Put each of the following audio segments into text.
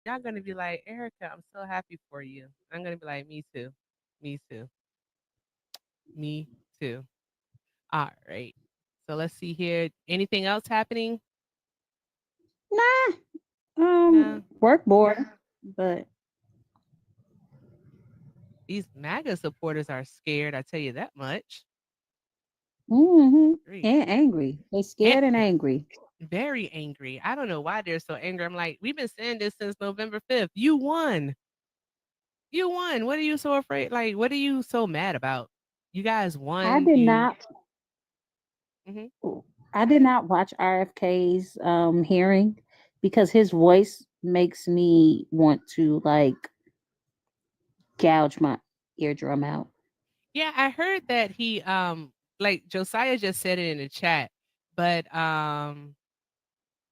Y'all gonna be like, Erica, I'm so happy for you. I'm gonna be like, me too. Me too. Me too. All right. So let's see here. Anything else happening? Nah, No. work board, but These MAGA supporters are scared, I tell you that much. Great. and angry. They And scared and angry. very angry. I don't know why they're so angry. I'm like, we've been saying this since November 5th. You won. You won. What are you so afraid? Like, what are you so mad about? You guys I won. did You. not. Mhm. I did not watch RFK's hearing because his voice makes me want to like gouge my eardrum out. Yeah, I heard that he like Josiah just said it in the chat, but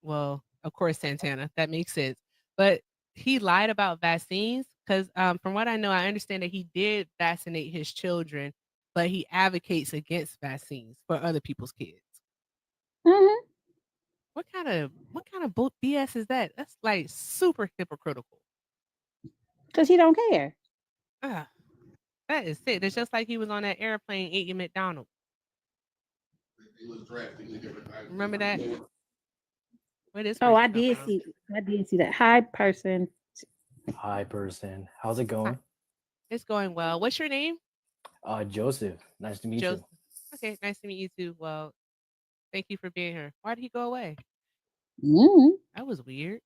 well, of course Santana, that makes sense. But he lied about vaccines cuz from what I know, I understand that he did vaccinate his children, but he advocates against vaccines for other people's kids. Mm-hmm. What kind of BS is that? That's like super hypocritical. Because he don't care. Ugh, that is sick. It's just like he was on that airplane eating McDonald's. Remember that? Where this Oh, person come from? I did see that. Hi, person. Hi, person. How's it Hi, going? it's going well. What's your name? Joseph. Nice to meet Joseph. you. Okay, nice to meet you too. Well, thank you for being here. Why did he go away? Mm-hmm. That was weird.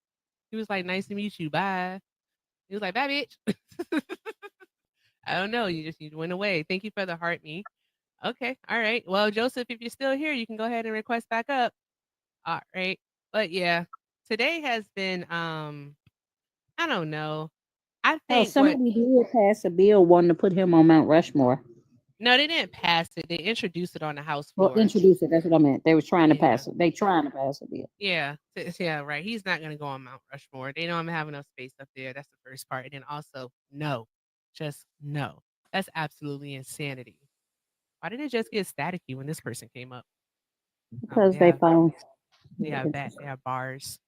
He was like, "Nice to meet you. Bye." He was like, "Bye, bitch." I don't know. You went away. Thank you for the heart me. Okay, all right. Well, Joseph, if you're still here, you can go ahead and request back up. All right. But yeah, today has been I don't know. I Oh, think what somebody did pass a bill wanting to put him on Mount Rushmore. no, they didn't pass it. They introduced it on the House Well, floor. introduce it. That's what I meant. They was trying to Yeah. pass it. They trying to pass a bill. Yeah, yeah, right. He's not gonna go on Mount Rushmore. They don't have enough space up there. That's the first part. And then also, no, just no. That's absolutely insanity. Why did it just get staticky when this person came up? Oh, Because they found. they have bars.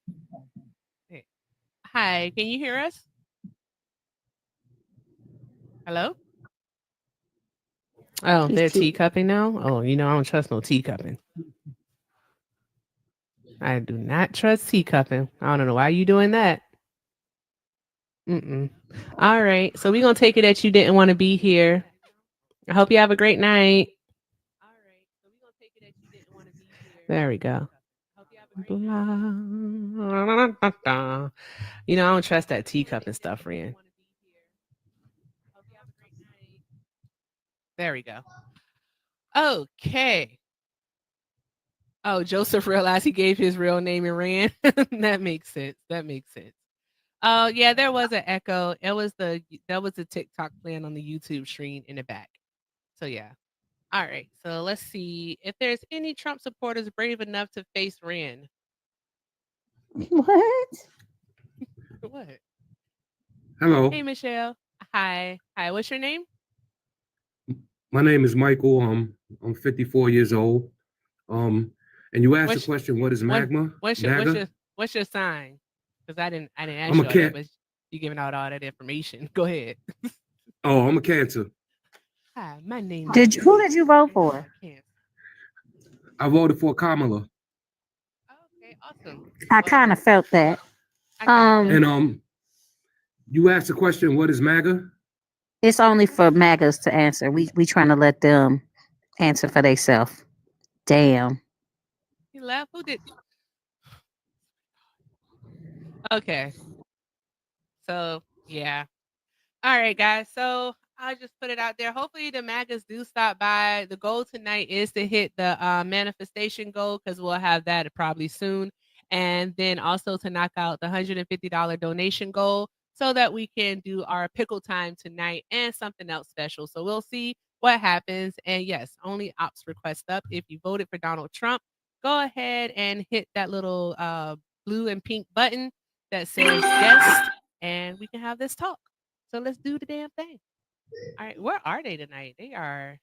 Hey. Hi, can you hear us? Hello? Oh, He's they're too. teacupping now. Oh, I don't trust no teacupping. I do not trust teacupping. I don't know why you doing that. Mm-mm. All right, so we're gonna take it that you didn't want to be here. I hope you have a great night. There we go. Blah. I don't trust that teacup and stuff, Ren. There we go. Okay. Oh, Joseph realized he gave his real name and ran. That makes sense. That makes sense. Oh, yeah, there was an echo. That was the TikTok playing on the YouTube screen in the back. So yeah. All right. So let's see if there's any Trump supporters brave enough to face Rand. What? What? Hello, Hey, Michelle. Hi. Hi. What's your name? my name is Michael. I'm 54 years old. Um, and you asked the What's question, what is what? magma? What's your what's MAGA? your what's your sign? Because I didn't I'm ask a you all that, cat. but you giving out all that information. Go ahead. Oh, I'm a Cancer. Hi, my name is Did you, who Michelle, did you vote and I'm for? a Cancer. I voted for Kamala. Okay, awesome. I Well, kind of felt that. I got you. Um, And you asked the question, what is MAGA? it's only for MAGAs to answer. We trying to let them answer for themselves. Damn. He left. Who did? Okay, so yeah. All right, guys. So I'll just put it out there. Hopefully, the MAGAs do stop by. The goal tonight is to hit the manifestation goal because we'll have that probably soon. And then also to knock out the $150 donation goal so that we can do our pickle time tonight and something else special. So we'll see what happens. And yes, only ops request up. If you voted for Donald Trump, go ahead and hit that little blue and pink button that says guest, and we can have this talk. So let's do the damn thing. All right, where are they tonight? They are.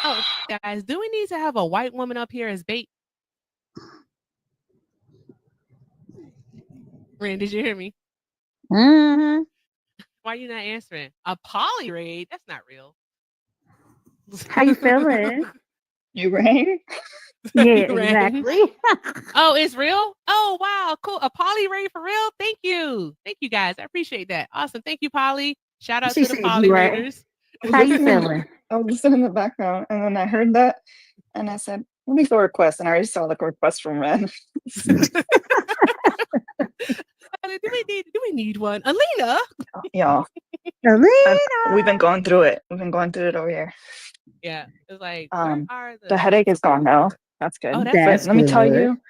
Oh, guys, do we need to have a white woman up here as bait? Ren, did you hear me? Hmm. Why are you not answering? A poly raid? That's not real. How you feeling? You rang? Yeah, You ran. exactly. Oh, it's real? Oh, wow. Cool. A poly raid for real? Thank you. Thank you guys. I appreciate that. Awesome. Thank you, Polly. Shout out She to the said you poly right. raiders. I was How you listening. feeling? I was listening in the background, and then I heard that, and I said, "Let me throw a request." And I already saw the request from Ren. Do we need one? Alina. Y'all, Alina. we've been going through it. We've been going through it over here. Yeah. It's like, where are The the headache is gone though. That's Oh, good. that's But That's good. let me tell good. you,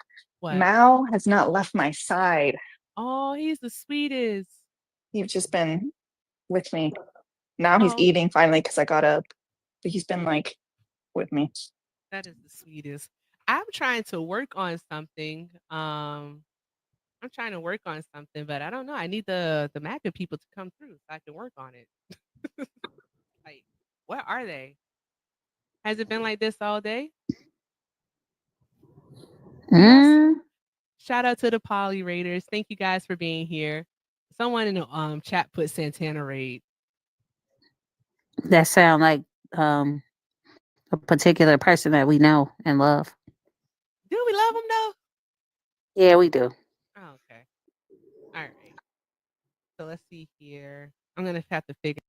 What? Mal has not left my side. Oh, he's the sweetest. He's just been with me. Now he's Oh, eating finally because I got up. But he's been like with me. that is the sweetest. I'm trying to work on something. I'm trying to work on something, but I don't know. I need the MAGA people to come through so I can work on it. Like, where are they? Has it been like this all day? Yes. Mm, Shout out to the Poly Raiders. Thank you guys for being here. Someone in the chat put Santana Raid. that sound like um a particular person that we know and love. Do we love them though? Yeah, we do. Oh, okay. All right. So let's see here. I'm gonna have to figure.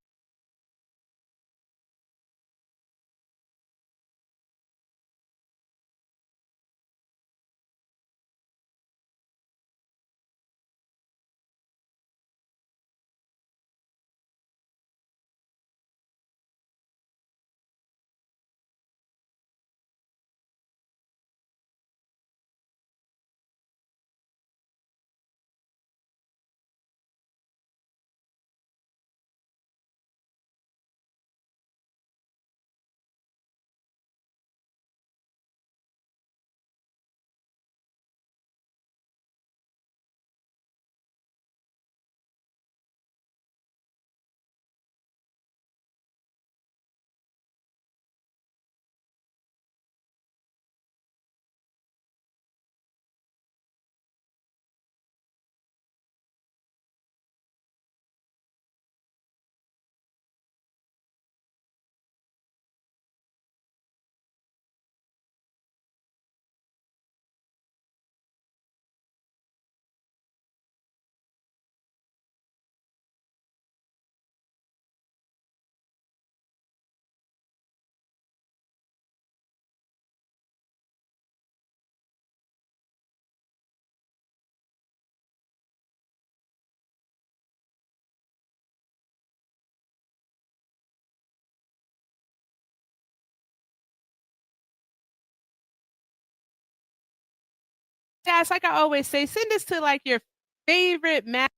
That's like I always say, send this to like your favorite match.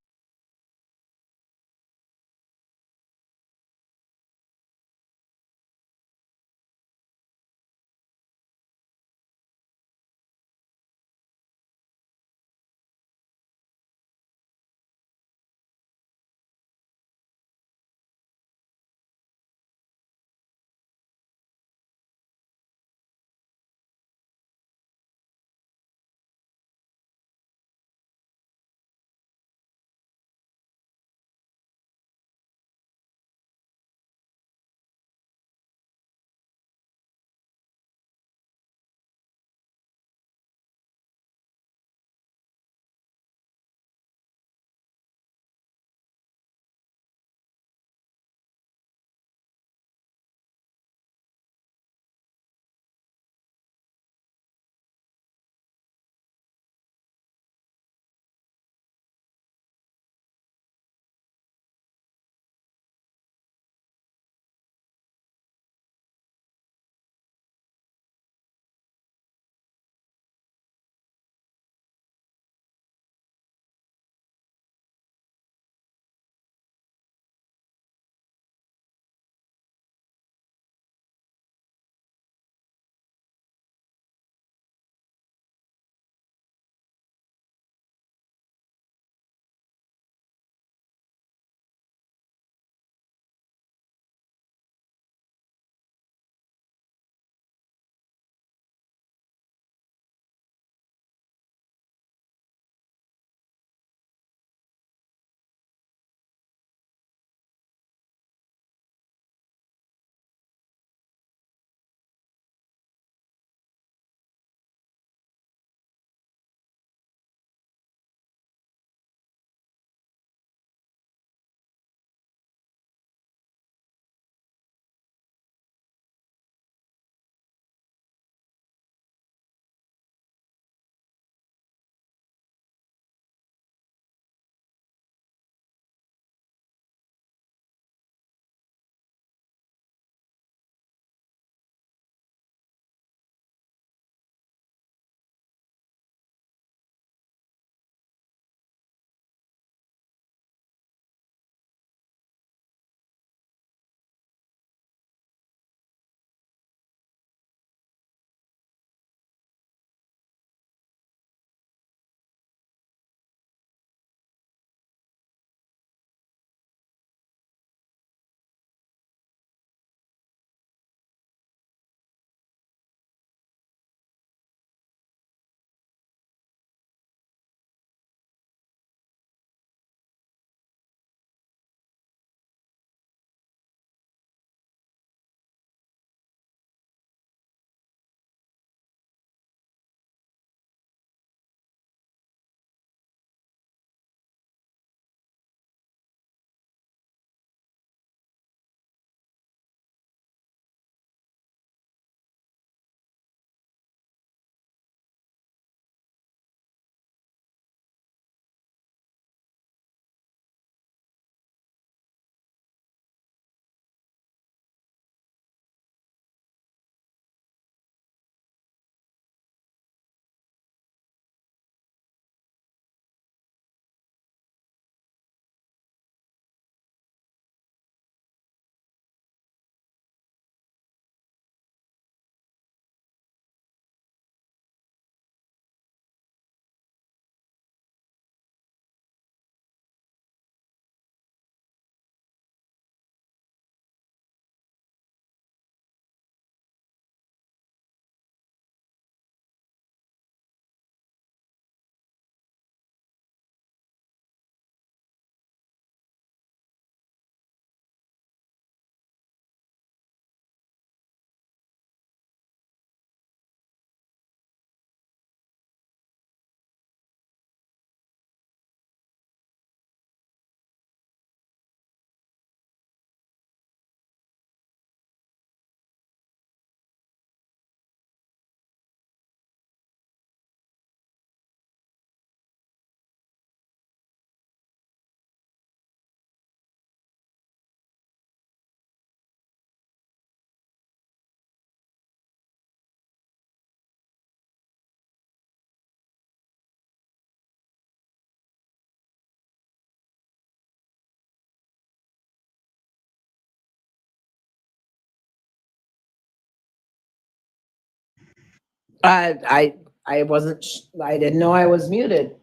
I wasn't. I didn't know I was muted.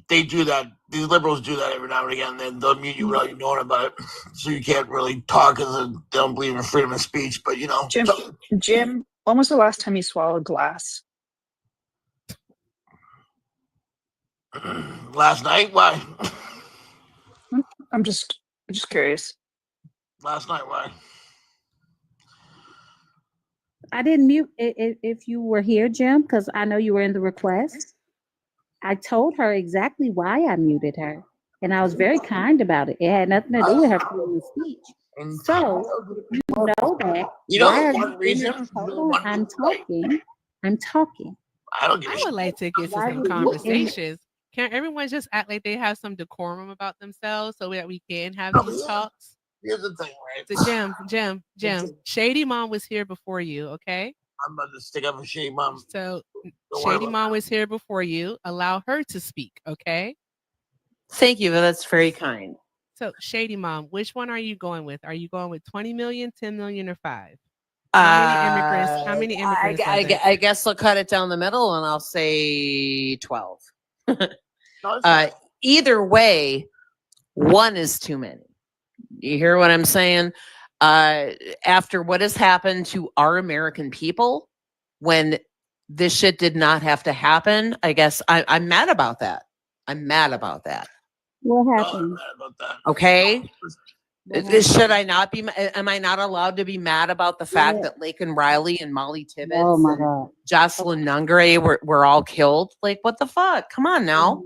They do that. These liberals do that every now and again. They'll mute you without you knowing about it, so you can't really talk because they don't believe in freedom of speech. But you know, Jim, when was the last time you swallowed glass? last night, why? I'm just curious. Last night, why? I didn't mute if you were here, Jim, because I know you were in the request. I told her exactly why I muted her, and I was very kind about it. It had nothing to do with her freedom of speech. So if you know that, You know, why are one you reason. hold on, I'm talking. I'm talking. I don't give a I shit. would like to get to Why some would you conversations. Can everyone just act like they have some decorum about themselves so that we can have No, these talks? Here's the thing, right? So Jim, Shady Mom was here before you, okay? I'm about to stick up a Shady Mom. So Don't worry Shady about Mom that. was here before you. Allow her to speak, okay? Thank you. That's very kind. So Shady Mom, which one are you going with? Are you going with 20 million, 10 million, or 5? How many immigrants? How many immigrants? I guess I'll cut it down the middle and I'll say 12. No, it's fine. Either way, one is too many. You hear what I'm saying? After what has happened to our American people, when this shit did not have to happen, I guess I'm mad about that. I'm mad about that. What No, I'm happened? mad about that. Okay. What happened? Should I not be? Am I not allowed to be mad about the fact that Laken Riley and Molly Tibbetts Oh my and God. Jocelyn Nungray were all killed? Like, what the fuck? Come on now.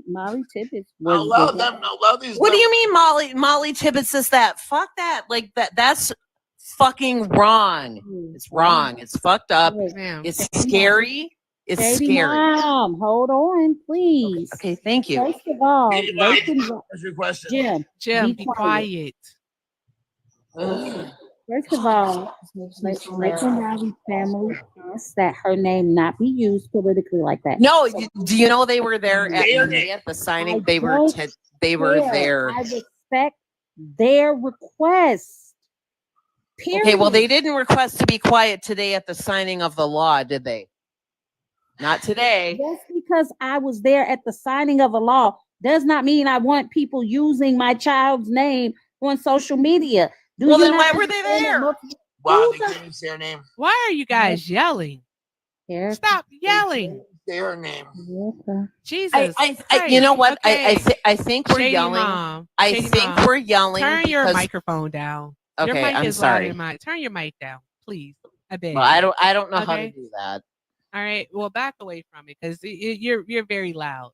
Molly Tibbetts was Allow them. Allow these. What do you mean Molly Tibbetts is that? Fuck that. Like that's fucking wrong. It's wrong. It's fucked up. Ma'am. It's scary. It's Shady scary. Mom, hold on, please. Okay, thank you. First of all, Shady Mom, Laken, that's your question. Jim, Be quiet. First of all, Laken Riley's family asked that her name not be used politically like that. No, do you know they were there at the signing? I They were don't there. I respect their request. Period. Okay, well, they didn't request to be quiet today at the signing of the law, did they? Not today. Just because I was there at the signing of a law does not mean I want people using my child's name on social media. Well, then why were they there? Wow, they can't even say her name. Why are you guys yelling? Erica. Stop yelling. Say her name. Erica. Jesus. I you know what? Okay. I think we're Shady yelling. Mom. I Shady think Mom. we're yelling. Turn your because- microphone down. Your Okay, mic I'm is louder sorry. than mine. Turn your mic down, please. I beg. Well, I don't know how to Okay. do that. All right. Well, back away from it because you're very loud.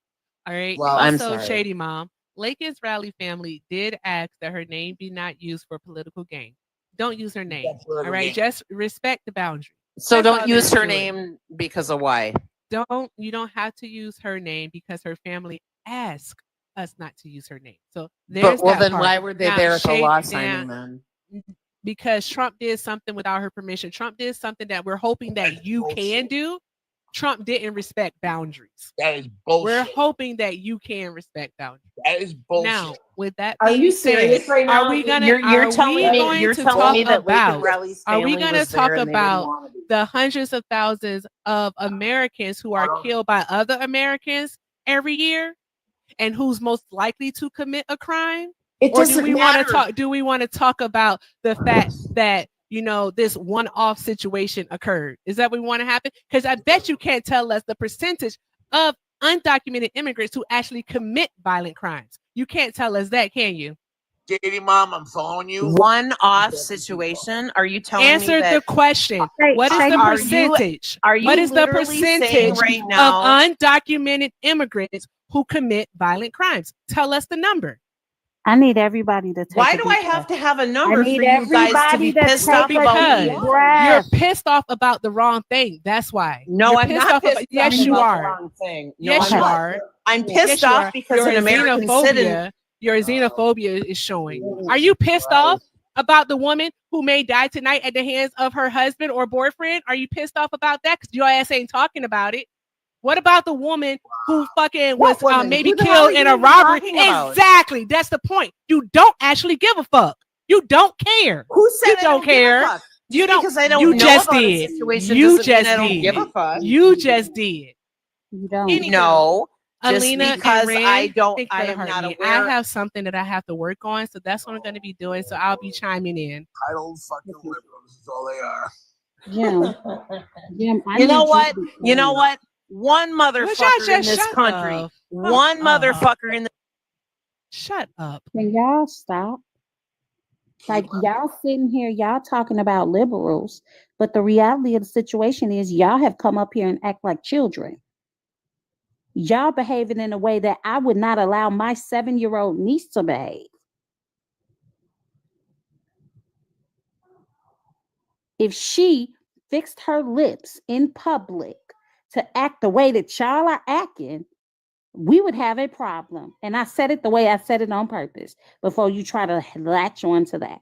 All right. Well, I'm Also, sorry. Shady Mom, Laken's Rally family did ask that her name be not used for political gain. Don't use her name. All right. Just respect the boundary. So That's all don't there use is her to it. name because of why? You don't have to use her name because her family asked us not to use her name. So there's Well, that then part. why were they Now, there at the law Shady- signing now, then? because Trump did something without her permission. Trump did something that we're hoping that you can do. Trump didn't respect boundaries. That is bullshit. We're hoping that you can respect boundaries. That is bullshit. Now, with that Are being you said, serious right now? are we gonna? You're are telling we me going you're to telling talk me that about? Laken Riley's Are we family going to was there talk and they didn't about wanna be? the hundreds of thousands of Americans who are killed by other Americans every year, and who's most likely to commit a crime? It Or do doesn't we want to matter. talk? Do we want to talk about the fact that this one-off situation occurred? Is that what we want to happen? Because I bet you can't tell us the percentage of undocumented immigrants who actually commit violent crimes. You can't tell us that, can you? Shady Mom, I'm following you. One-off situation? Are you telling Answer me that? the question. Hey, What is Shady the Mom, percentage? Are you What is the literally saying percentage right of now? undocumented immigrants who commit violent crimes? Tell us the number. I need everybody to take Why a do deep I have breath. to have a number need for you guys to everybody be to pissed take off a about Because me? deep breath. you're pissed off about the wrong thing. That's why. No, You're I'm not pissed off yes, you about the are. wrong thing. No, Yes, I'm you not. are. I'm Yes, pissed you off are. because Your an American citizen. xenophobia, your xenophobia is showing. Are you pissed off about the woman who may die tonight at the hands of her husband or boyfriend? Are you pissed off about that? Because your ass ain't talking about it. What about the woman who fucking was What woman? maybe Who the hell killed are in you a even robbery? talking about? Exactly. That's the point. You don't actually give a fuck. You don't care. Who said You I don't don't give a care. fuck? You don't. Because I don't You know just about a did. situation You doesn't mean just I don't give a did. fuck. You just did. You don't. Anywho, No, just Alina and because Rand, I don't, thank you I for the am heart not me. I aware. have something that I have to work on, so that's what I'm going to be doing. So I'll be chiming in. Titled fucking liberals is all they are. Jim, I You know need what? to be You know quiet. what? One Would y'all motherfucker in just this shut country. the One fuck up? motherfucker in the Shut up. Can y'all stop? Like y'all sitting here, y'all talking about liberals, but the reality of the situation is y'all have come up here and act like children. Y'all behaving in a way that I would not allow my 7-year-old niece to behave. If she fixed her lips in public to act the way that y'all are acting, we would have a problem. And I said it the way I said it on purpose before you try to latch on to that.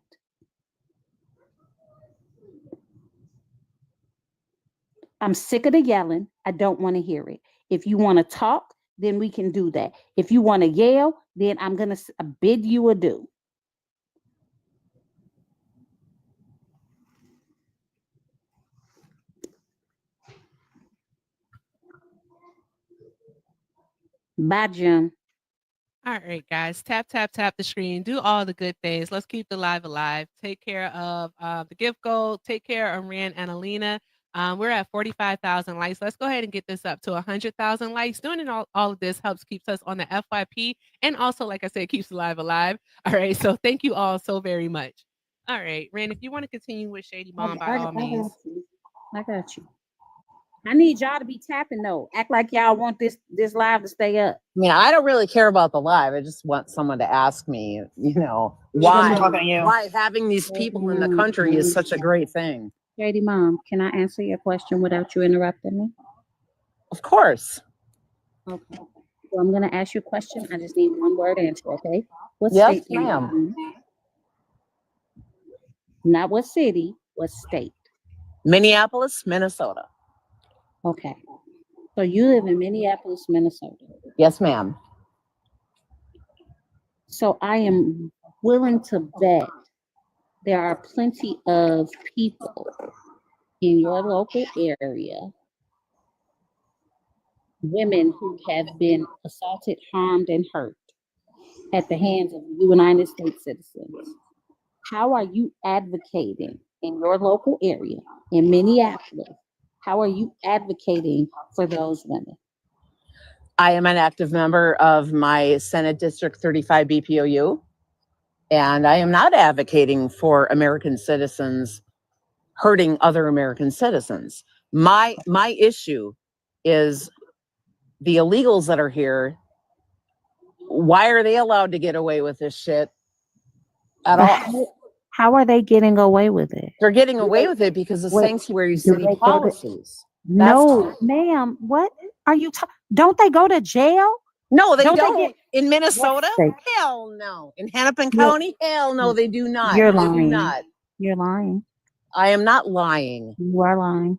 I'm sick of the yelling. I don't want to hear it. If you want to talk, then we can do that. If you want to yell, then I'm going to bid you adieu. Bye, Jim. All right, guys. Tap, tap, tap the screen. Do all the good things. Let's keep the live alive. Take care of the gift goal. Take care of Rand and Alina. We're at 45,000 likes. Let's go ahead and get this up to 100,000 likes. Doing all of this helps keeps us on the FYP. And also, like I said, keeps the live alive. All right. So thank you all so very much. All right, Rand, if you want to continue with Shady Mom, by all means. I got you. I need y'all to be tapping though. Act like y'all want this live to stay up. I mean, I don't really care about the live. I just want someone to ask me, wasn't talking to you. why having these people in the country is such a great thing. Shady Mom, can I answer your question without you interrupting me? Of course. Okay. So I'm going to ask you a question. I just need one word answer, okay? What Yes, state are you ma'am. from? Not what city, what state? Minneapolis, Minnesota. Okay. So you live in Minneapolis, Minnesota. Yes, ma'am. So I am willing to bet there are plenty of people in your local area, women who have been assaulted, harmed, and hurt at the hands of United States citizens. How are you advocating in your local area in Minneapolis? How are you advocating for those women? I am an active member of my Senate District 35 BPOU, and I am not advocating for American citizens hurting other American citizens. My issue is the illegals that are here. Why are they allowed to get away with this shit at all? How are they getting away with it? They're getting away with it because of sanctuary city policies. No, ma'am. What are you talking? Don't they go to jail? No, they Don't they don't. In Minnesota? What state? Hell no. In Hennepin County? Hell no, they do not. You're They do lying. not. You're lying. I am not lying. You are lying.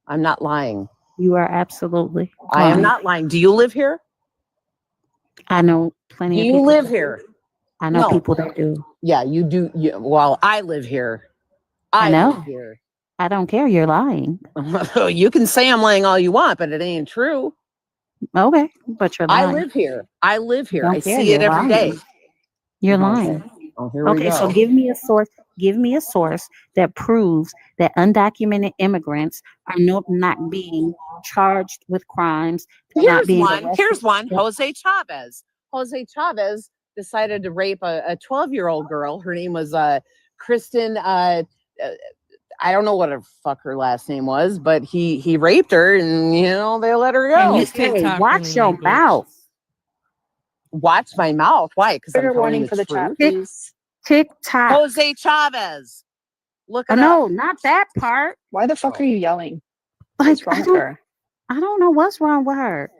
I'm not lying. You are absolutely I am lying. not lying. Do you live here? I know plenty Do of you people. live here? I know No. people that do. Yeah, you do. Well, I live here. I know. live here. I don't care. You're lying. You can say I'm lying all you want, but it ain't true. Okay, but you're lying. I live here. I live here. Don't I care, see it you're every day. lying. You're lying. Oh, here we Okay, go. so give me a source. Give me a source that proves that undocumented immigrants are not being charged with crimes. Here's one. Here's one. Jose Chavez. Jose Chavez decided to rape a 12-year-old girl. Her name was Kristen. I don't know what the fuck her last name was, but he raped her, and they let her go. Hey, watch your mouth. Watch my mouth. Why? Because I'm Trigger telling warning the for the chat, truth. please. TikTok. Jose Chavez. Look it up. No, not that part. Why the fuck are you yelling? Like, What's wrong with her? I don't know what's wrong with her.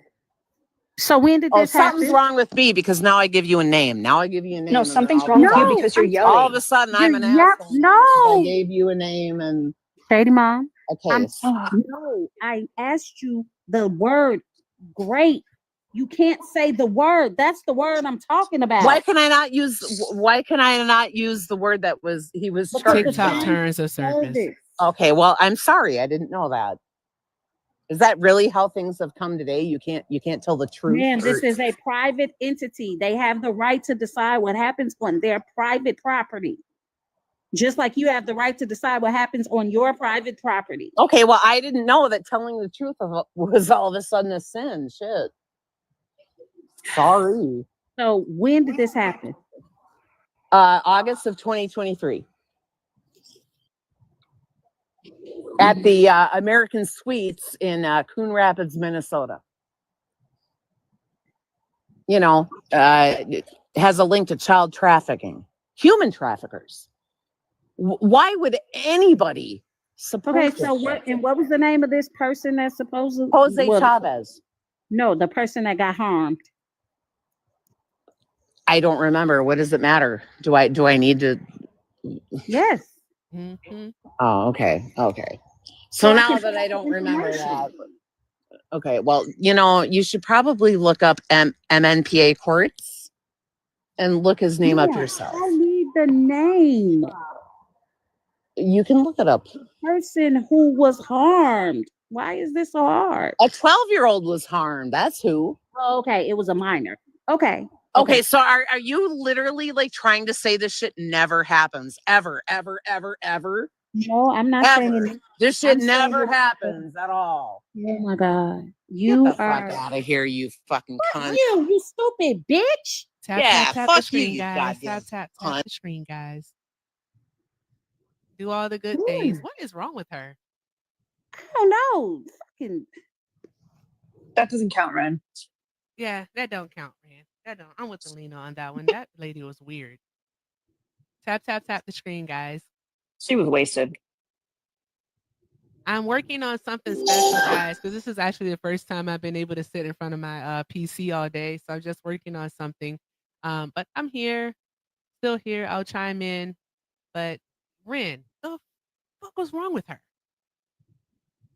So when did this something's happen? wrong with me because now I give you a name. Now I give you a name. No, and something's then wrong with you No, because you're I'm yelling. all of a sudden I'm an You're asshole. now because I no. gave you a name and Shady Mom. a case. No, I asked you the word great. You can't say the word. That's the word I'm talking about. Why can I not use the word that he was charged TikTok on? turns of service. Okay, well, I'm sorry, I didn't know that. Is that really how things have come today? You can't tell the truth. Man, this is a private entity. They have the right to decide what happens on their private property. Just like you have the right to decide what happens on your private property. Okay, well, I didn't know that telling the truth was all of a sudden a sin. Shit. Sorry. So when did this happen? August of 2023. At the American Suites in Coon Rapids, Minnesota. You know, it has a link to child trafficking, human traffickers. Why would anybody support Okay, this so shit? what was the name of this person that's supposed to Jose Chavez. No, the person that got harmed. I don't remember. What does it matter? Do I need to? Yes. Mm-hmm. Oh, okay. So I now can that I don't remember information. that. Okay, well, you should probably look up MNPA courts and look his name up Yeah, yourself. I need the name. You can look it up. Person who was harmed. Why is this so hard? A 12-year-old was harmed. That's who. Oh, okay, it was a minor. Okay. Okay, so are you literally like trying to say this shit never happens? Ever. No, I'm not Ever. saying it. This shit I'm saying never it- happens at all. Oh my God. Get You the fuck are out of here, you fucking cunt. you stupid bitch. Tap, Yeah, tap, tap fuck the screen, you, guys. goddamn Tap cunt. the screen, guys. Do all the good things. What is wrong with her? I don't know. Fucking That doesn't count, Ren. Yeah, that don't count, man. That don't. I'm with Alina on that one. That lady was weird. Tap the screen, guys. She was wasted. I'm working on something special, guys, because this is actually the first time I've been able to sit in front of my PC all day. So I'm just working on something. But I'm here, still here. I'll chime in. But Ren, the fuck was wrong with her?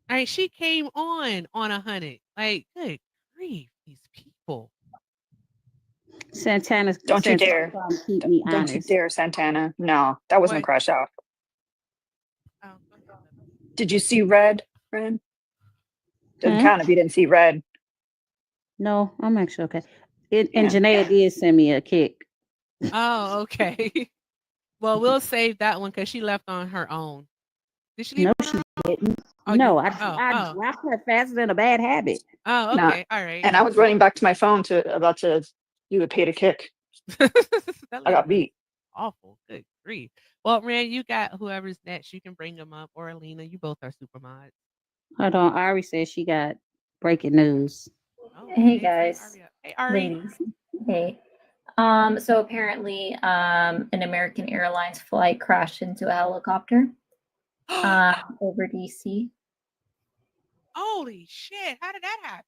All right, she came on 100. Like, good grief, these people. Santana. Don't you Santana dare. trying to keep me Don't you honest. dare, Santana. No, that wasn't a What? crush out. Oh, go ahead, Lily. Did you see red, Ren? Doesn't Hmm? count if you didn't see red. No, I'm actually okay. And Yeah. Janaea did send me a kick. Oh, okay. Well, we'll save that one because she left on her own. Did she leave No, on her she own? didn't. Oh, No, you- I dropped her faster than a bad habit. Oh, Nah. okay. All right. And I was running back to my phone about to do a pay to kick. That I lady got was beat. awful. Good grief. Well, Rand, you got whoever's next. You can bring them up. Or Alina, you both are super mods. Hold on. Ari says she got breaking news. Oh, Hey, okay. guys. Ari up. Hey, Ari. Ladies. Hey. So apparently, an American Airlines flight crashed into a helicopter over DC. Holy shit. How did that happen?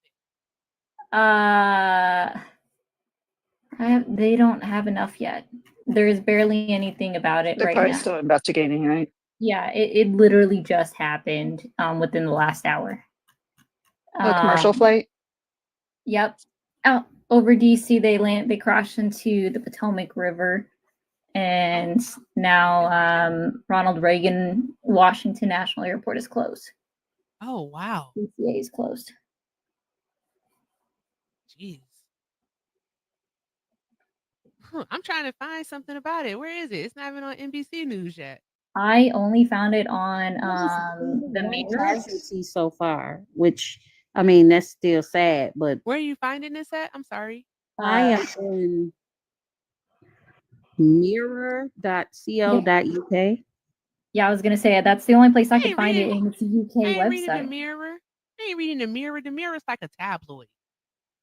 They don't have enough yet. There's barely anything about it They're right probably now. still investigating, right? Yeah, it literally just happened within the last hour. A commercial flight? Yep. Out over DC, they crashed into the Potomac River, and now Ronald Reagan Washington National Airport is closed. Oh, wow. DCA is closed. Jeez. I'm trying to find something about it. Where is it? It's not even on NBC News yet. I only found it on the One Mirror. casualty so far, which I mean that's still sad, but Where are you finding this at? I'm sorry. I am in mirror.co.uk. Yeah, I was gonna say that's the only place I I could ain't find it, reading- and it's a UK I ain't reading the website. Mirror. I ain't reading the Mirror. The Mirror is like a tabloid.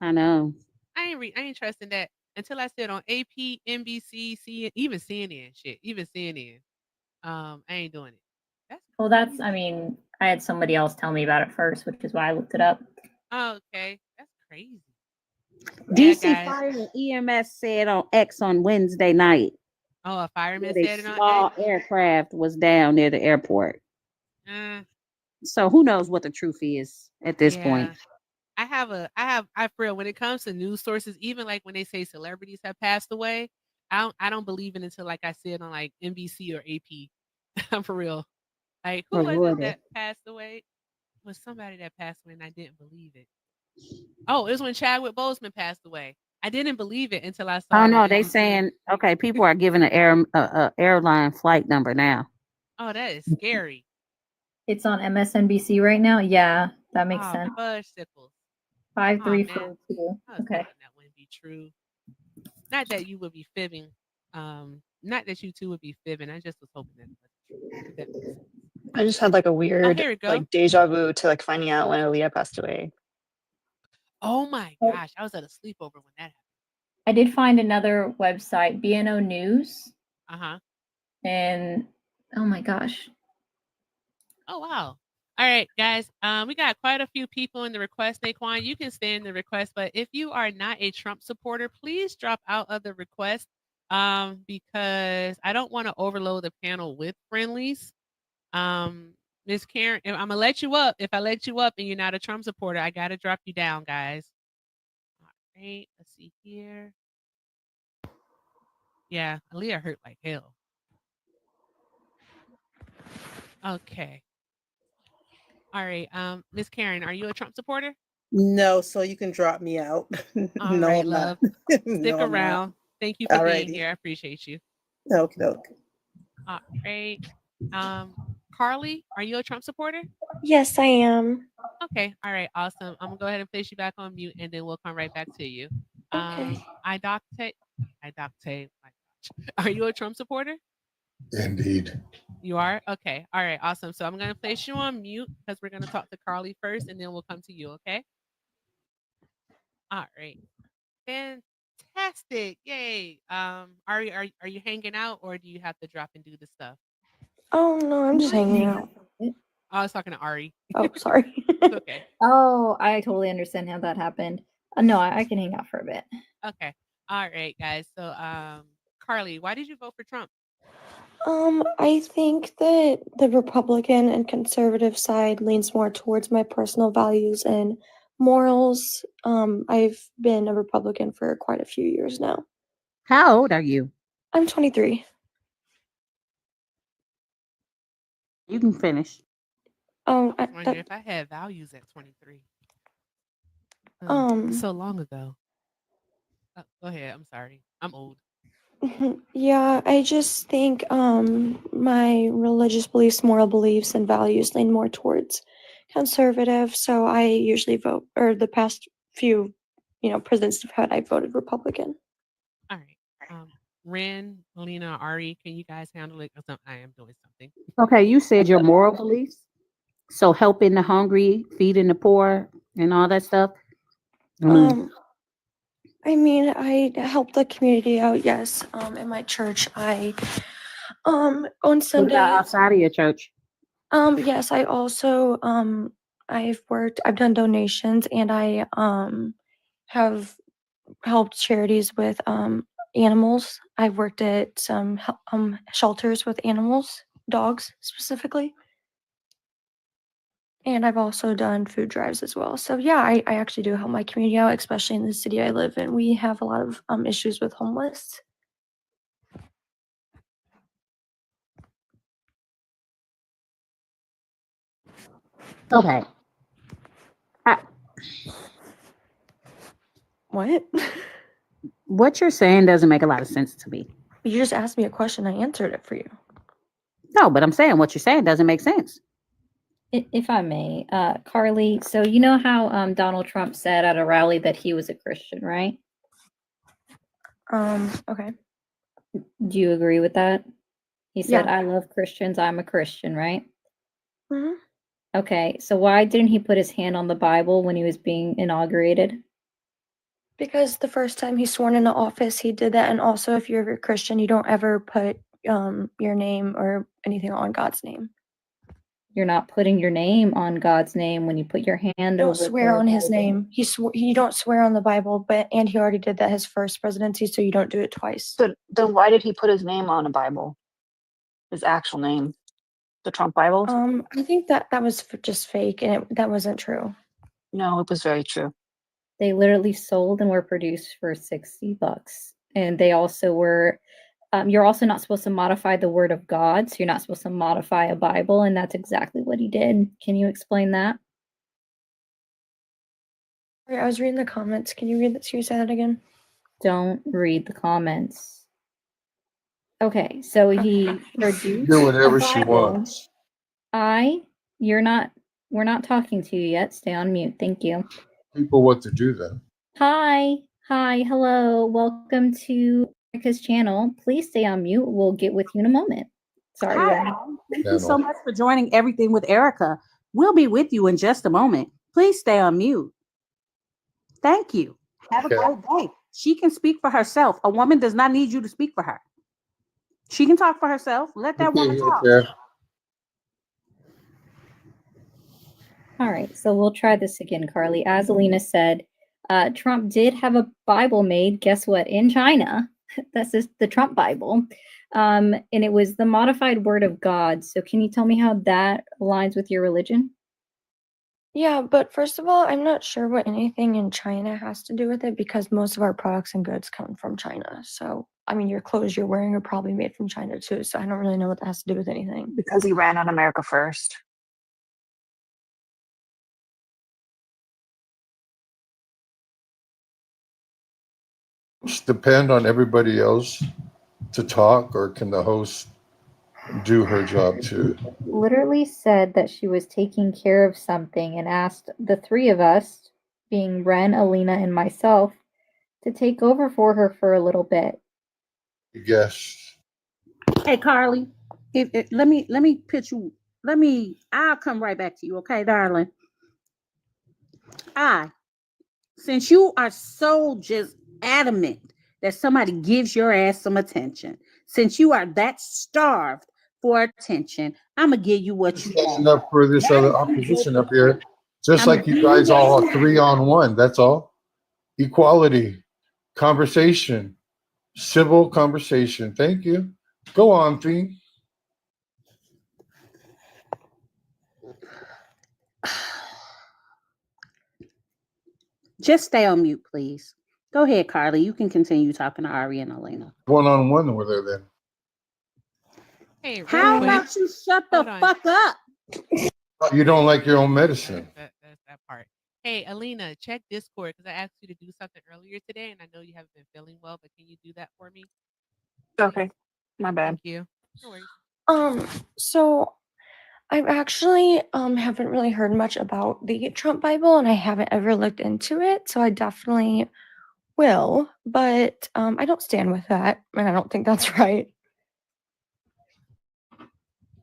I know. I ain't trusting that until I see it on AP, NBC, even CNN. Shit, even CNN. I ain't doing it. Well, I mean, I had somebody else tell me about it first, which is why I looked it up. Oh, okay. That's crazy. DC guys. Fire and EMS said on X on Wednesday night Oh, a fireman that said a it on small X? aircraft was down near the airport. Uh, So who knows what the truth is at this point? I for real, when it comes to news sources, even like when they say celebrities have passed away, I don't believe it until like I see it on like NBC or AP. I'm for real. Like, who was it Rewarded. that passed away? It was somebody that passed away and I didn't believe it. Oh, it was when Chadwick Boseman passed away. I didn't believe it until I saw Oh it on no, they NBC. saying okay. People are giving an airline flight number now. Oh, that is scary. It's on MSNBC right now. Yeah, that makes Oh, sense. fudge sickles. Oh, man. 5342. I was Okay. hoping that wouldn't be true. Not that you would be fibbing. Not that you two would be fibbing. I just was hoping that wasn't true. If that makes sense. I just had like a Oh, weird here we go. like deja vu to like finding out when Aaliyah passed away. Oh my Oh. gosh, I was at a sleepover when that happened. I did find another website, BNO News, Uh-huh. and oh my gosh. Oh wow. All right, guys. We got quite a few people in the request. Naquan, you can stay in the request, but if you are not a Trump supporter, please drop out of the request. Because I don't want to overload the panel with friendlies. Miss Karen, I'm gonna let you up. If I let you up and you're not a Trump supporter, I gotta drop you down, guys. All right, let's see here. Yeah, Aaliyah hurt like hell. Okay. All right. Miss Karen, are you a Trump supporter? No, so you can drop me out. All No, right, I'm not. love. Stick No, I'm not. around. Thank you for being Alrighty. here. I appreciate you. Okay, okay. All right. Carly, are you a Trump supporter? Yes, I am. Okay. All right. Awesome. I'm gonna go ahead and place you back on mute, and then we'll come right back to you. Okay. Idoctate. My gosh. Are you a Trump supporter? Indeed. You are? Okay. All right. Awesome. So I'm gonna place you on mute because we're gonna talk to Carly first, and then we'll come to you. Okay. All right. Fantastic. Yay. Are you hanging out, or do you have to drop and do the stuff? Oh no, I'm just hanging out. I was talking to Ari. Oh, sorry. It's okay. Oh, I totally understand how that happened. No, I can hang out for a bit. Okay. All right, guys. So, Carly, why did you vote for Trump? I think that the Republican and conservative side leans more towards my personal values and morals. I've been a Republican for quite a few years now. How old are you? I'm 23. You can finish. Oh, I was wondering if I had values at 23. So long ago. Go ahead. I'm sorry. I'm old. Yeah, I just think my religious beliefs, moral beliefs, and values lean more towards conservative. So I usually vote, or the past few, presidents I've had, I voted Republican. All right. Ren, Lena, Ari, can you guys handle it? Because I am doing something. Okay, you said your moral beliefs. So helping the hungry, feeding the poor, and all that stuff. I mean, I help the community out. Yes. In my church, I on What Sunday. about outside of your church? Yes, I also I've done donations, and I have helped charities with animals. I've worked at some shelters with animals, dogs specifically. And I've also done food drives as well. So yeah, I actually do help my community out, especially in the city I live in. We have a lot of issues with homeless. Okay. What? What you're saying doesn't make a lot of sense to me. You just asked me a question. I answered it for you. No, but I'm saying what you're saying doesn't make sense. If I may, Carly, so you know how Donald Trump said at a rally that he was a Christian, right? Okay. Do you agree with that? He said, Yeah. I love Christians, I'm a Christian, right? hmm Okay, so why didn't he put his hand on the Bible when he was being inaugurated? Because the first time he's sworn into office, he did that. And also, if you're a Christian, you don't ever put your name or anything on God's name. You're not putting your name on God's name when you put your hand You don't over swear the on his Bible. name. You don't swear on the Bible, and he already did that his first presidency, so you don't do it twice. So then why did he put his name on a Bible? His actual name? The Trump Bible? I think that was just fake, and that wasn't true. No, it was very true. They literally sold and were produced for $60. And they also were You're also not supposed to modify the word of God, so you're not supposed to modify a Bible, and that's exactly what he did. Can you explain that? Sorry, I was reading the comments. Can you read that? Can you say that again? Don't read the comments. Okay, so he produced Do a whatever she Bible. wants. We're not talking to you yet. Stay on mute. Thank you. People what to do then. Hi, hello. Welcome to Erica's channel. Please stay on mute. We'll get with you in a moment. Sorry. Hi, thank you so much for joining Everything with Erica. We'll be with you in just a moment. Please stay on mute. Thank you. Have a great day. She can speak for herself. A woman does not need you to speak for her. She can talk for herself. Let that woman talk. All right, so we'll try this again, Carly. As Alina said, Trump did have a Bible made, guess what, in China. That's just the Trump Bible. And it was the modified word of God. So can you tell me how that aligns with your religion? Yeah, but first of all, I'm not sure what anything in China has to do with it because most of our products and goods come from China. So, I mean, your clothes you're wearing are probably made from China too. So I don't really know what that has to do with anything. Because he ran on America first. Depend on everybody else to talk, or can the host do her job too? Literally said that she was taking care of something and asked the three of us, being Ren, Alina, and myself, to take over for her for a little bit. Yes. Hey, Carly, let me pitch you. I'll come right back to you, okay, darling? Since you are so just adamant that somebody gives your ass some attention, since you are that starved for attention, I'm gonna give you what you want. Enough for this other opposition up here. Just like you guys all are 3-on-1. That's all. Equality, conversation, civil conversation. Thank you. Go on, Thee. Just stay on mute, please. Go ahead, Carly. You can continue talking to Ari and Elena. 1-on-1 over there then. Hey, how about you shut the fuck up? You don't like your own medicine. That's that part. Hey, Alina, check Discord because I asked you to do something earlier today, and I know you haven't been feeling well, but can you do that for me? Okay, my bad. Thank you. No worries. So I've actually haven't really heard much about the Trump Bible and I haven't ever looked into it, so I definitely will, but I don't stand with that and I don't think that's right.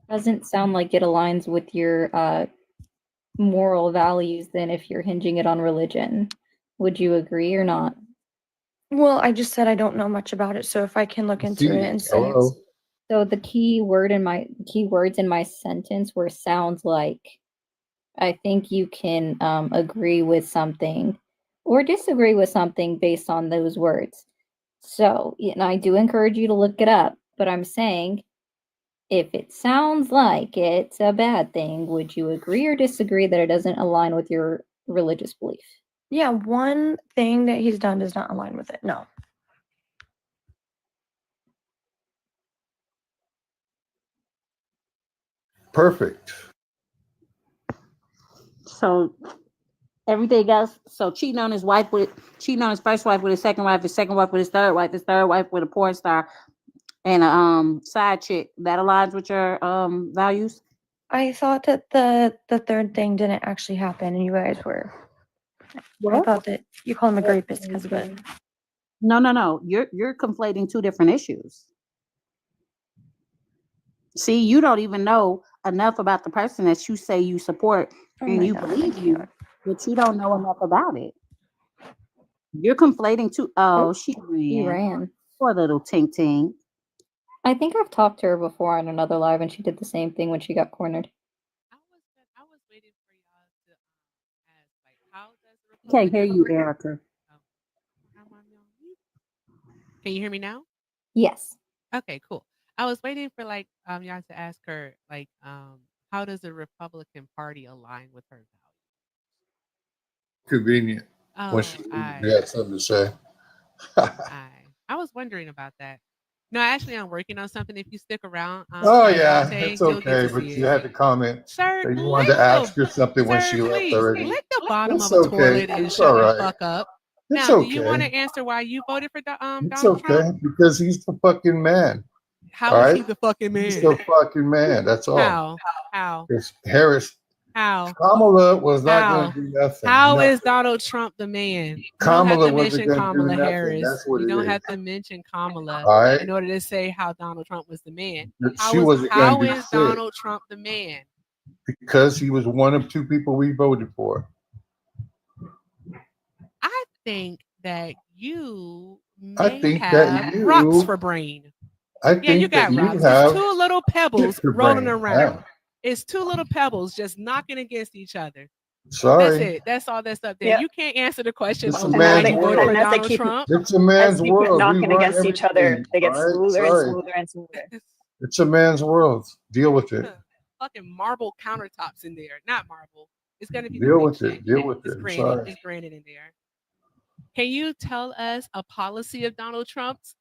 Doesn't sound like it aligns with your moral values then if you're hinging it on religion. Would you agree or not? Well, I just said I don't know much about it, so if I can look into it and see. So the key words in my sentence were sounds like. I think you can agree with something or disagree with something based on those words. So, and I do encourage you to look it up, but I'm saying if it sounds like it's a bad thing, would you agree or disagree that it doesn't align with your religious belief? Yeah, one thing that he's done does not align with it. No. Perfect. So everything else, so cheating on his first wife with his second wife with his third wife with a porn star, and a side chick, that aligns with your values? I thought that the third thing didn't actually happen and you guys were. I thought that you call him a rapist because of it. No. You're conflating two different issues. See, you don't even know enough about the person that you say you support and you believe you, but you don't know enough about it. You're conflating two. Oh, she ran. Poor little Tink Tink. I think I've talked to her before on another live and she did the same thing when she got cornered. I was waiting for y'all to ask, like, how does the Can't hear you, Erica. Can you hear me now? Yes. Okay, cool. I was waiting for like y'all to ask her like how does the Republican Party align with her values? Convenient. Oh, When she had something to say. I was wondering about that. No, actually, I'm working on something. If you stick around, Oh at yeah, Dante, it's you'll get okay. to But see you it. had to comment Sir, that you lick wanted to ask the her something when sir, she left please already. lick the bottom It's of a okay. toilet and It's shut all the right. fuck up. It's Now, do you want to okay. answer why you voted for It's Donald okay Trump? because he's the fucking man. How All is right, he the fucking he's man? the fucking man. That's all. How? How? It's Harris. How? Kamala was not going How? to do nothing. How is Nothing. Donald Trump the man? You don't have Kamala to wasn't mention going to do Kamala nothing. Harris. That's what You it don't is. have to mention Kamala All right. in order to say how Donald Trump was the man. She wasn't going How to do is shit Donald Trump the man? because he was one of two people we voted for. I think that you I may think that have you. rocks for brain. I Yeah, you think that got you rocks. have It's two little pebbles picture rolling brain. around. Yeah. It's two little pebbles just knocking against each other. That's Sorry. it. That's all that's up there. Yeah. You can't answer the question It's a on why man's you voted world. for And as they Donald keep Trump. It's a man's keep world. We knocking run against each other, everything. they get All right. smoother and Sorry. smoother and smoother. It's a man's world. Deal with it. Fucking marble countertops in there. Not marble. It's gonna be the Deal brick with shit. it. Deal with it. It's I'm granite. sorry. It's granite in there. Can you tell us a policy of Donald Trump's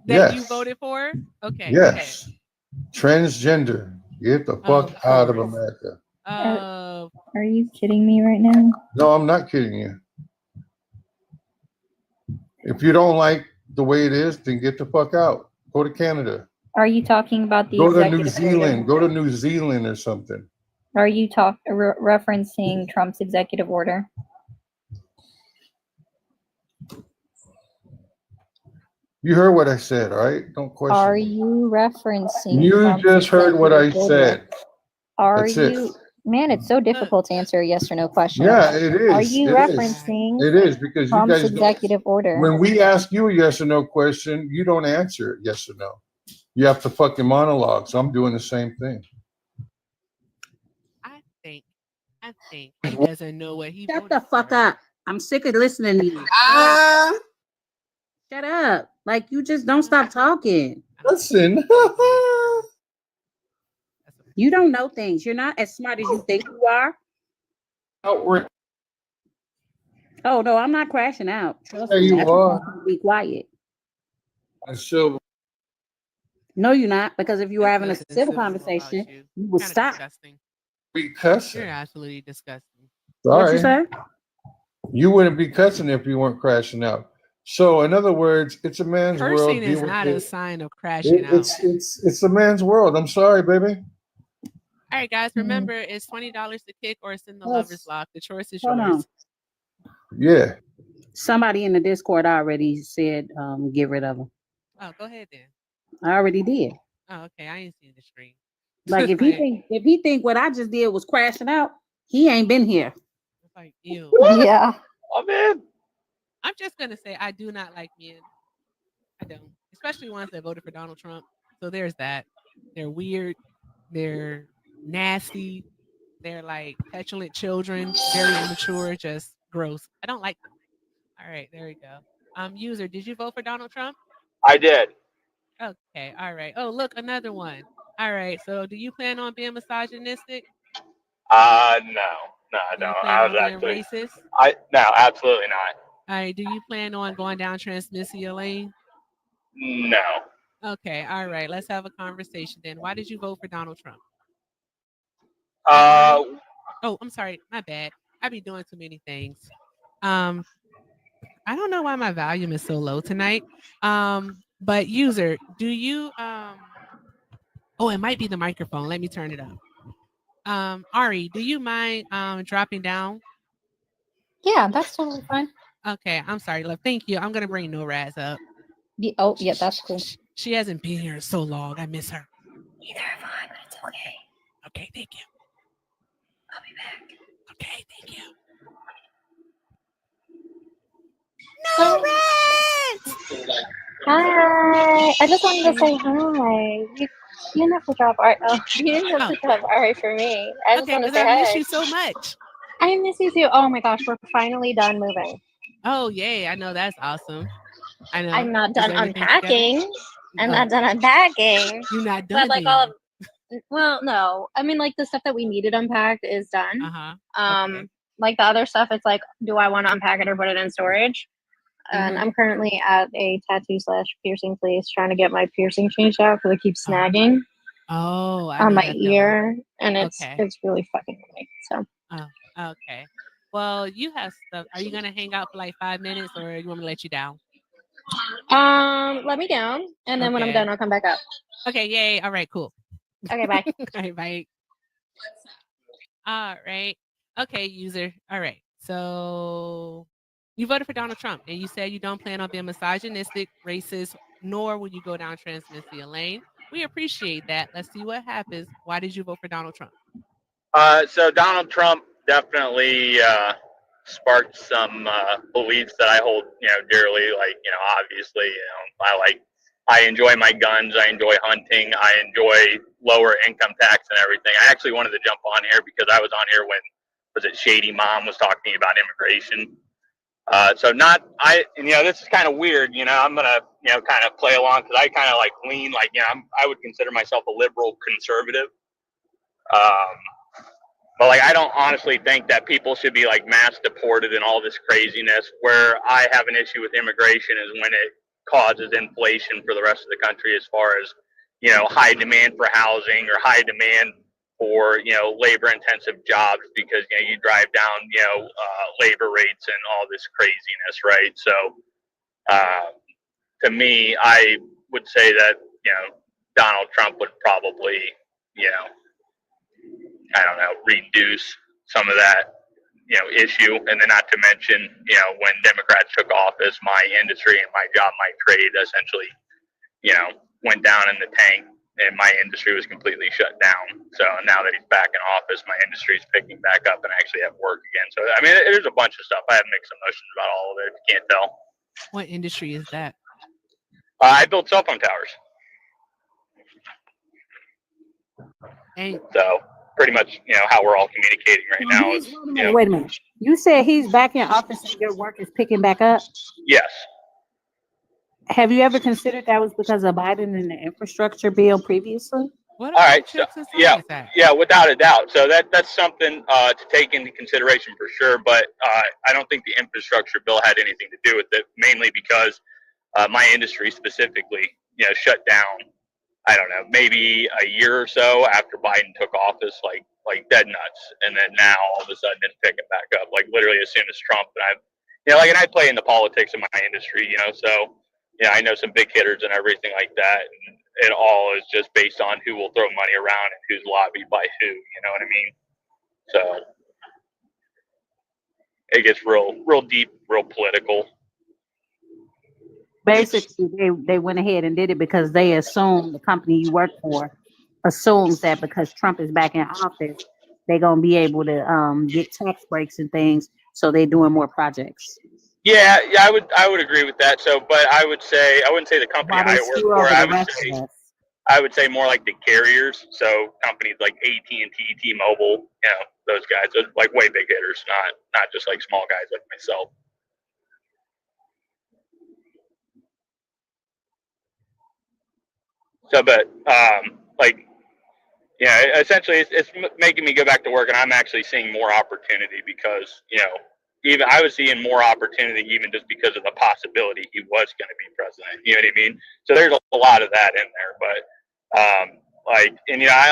that you Yes. voted for? Okay. Yes. Transgender. Get the fuck Of out of course. America. Are you kidding me right now? No, I'm not kidding you. If you don't like the way it is, then get the fuck out. Go to Canada. Are you talking about the Go to New executive Zealand. order? Go to New Zealand or something. Are you referencing Trump's executive order? You heard what I said, all right? Don't question Are me. you referencing You Trump's just heard what I executive order? said. Are That's you it. man, it's so difficult to answer a yes or no question. Yeah, it Are is. you It is. referencing It is because you Trump's guys don't. executive order? When we ask you a yes or no question, you don't answer it yes or no. You have to fucking monologue. So I'm doing the same thing. I think he doesn't know what he Shut voted the fuck for. up. I'm sick of listening to you. Shut up. Like you just don't stop talking. Listen. You don't know things. You're not as smart as you think you are. Outrage. Oh no, I'm not crashing out. Trust Yeah, me. you That's why are. I'm gonna be quiet. I still. No, you're not. Because if you were having a Nothing civil civil about conversation, you. you would Kind of stop. disgusting. Be cussing. You're absolutely disgusting. What'd you Sorry. say? You wouldn't be cussing if you weren't crashing out. So, in other words, it's a man's world. Cursing is Deal with not a it. sign of crashing out. It's a man's world. I'm sorry, baby. All right, guys. Remember, it's $20 to kick or it's in the Yes. lovers lock. The choice is Hold on. yours. Yeah. Somebody in the Discord already said get rid of him. Oh, go ahead then. I already did. Oh, okay. I ain't seen the screen. Like if he think what I just did was crashing out, he ain't been here. It's like, ew. Yeah. I'm in. I'm just gonna say I do not like men. I don't, especially ones that voted for Donald Trump. So there's that. They're weird. They're nasty. They're like petulant children, very immature, just gross. I don't like them. All right, there we go. User, did you vote for Donald Trump? I did. Okay, all right. Oh, look, another one. All right. So, do you plan on being misogynistic? No, I Do don't. you I plan was on being actually. racist? No, absolutely not. All right. Do you plan on going down transmissio lane? No. Okay. All right. Let's have a conversation then. Why did you vote for Donald Trump? Oh, I'm sorry. My bad. I be doing too many things. I don't know why my volume is so low tonight. But user, do you oh, it might be the microphone. Let me turn it up. Ari, do you mind dropping down? Yeah, that's totally fine. Okay, I'm sorry, love. Thank you. I'm gonna bring Noraz up. Oh, yeah, that's cool. She hasn't been here so long. I miss her. Neither have I, but it's okay. Okay, thank you. I'll be back. Okay, thank you. Hi. I just wanted to say hi. You didn't have to drop Ari. Oh, you didn't have to drop Ari for me. I just Okay, want to because say I miss hi. you so much. I miss you too. Oh my gosh, we're finally done moving. Oh, yay. I know that's awesome. I know. I'm not Is done everything unpacking. together? I'm Oh. not done unpacking. You're not But done like then. all of, well, no. I mean, like the stuff that we needed unpacked is done. Uh-huh. Okay. Like the other stuff, it's like, do I want to unpack it or put it in storage? And Mhm. I'm currently at a tattoo / piercing place trying to get my piercing changed out because I keep snagging Oh, I on know my that feeling. ear, and Okay. it's really fucking annoying. So Oh, okay. Well, you have stuff. Are you gonna hang out for like 5 minutes, or you want me to let you down? let me down, and then when I'm Okay. done, I'll come back up. Okay. Yay. All right. Cool. Okay, bye. All right. Bye. All right. Okay, user. All right. So you voted for Donald Trump, and you said you don't plan on being misogynistic, racist, nor will you go down transmissia lane. We appreciate that. Let's see what happens. Why did you vote for Donald Trump? So Donald Trump definitely sparked some beliefs that I hold, dearly. Like, obviously, I enjoy my guns. I enjoy hunting. I enjoy lower income tax and everything. I actually wanted to jump on here because I was on here when, was it Shady Mom was talking about immigration. This is kind of weird, I'm going to, kind of play along because I kind of like lean, like, I would consider myself a liberal conservative. But like, I don't honestly think that people should be like mass deported and all this craziness. Where I have an issue with immigration is when it causes inflation for the rest of the country, as far as, high demand for housing or high demand for, labor intensive jobs, because, you drive down, labor rates and all this craziness. Right. So, to me, I would say that, Donald Trump would probably, I don't know, reduce some of that, issue. And then not to mention, when Democrats took office, my industry and my job, my trade essentially, went down in the tank, and my industry was completely shut down. So now that he's back in office, my industry is picking back up and I actually have work again. So, I mean, there's a bunch of stuff. I have mixed emotions about all of it, if you can't tell. What industry is that? I build cell phone towers. And so pretty much, how we're all communicating right now is, Wait a minute. You said he's back in office and your work is picking back up? Yes. Have you ever considered that was because of Biden and the infrastructure bill previously? What All right. So, yeah, without a doubt. So that's something to take into consideration for sure. But I don't think the infrastructure bill had anything to do with it, mainly because my industry specifically, shut down. I don't know, maybe a year or so after Biden took office, like dead nuts. And then now all of a sudden it's picking back up, like literally as soon as Trump. And and I play in the politics of my industry, so, I know some big hitters and everything like that. And it all is just based on who will throw money around and who's lobbied by who, you know what I mean? So it gets real deep, real political. Basically, they went ahead and did it because they assumed the company you work for assumes that because Trump is back in office, they're gonna be able to get tax breaks and things, so they're doing more projects. Yeah, I would agree with that. So, but I wouldn't say the company Why they I screw work for. over the rest of us? I would say more like the carriers. So companies like AT&T, T-Mobile, those guys, those like way big hitters, not just like small guys like myself. So, but essentially, it's making me go back to work, and I'm actually seeing more opportunity because even I was seeing more opportunity even just because of the possibility he was going to be president. You know what I mean? So there's a lot of that in there, but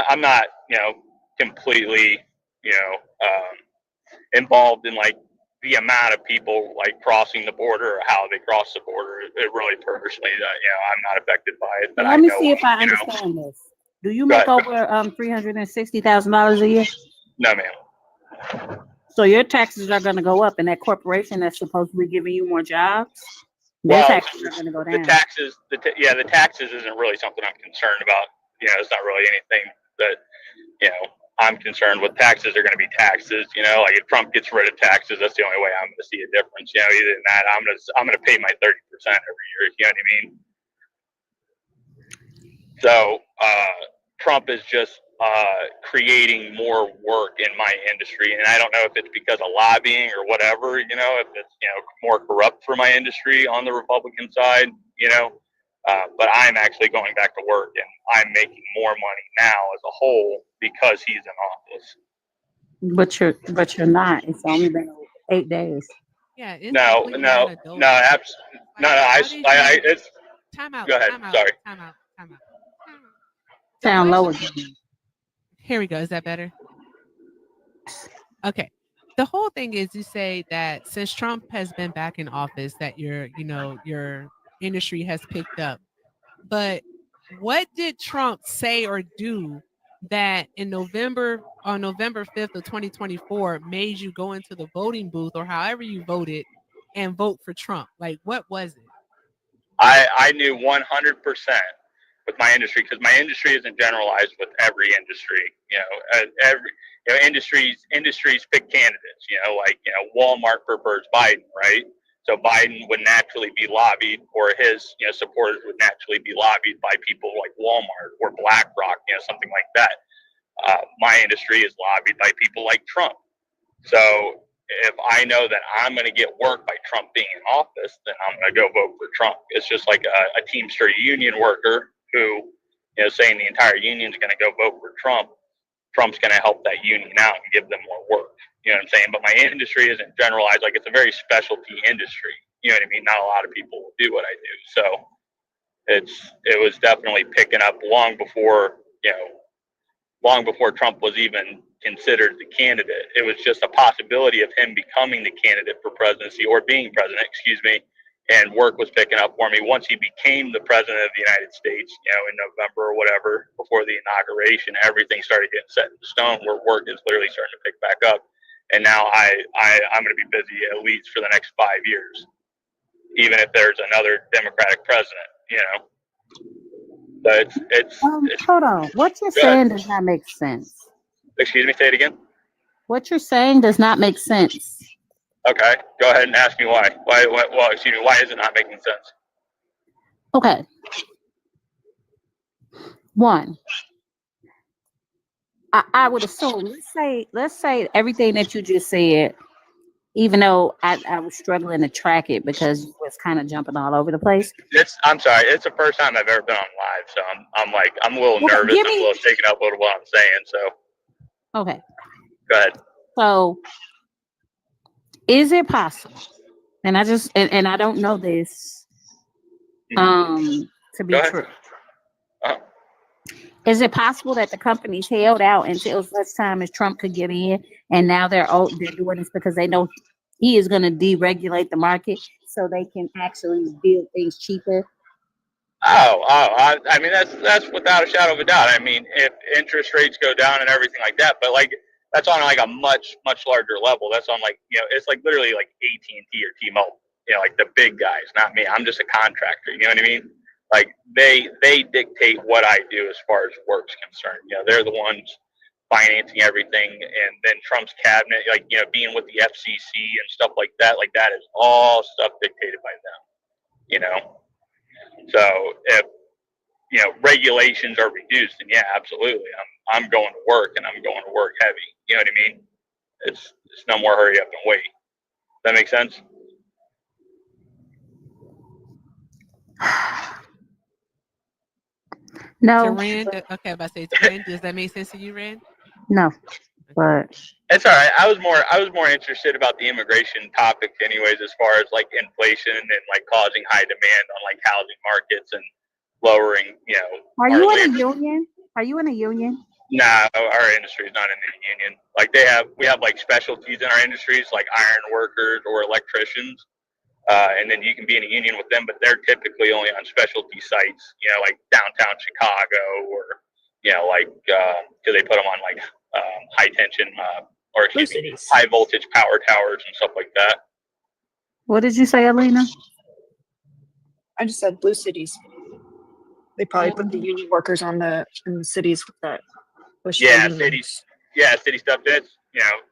I'm not completely involved in like the amount of people like crossing the border or how they cross the border. It really personally, I'm not affected by it. But Let me see if I understand this. Do you make over $360,000 a year? No, ma'am. So your taxes are going to go up, and that corporation that's supposed to be giving you more jobs, their Well, taxes are going to go down. The taxes isn't really something I'm concerned about. It's not really anything that I'm concerned with. Taxes are going to be taxes. Like if Trump gets rid of taxes, that's the only way I'm going to see a difference. Either than that, I'm going to pay my 30% every year. You know what I mean? So Trump is just creating more work in my industry, and I don't know if it's because of lobbying or whatever. If it's more corrupt for my industry on the Republican side. But I'm actually going back to work, and I'm making more money now as a whole because he's in office. But you're not. It's only been 8 days. Yeah, it's No, completely no, unadult. no, absolutely. No, no, How did you it's, time out, go ahead. time out, Sorry. time out, time out. The Sound low question again. here we go. Is that better? Okay. The whole thing is you say that since Trump has been back in office that your industry has picked up. But what did Trump say or do that on November 5th of 2024 made you go into the voting booth or however you voted and vote for Trump? Like what was it? I knew 100% with my industry, because my industry isn't generalized with every industry. Industries pick candidates. Walmart prefers Biden, right? So Biden would naturally be lobbied, or his supporters would naturally be lobbied by people like Walmart or BlackRock, something like that. My industry is lobbied by people like Trump. So if I know that I'm going to get work by Trump being in office, then I'm going to go vote for Trump. It's just like a Teamster union worker who, saying the entire union is going to go vote for Trump. Trump's going to help that union out and give them more work. You know what I'm saying? But my industry isn't generalized. Like, it's a very specialty industry. You know what I mean? Not a lot of people will do what I do. So it was definitely picking up long before Trump was even considered the candidate. It was just a possibility of him becoming the candidate for presidency, or being president, excuse me, and work was picking up for me. Once he became the president of the United States, in November or whatever, before the inauguration, everything started getting set in stone, where work is literally starting to pick back up. And now I'm going to be busy at least for the next 5 years, even if there's another Democratic president, So it's Hold on. What you're good. saying does not make sense. Excuse me, say it again. What you're saying does not make sense. Okay, go ahead and ask me why. Well, excuse me, why is it not making sense? Okay. One, I would assume, let's say everything that you just said, even though I was struggling to track it because you was kind of jumping all over the place. I'm sorry, it's the first time I've ever been on live, so I'm a little nervous. I'm a little shaken up with what I'm saying. So Okay. Go ahead. So is it possible? And I don't know this to be true. Is it possible that the companies held out until such time as Trump could get in, and now they're doing this because they know he is going to deregulate the market so they can actually build things cheaper? I mean, that's without a shadow of a doubt. I mean, if interest rates go down and everything like that, but like that's on like a much larger level. That's on like it's like literally like AT&T or T-Mobile. Like the big guys, not me. I'm just a contractor. You know what I mean? Like they dictate what I do as far as work's concerned. They're the ones financing everything, and then Trump's cabinet, like being with the FCC and stuff like that is all stuff dictated by them. So if regulations are reduced, then yeah, absolutely, I'm going to work, and I'm going to work heavy. You know what I mean? It's no more hurry up and wait. Does that make sense? No. To Rand, okay, about to say, to Rand, does that make sense to you, Rand? No, but it's all right. I was more interested about the immigration topic, anyways, as far as like inflation and like causing high demand on like housing markets and lowering, Are you in a union? Are you in a union? Nah, our industry is not in the union. Like we have like specialties in our industries, like iron workers or electricians. And then you can be in a union with them, but they're typically only on specialty sites, like downtown Chicago, or, because they put them on like high tension or high voltage power towers and stuff like that. What did you say, Alina? I just said blue cities. They probably put the union workers in the cities with that. Yeah, cities. Yeah, city stuff. That's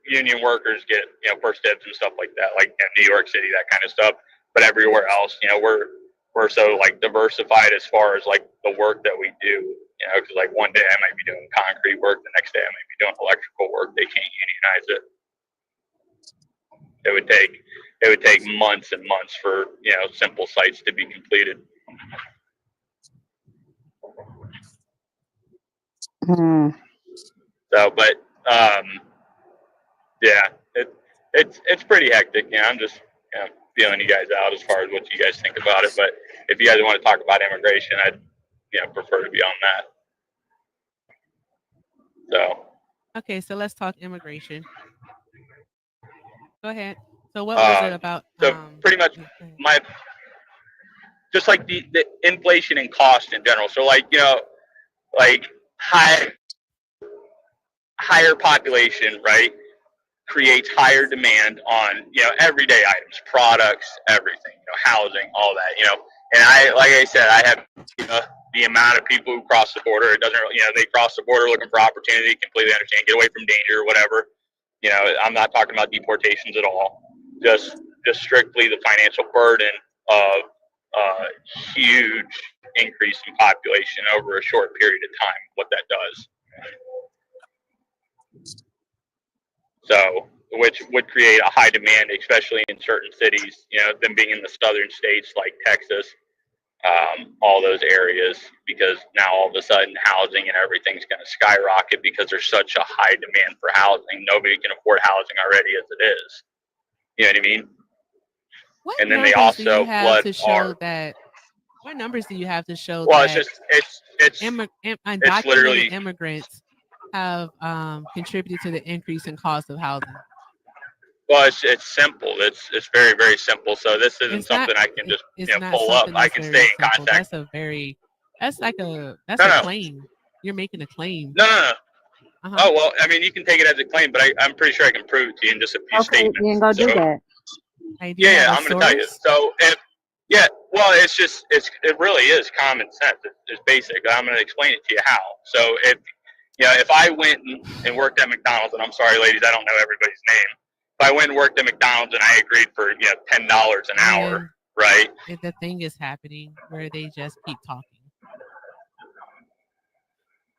union workers get first dibs and stuff like that, like New York City, that kind of stuff. But everywhere else, we're so like diversified as far as like the work that we do. Because like one day I might be doing concrete work, the next day I might be doing electrical work. They can't unionize it. It would take months and months for simple sites to be completed. So, but yeah, it's pretty hectic. I'm just feeling you guys out as far as what you guys think about it. But if you guys want to talk about immigration, I'd prefer to be on that. So. Okay, so let's talk immigration. Go ahead. So what was it about? So pretty much just like the inflation and cost in general. So like higher population, right, creates higher demand on everyday items, products, everything, housing, all that, And like I said, I have the amount of people who cross the border. It doesn't really, they cross the border looking for opportunity. Completely understand, get away from danger or whatever. I'm not talking about deportations at all. Just strictly the financial burden of huge increase in population over a short period of time. What that does. So, which would create a high demand, especially in certain cities, them being in the southern states like Texas, all those areas, because now all of a sudden housing and everything's going to skyrocket because there's such a high demand for housing. Nobody can afford housing already as it is. You know what I mean? What and then they numbers do you also have flood to show our. that? What numbers do you have to show Well, that it's undocumented literally. immigrants have contributed to the increase in cost of housing? Well, it's simple. It's very, very simple. So this isn't It's not. something I can just It's not pull up. something I that's can stay very in simple. contact. That's like a No. claim. You're making a claim. No. Uh-huh. Oh well, I mean, you can take it as a claim, but I'm pretty sure I can prove it to you in just a few Okay, statements. you ain't gonna do that. Yeah, I'm going to tell you. So well, it really is common sense. It's basic. I'm going to explain it to you how. So if I went and worked at McDonald's, and I'm sorry, ladies, I don't know everybody's name. If I went and worked at McDonald's and I agreed for $10 an hour, right? The thing is happening where they just keep talking.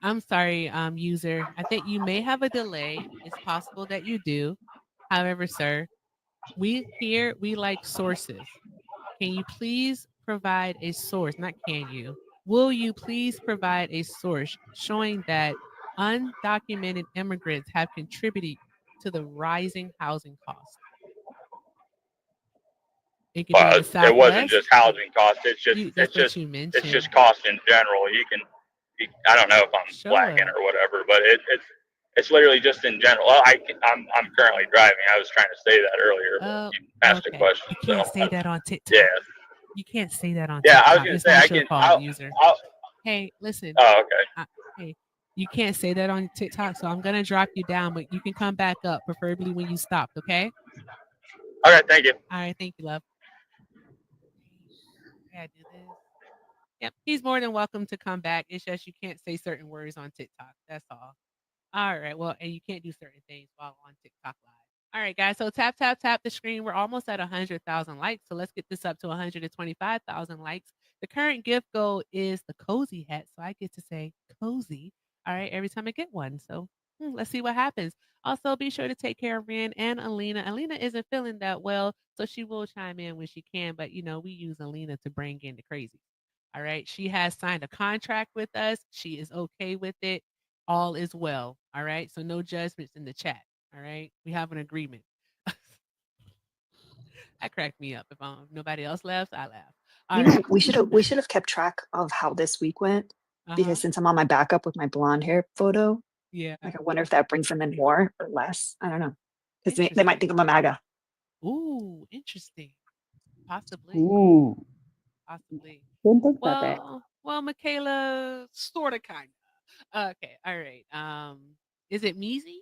I'm sorry, user. I think you may have a delay. It's possible that you do. However, sir, we like sources. Can you please provide a source? Not can you. Will you please provide a source showing that undocumented immigrants have contributed to the rising housing costs? It could be in the Southwest. It wasn't just housing costs. It's You just cost in general. I don't know if I'm flagging or whatever, but it's literally just in general. Well, I'm currently driving. I was trying to say that earlier, but you asked a question. You can't say that on TikTok. Yeah. You can't say that on Yeah, TikTok. I was gonna It's say not I your can. fault, user. I'll, Hey, listen. oh, okay. Hey, you can't say that on TikTok, so I'm gonna drop you down, but you can come back up, preferably when you stopped. Okay. All right. Thank you. All right. Thank you, love. Yeah, do this. Yep. He's more than welcome to come back. It's just you can't say certain words on TikTok. That's all. All right. Well, and you can't do certain things while on TikTok Live. All right, guys. So tap the screen. We're almost at 100,000 likes. So let's get this up to 125,000 likes. The current gift goal is the cozy hat. So I get to say cozy. All right, every time I get one. So let's see what happens. Also, be sure to take care of Ren and Alina. Alina isn't feeling that well, so she will chime in when she can. But we use Alina to bring in the crazy. All right. She has signed a contract with us. She is okay with it. All is well. All right. So no judgments in the chat. All right. We have an agreement. That cracked me up. If nobody else laughs, I laugh. All right. We should have kept track of how this week went, because since I'm on my backup with my blonde hair photo, yeah, like I wonder if that brings them in more or less. I don't know, because they might think I'm a MAGA. Ooh, interesting. Possibly. Ooh. Possibly. Didn't think about that. Well, Michaela, sort of, kind of. Okay. All right. Is it Meezy?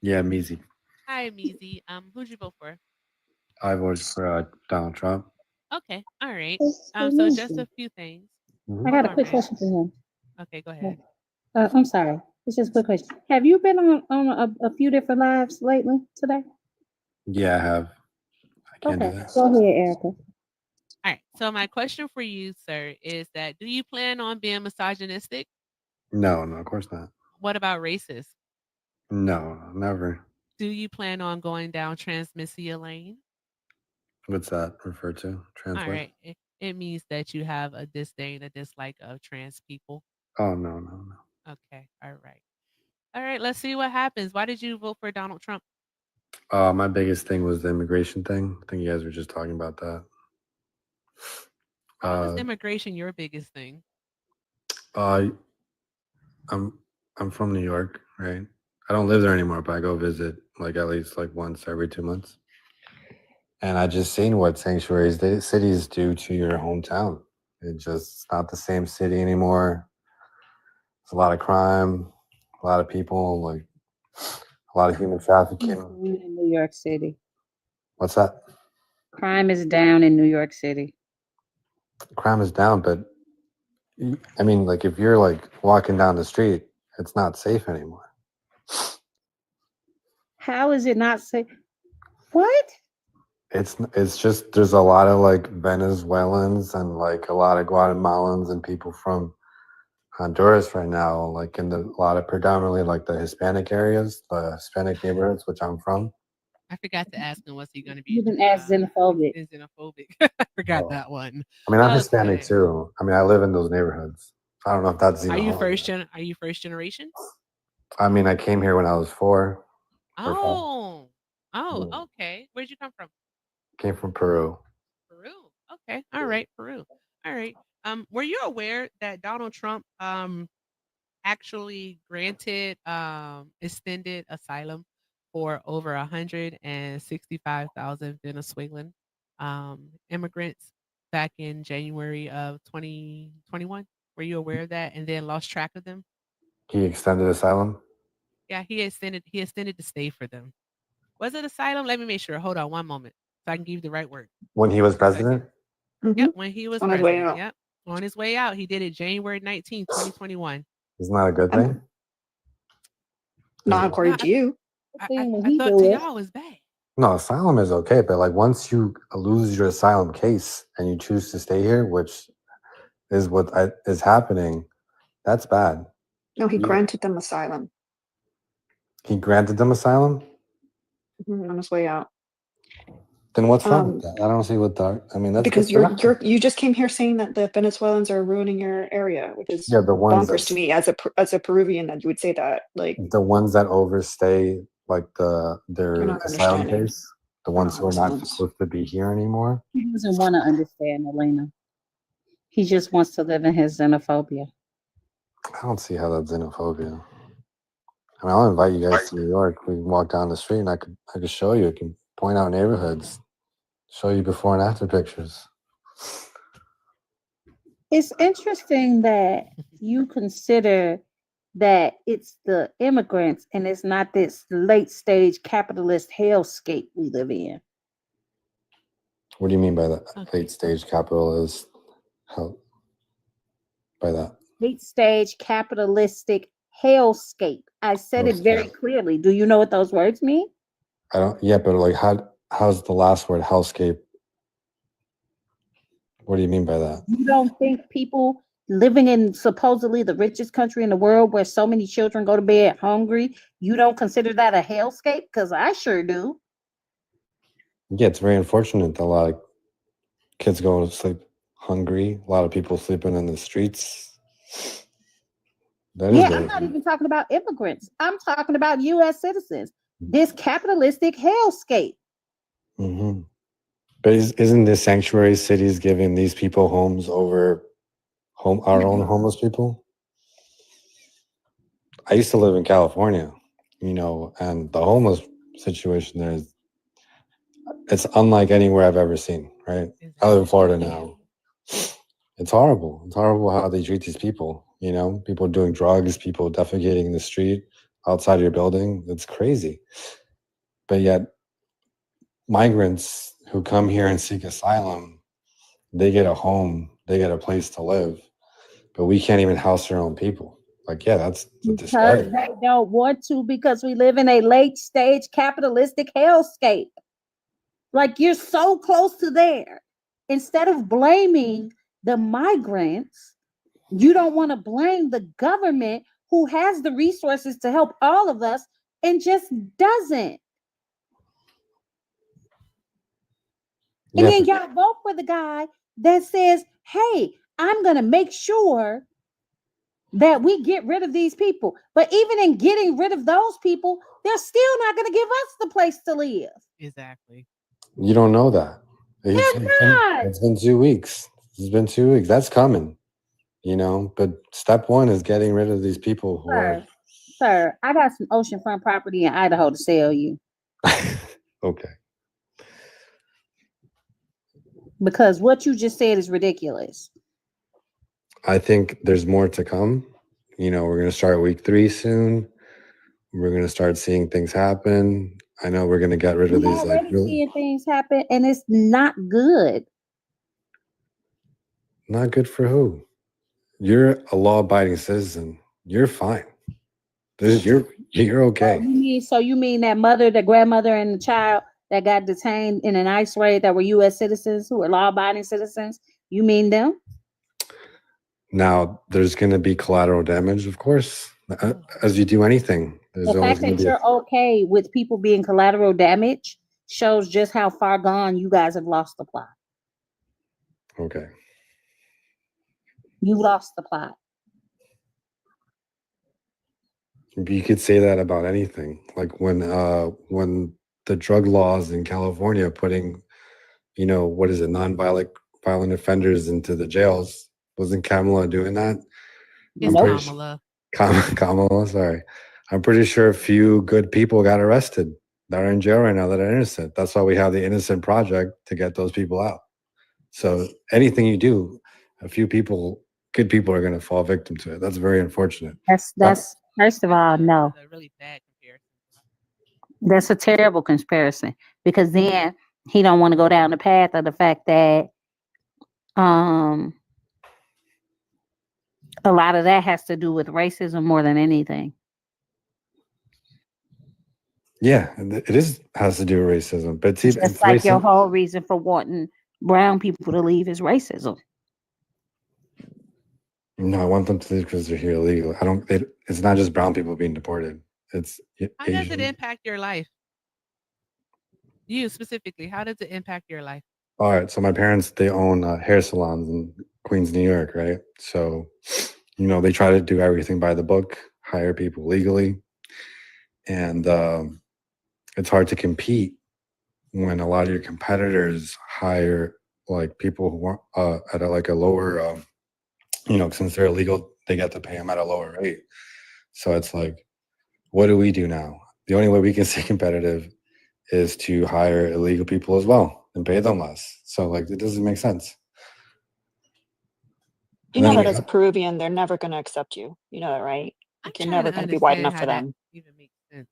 Yeah, Meezy. Hi, Meezy. Who'd you vote for? I voted for Donald Trump. Okay. All right. Hey, So just Nancy. a few things. I got a quick question for him. Okay, go ahead. I'm sorry. It's just a quick question. Have you been on a few different lives lately today? Yeah, I have. I can't do that. Go ahead, Erica. All right. So my question for you, sir, is that do you plan on being misogynistic? No, of course not. What about racist? No, never. Do you plan on going down transmissia lane? What's that refer to? Trans All what? right. It means that you have a disdain, a dislike of trans people. Oh, no. Okay. All right. All right. Let's see what happens. Why did you vote for Donald Trump? My biggest thing was the immigration thing. I think you guys were just talking about that. Why was immigration your biggest thing? I'm from New York, right? I don't live there anymore, but I go visit like at least like once every 2 months. And I just seen what cities do to your hometown. It's not the same city anymore. It's a lot of crime, a lot of people, like a lot of human trafficking. In New York City. What's that? Crime is down in New York City. Crime is down, but I mean, like if you're like walking down the street, it's not safe anymore. How is it not safe? What? It's just there's a lot of like Venezuelans and like a lot of Guatemalans and people from Honduras right now, like in a lot of predominantly like the Hispanic areas, the Hispanic neighborhoods, which I'm from. I forgot to ask him, was he going to be You can ask xenophobic. xenophobic? I forgot that one. I mean, I'm Hispanic too. I mean, I live in those neighborhoods. I don't know if that's Are you xenophobia. Are you first generation? I mean, I came here when I was 4. Oh, Yeah. okay. Where'd you come from? Came from Peru. Peru. Okay. All right. Peru. All right. Were you aware that Donald Trump actually granted extended asylum for over 165,000 Venezuelan immigrants back in January of 2021? Were you aware of that and then lost track of them? He extended asylum. Yeah, he extended the stay for them. Was it asylum? Let me make sure. Hold on one moment so I can give you the right word. When he was president? Yep, when he was On his way president. out. Yep. On his way out. He did it January 19th, 2021. Isn't that a good thing? Not according to you. I thought to y'all was bad. No, asylum is okay, but like once you lose your asylum case and you choose to stay here, which is what is happening, that's bad. No, he granted them asylum He granted them asylum? on his way out. Then what's wrong with that? I don't see what the. I mean, that's Because good. you just came here saying that the Venezuelans are ruining your area, which is Yeah, the ones bonkers to me as a Peruvian that you would say that. Like the ones that overstay like their You're not asylum understanding. case, the ones who are not supposed to be here anymore. He doesn't want to understand, Elena. He just wants to live in his xenophobia. I don't see how that's xenophobia. I mean, I'll invite you guys to New York. We can walk down the street and I could show you. I can point out neighborhoods, show you before and after pictures. It's interesting that you consider that it's the immigrants and it's not this late stage capitalist hellscape we live in. What do you mean by that? Late stage capitalist? How? By that? Late stage capitalistic hellscape. I said it very clearly. Do you know what those words mean? I don't. Yeah, but like, how's the last word hellscape? What do you mean by that? You don't think people living in supposedly the richest country in the world where so many children go to bed hungry, you don't consider that a hellscape? Because I sure do. Yeah, it's very unfortunate that a lot of kids go to sleep hungry. A lot of people sleeping in the streets. That is I'm not even talking about immigrants. I'm talking about U.S. citizens. This capitalistic hellscape. Mm-hmm. But isn't this sanctuary cities giving these people homes over our own homeless people? I used to live in California, and the homeless situation there it's unlike anywhere I've ever seen, right? I live in Florida now. It's horrible. It's horrible how they treat these people, people doing drugs, people defecating in the street outside your building. It's crazy. But yet migrants who come here and seek asylum, they get a home, they get a place to live, but we can't even house their own people. Like, yeah, that's a disparity. Because they don't want to, because we live in a late stage capitalistic hellscape. Like, you're so close to there. Instead of blaming the migrants, you don't want to blame the government who has the resources to help all of us and just doesn't. And then y'all vote for the guy that says, hey, I'm going to make sure that we get rid of these people. But even in getting rid of those people, they're still not going to give us the place to live. Exactly. You don't know that. They're not. It's been 2 weeks. It's been 2 weeks. That's coming, But step one is getting rid of these people who are. Sir, I got some oceanfront property in Idaho to sell you. Okay. Because what you just said is ridiculous. I think there's more to come. We're going to start week 3 soon. We're going to start seeing things happen. I know we're going to get rid of We're these already seeing things happen, and it's not good. Not good for who? You're a law-abiding citizen. You're fine. You're okay. You mean that mother, the grandmother, and the child that got detained in an ICE raid that were U.S. citizens who were law-abiding citizens? You mean them? Now, there's going to be collateral damage, of course, as you do anything. There's The fact that you're okay with people being collateral damage shows just how far gone you guys have lost the plot. Okay. You lost the plot. You could say that about anything. Like when the drug laws in California putting, what is it, violent offenders into the jails. Wasn't Kamala doing that? It's Kamala. Kamala, sorry. I'm pretty sure a few good people got arrested that are in jail right now that are innocent. That's why we have the Innocent Project to get those people out. So anything you do, a few people, good people are going to fall victim to it. That's very unfortunate. That's first of all, no. That's a really bad comparison. That's a terrible comparison because then he don't want to go down the path of the fact that a lot of that has to do with racism more than anything. Yeah, it has to do with racism, but it's like your whole reason for wanting brown people to leave is racism. No, I want them to leave because they're here illegally. It's not just brown people being deported. It's how does it impact your life? You specifically, how does it impact your life? All right, so my parents, they own hair salons in Queens, New York, right? So, they try to do everything by the book, hire people legally, and it's hard to compete when a lot of your competitors hire like people who are at a lower, since they're illegal, they get to pay them at a lower rate. So it's like, what do we do now? The only way we can stay competitive is to hire illegal people as well and pay them less. So it doesn't make sense. You know that as a Peruvian, they're never going to accept you. You know that, right? Like, you're never going to be white enough for them. Even makes sense.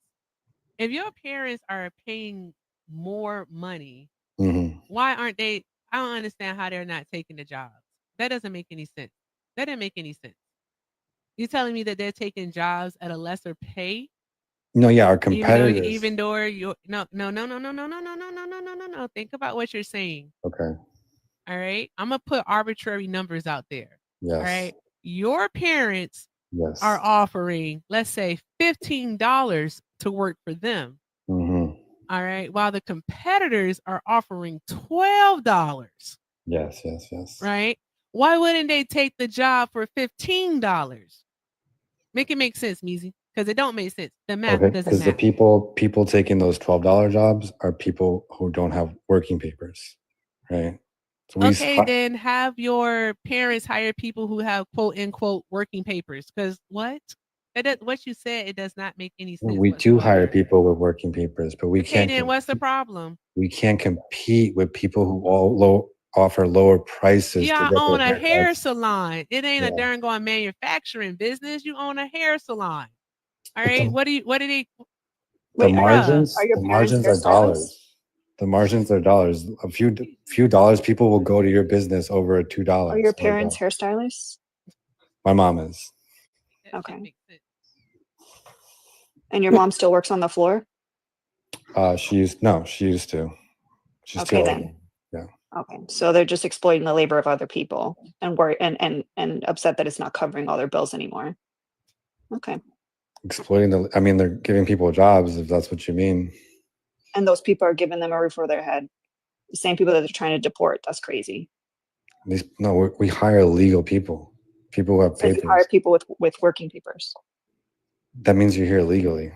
If your parents are paying more money, why aren't they? I don't understand how they're not taking the jobs. That doesn't make any sense. That didn't make any sense. You're telling me that they're taking jobs at a lesser pay? No, yeah, our competitors. Even though you're no. Think about what you're saying. Okay. All right. I'm gonna put arbitrary numbers out there. Yes. All right. Your parents are offering, let's say, $15 to work for them. All right. While the competitors are offering $12. Yes. Right. Why wouldn't they take the job for $15? Make it make sense, Meezy. Because it don't make sense. The math doesn't because the people taking those $12 jobs are people who don't have working papers, right? So then have your parents hire people who have quote unquote working papers. Because what you said, it does not make any sense. We do hire people with working papers, but we can't. Then what's the problem? We can't compete with people who offer lower prices. You own a hair salon. It ain't a darn going manufacturing business. You own a hair salon. All right. What do they? The margins are dollars. The margins are dollars. A few dollars, people will go to your business over $2. Are your parents hairstylists? My mom is. Okay. And your mom still works on the floor? She used to. She's okay, still then. Yeah. Okay. So they're just exploiting the labor of other people and worry and upset that it's not covering all their bills anymore. Okay. Exploiting they're giving people jobs, if that's what you mean. And those people are giving them a roof over their head. The same people that they're trying to deport. That's crazy. We hire legal people. People who have papers. You hire people with working papers. That means you're here legally.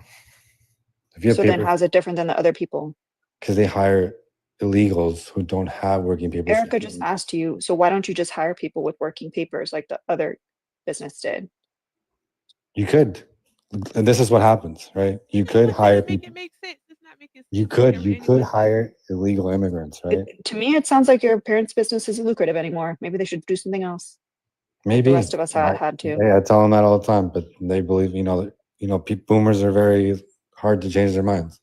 If you have So then papers, how's it different than the other people? because they hire illegals who don't have working papers. Erica just asked you, so why don't you just hire people with working papers like the other business did? You could, and this is what happens, right? You could hire people. You could hire illegal immigrants, right? To me, it sounds like your parents' business isn't lucrative anymore. Maybe they should do something else. Maybe The rest of us had to. Yeah, I tell them that all the time, but they believe, boomers are very hard to change their minds.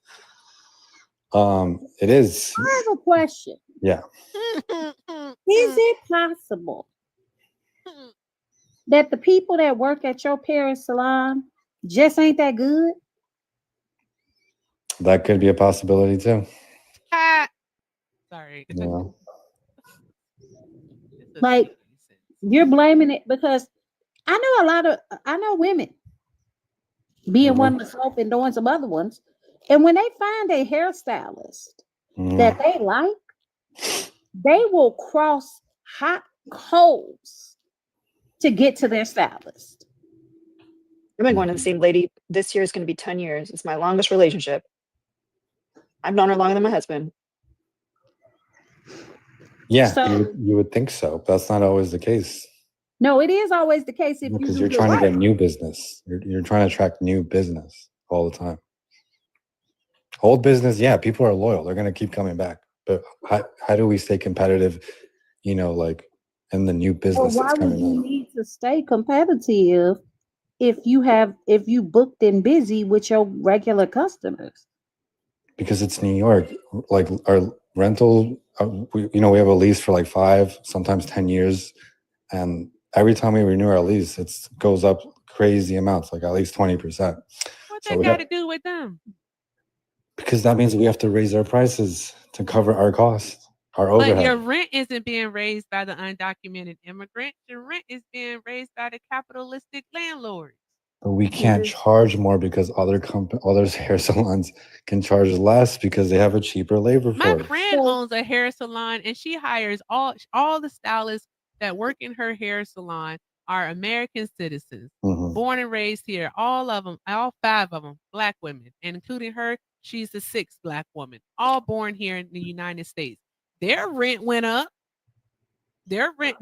It is. I have a question. Yeah. Is it possible that the people that work at your parents' salon just ain't that good? That could be a possibility too. Sorry. Yeah. Like, you're blaming it because I know women being one of the smoke and doing some other ones. And when they find a hairstylist that they like, they will cross hot coals to get to their stylist. I've been going to the same lady. This year is going to be 10 years. It's my longest relationship. I've known her longer than my husband. Yeah, So, you would think so, but that's not always the case. no, it is always the case if Because you you're trying to get new business. You're trying to attract new business all the time. Old business, yeah, people are loyal. They're going to keep coming back. But how do we stay competitive, like in the new business Well, why that's would coming you out? need to stay competitive if you booked and busy with your regular customers? Because it's New York. Like our rental, we have a lease for like 5, sometimes 10 years. And every time we renew our lease, it goes up crazy amounts, like at least 20%. What So that got to do with them? Because that means we have to raise our prices to cover our costs, our overhead. But your rent isn't being raised by the undocumented immigrant. Your rent is being raised by the capitalistic landlords. But we can't charge more because other hair salons can charge less because they have a cheaper labor My force. friend owns a hair salon and she hires all the stylists that work in her hair salon are American citizens, born and raised here. All of them, all 5 of them, Black women, and including her, she's the 6th Black woman, all born here in the United States. Their rent went up. Their rent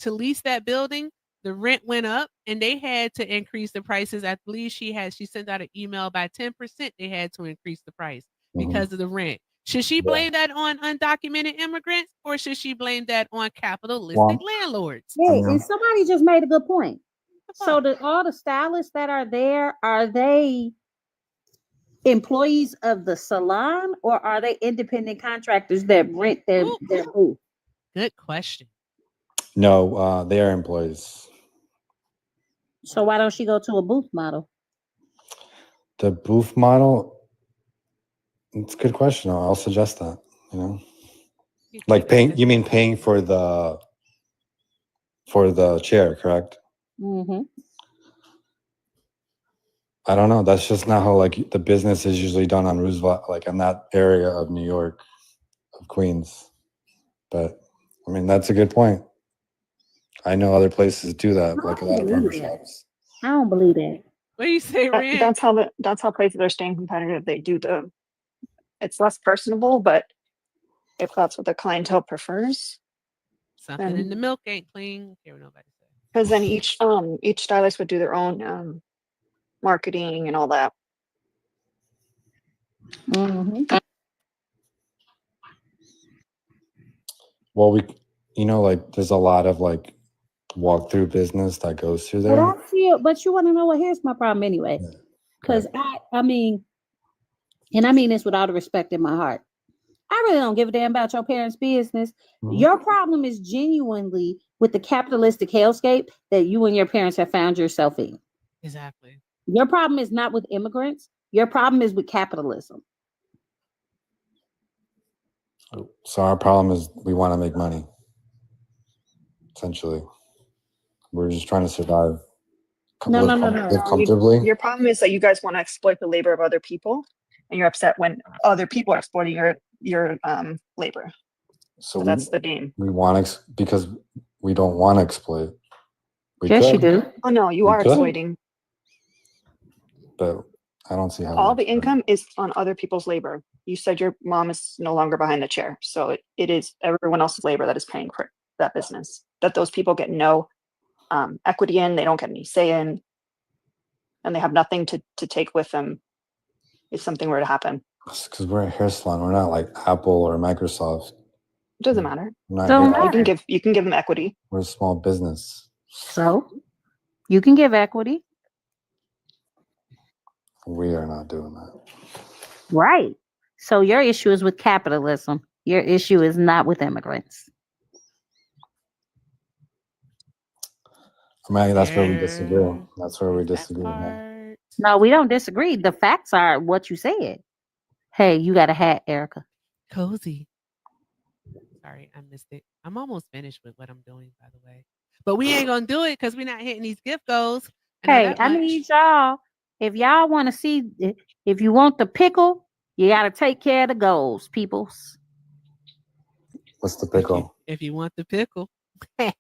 to lease that building, the rent went up, and they had to increase the prices. I believe she sent out an email by 10%. They had to increase the price because of the rent. Should she blame that on undocumented immigrants, or should she blame that on capitalistic landlords? Hey, and somebody just made a good point. So all the stylists that are there, are they employees of the salon or are they independent contractors that rent their booth? Good question. No, they are employees. So why don't she go to a booth model? The booth model, it's a good question. I'll suggest that, Like paying, you mean paying for the chair, correct? Mm-hmm. I don't know. That's just not how the business is usually done on Roosevelt, like in that area of New York, of Queens. But I mean, that's a good point. I know other places do that, like a lot of barbershops. I don't believe that. What do you say, Ren? That's how places are staying competitive. They do it's less personable, but if that's what the clientele prefers, something in the milk ain't clean. Care what nobody says. Because then each stylist would do their own marketing and all that. Mm-hmm. Well, there's a lot of walkthrough business that goes through there. But you want to know what? Here's my problem anyway. Because I mean this with all the respect in my heart. I really don't give a damn about your parents' business. Mm-hmm. Your problem is genuinely with the capitalistic hellscape that you and your parents have found yourself in. Exactly. Your problem is not with immigrants. Your problem is with capitalism. So our problem is we want to make money. Essentially, we're just trying to survive. No. Comfortably. Your problem is that you guys want to exploit the labor of other people, and you're upset when other people are exploiting your labor. So that's the game. We want because we don't want to exploit. Yes, you do. Oh no, you are exploiting. But I don't see how All that's the income is on other people's labor. You said your mom is no longer behind the chair. So it is everyone else's labor that is paying for that business. That those people get no equity in, they don't get any say in, and they have nothing to take with them if something were to happen. because we're a hair salon. We're not like Apple or Microsoft. It doesn't matter. We're not Don't here. matter. You can give them equity. We're a small business. So you can give equity. We are not doing that. Right. So your issue is with capitalism. Your issue is not with immigrants. I mean, that's where we disagree. That's where we disagree. Yeah. No, we don't disagree. The facts are what you said. Hey, you got a hat, Erica. Cozy. Sorry, I missed it. I'm almost finished with what I'm doing, by the way. But we ain't gonna do it because we're not hitting these gift goals. Hey, I need y'all. If y'all want to see, if you want the pickle, you got to take care of the goals, peoples. What's the pickle? If you want the pickle. I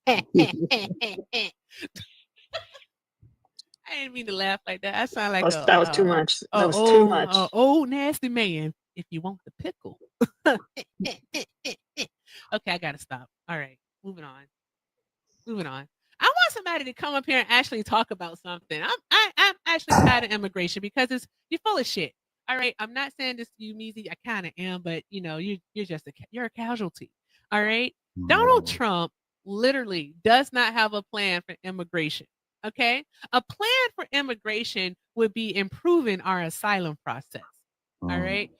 didn't mean to laugh like that. I sound like that was too much. That was too much. Oh, nasty man. If you want the pickle. Okay, I gotta stop. All right, moving on. I want somebody to come up here and actually talk about something. I'm actually tired of immigration because you're full of shit. All right, I'm not saying this to you, Meezy. I kind of am, but you're just you're a casualty. All right, Donald Trump literally does not have a plan for immigration. Okay, a plan for immigration would be improving our asylum process. All right,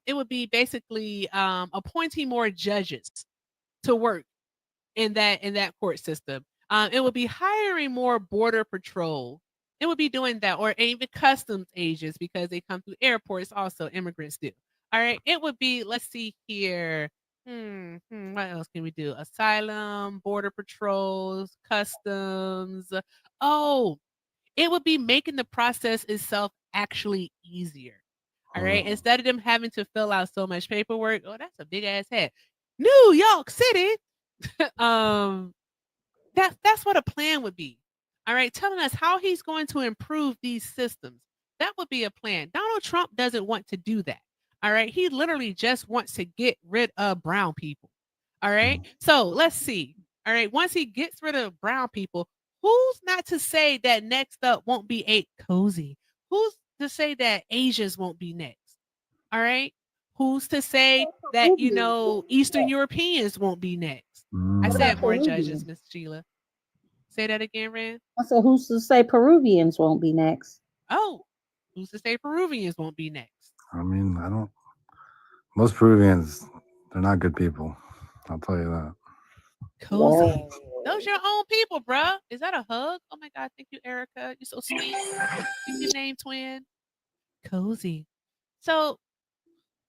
it would be basically appointing more judges to work in that court system. It would be hiring more border patrol. It would be doing that, or even customs agents because they come through airports. Also, immigrants do. All right. It would be. Let's see here. What else can we do? Asylum, border patrols, customs. Oh, it would be making the process itself actually easier. All right. Instead of them having to fill out so much paperwork. Oh, that's a big ass head. New York City. That's what a plan would be. All right, telling us how he's going to improve these systems. That would be a plan. Donald Trump doesn't want to do that. All right, he literally just wants to get rid of brown people. All right, so let's see. All right, once he gets rid of brown people, who's not to say that next up won't be cozy? Who's to say that Asians won't be next? All right, who's to say that Eastern Europeans won't be next? I said more judges, Miss Sheila. Say that again, Rand. I said, who's to say Peruvians won't be next? Oh, who's to say Peruvians won't be next? I mean, I don't. Most Peruvians, they're not good people. I'll tell you that. Cozy. Whoa. Those your own people, bruh. Is that a hug? Oh my God, thank you, Erica. You're so sweet. Is your name twin? Cozy. So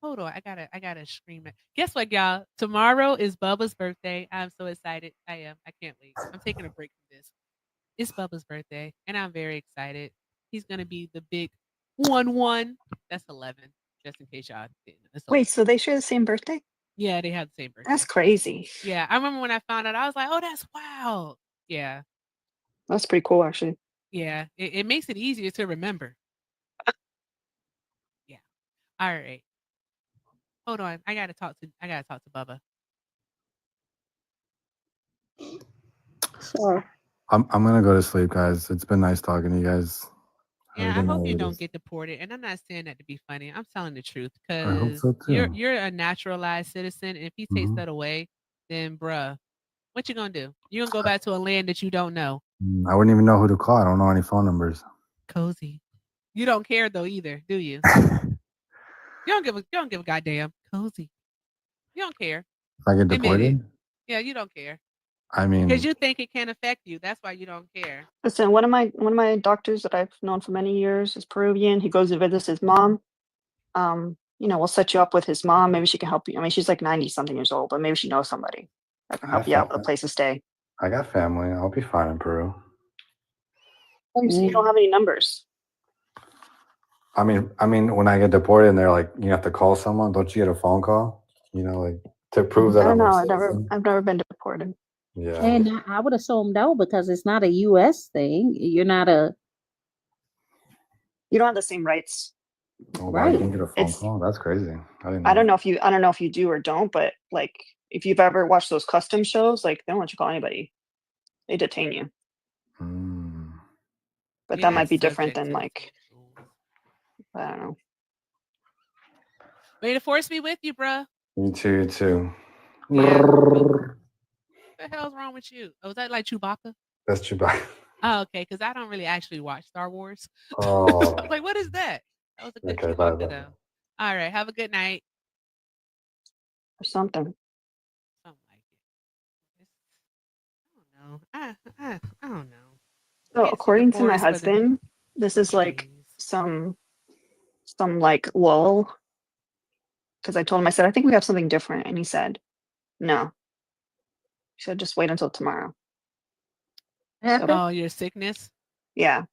hold on, I gotta scream it. Guess what, y'all? Tomorrow is Bubba's birthday. I'm so excited. I am. I can't wait. I'm taking a break from this. It's Bubba's birthday, and I'm very excited. He's gonna be the big 1-1. That's 11, just in case y'all didn't. Wait, so they share the same birthday? Yeah, they have the same birthday. That's crazy. Yeah, I remember when I found out, I was like, oh, that's wild. Yeah. That's pretty cool, actually. Yeah, it makes it easier to remember. Yeah. All right. Hold on. I gotta talk to Bubba. Sure. I'm gonna go to sleep, guys. It's been nice talking to you guys. Yeah, I hope you don't get deported. And I'm not saying that to be funny. I'm telling the truth because so you're a naturalized citizen. If he takes that away, then bruh, what you gonna do? You're gonna go back to a land that you don't know. I wouldn't even know who to call. I don't know any phone numbers. Cozy. You don't care though either, do you? You don't give a goddamn. Cozy. You don't care. If I get deported? Yeah, you don't care. I mean, because you think it can affect you. That's why you don't care. Listen, one of my doctors that I've known for many years is Peruvian. He goes to visit his mom. We'll set you up with his mom. Maybe she can help you. I mean, she's like 90 something years old, but maybe she knows somebody that can help you out with a place to stay. I got family. I'll be fine in Peru. So you don't have any numbers. I mean, when I get deported and they're like, you have to call someone, don't you get a phone call? To prove that I don't know. I've never been deported. Yeah. And I would assume no, because it's not a U.S. thing. You're not a. You don't have the same rights. Oh, wow, you can get a phone call. That's crazy. I didn't know. I don't know if you do or don't, but like if you've ever watched those custom shows, like they don't let you call anybody. They detain you. But that might be different than like, I don't know. May the force be with you, bruh. You too, you too. Yeah. What the hell's wrong with you? Oh, was that like Chewbacca? That's Chewbacca. Oh, okay, because I don't really actually watch Star Wars. Oh. I was like, what is that? That was a good Okay, bye, Chewbacca, bye. though. All right, have a good night. Or something. Something like it. I don't know. I don't know. So Can't see the according to my forest for the husband, this is like some like lull. Because I told him, I said, I think we have something different. And he said, no. He said, just wait until tomorrow. Oh, your sickness? Yeah.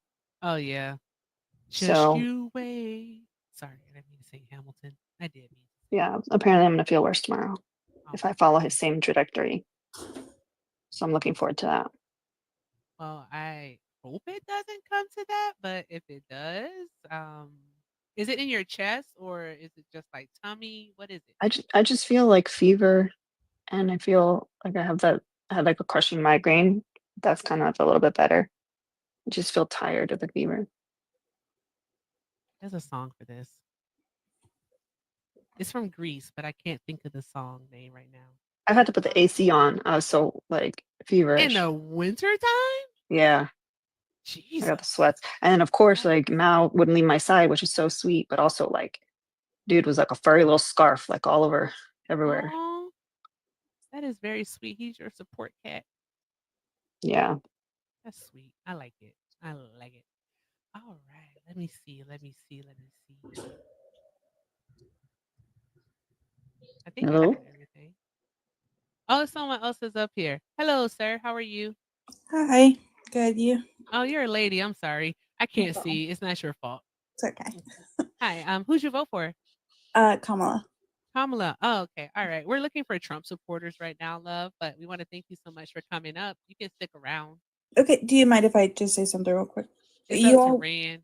Oh, yeah. Just So you wait. Sorry, I didn't mean to say Hamilton. I did mean. yeah, apparently I'm gonna feel worse tomorrow if I follow his same trajectory. So I'm looking forward to that. Well, I hope it doesn't come to that, but if it does, is it in your chest or is it just like tummy? What is it? I just feel like fever, and I feel like I had like a crushing migraine. That's kind of a little bit better. I just feel tired of the fever. There's a song for this. It's from Greece, but I can't think of the song name right now. I had to put the AC on. I was so like feverish. In the winter time? Yeah. Jeez. I got the sweats. And then of course, like Mal wouldn't leave my side, which is so sweet, but also like dude was like a furry little scarf, like all over everywhere. Aw, that is very sweet. He's your support cat. Yeah. That's sweet. I like it. I like it. All right. Let me see. Let me see. I think I Hello? got everything. Oh, someone else is up here. Hello, sir. How are you? Hi. Good. You? Oh, you're a lady. I'm sorry. I can't problem. see. It's not your fault. It's okay. Hi. Who'd you vote for? Kamala. Kamala. Oh, okay. All right. We're looking for Trump supporters right now, love, but we want to thank you so much for coming up. You can stick around. Okay. Do you mind if I just say something real quick? It's You up to all, Rand.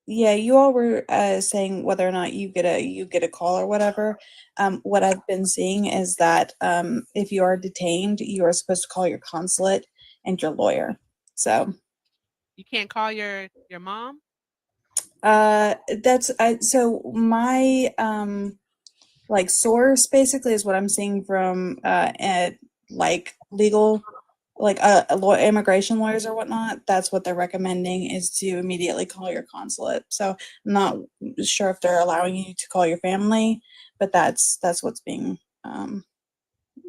yeah, you all were saying whether or not you get a call or whatever. What I've been seeing is that if you are detained, you are supposed to call your consulate and your lawyer. So You can't call your mom? that's so my like source basically is what I'm seeing from like legal like immigration lawyers or whatnot. That's what they're recommending, is to immediately call your consulate. So I'm not sure if they're allowing you to call your family, but that's what's being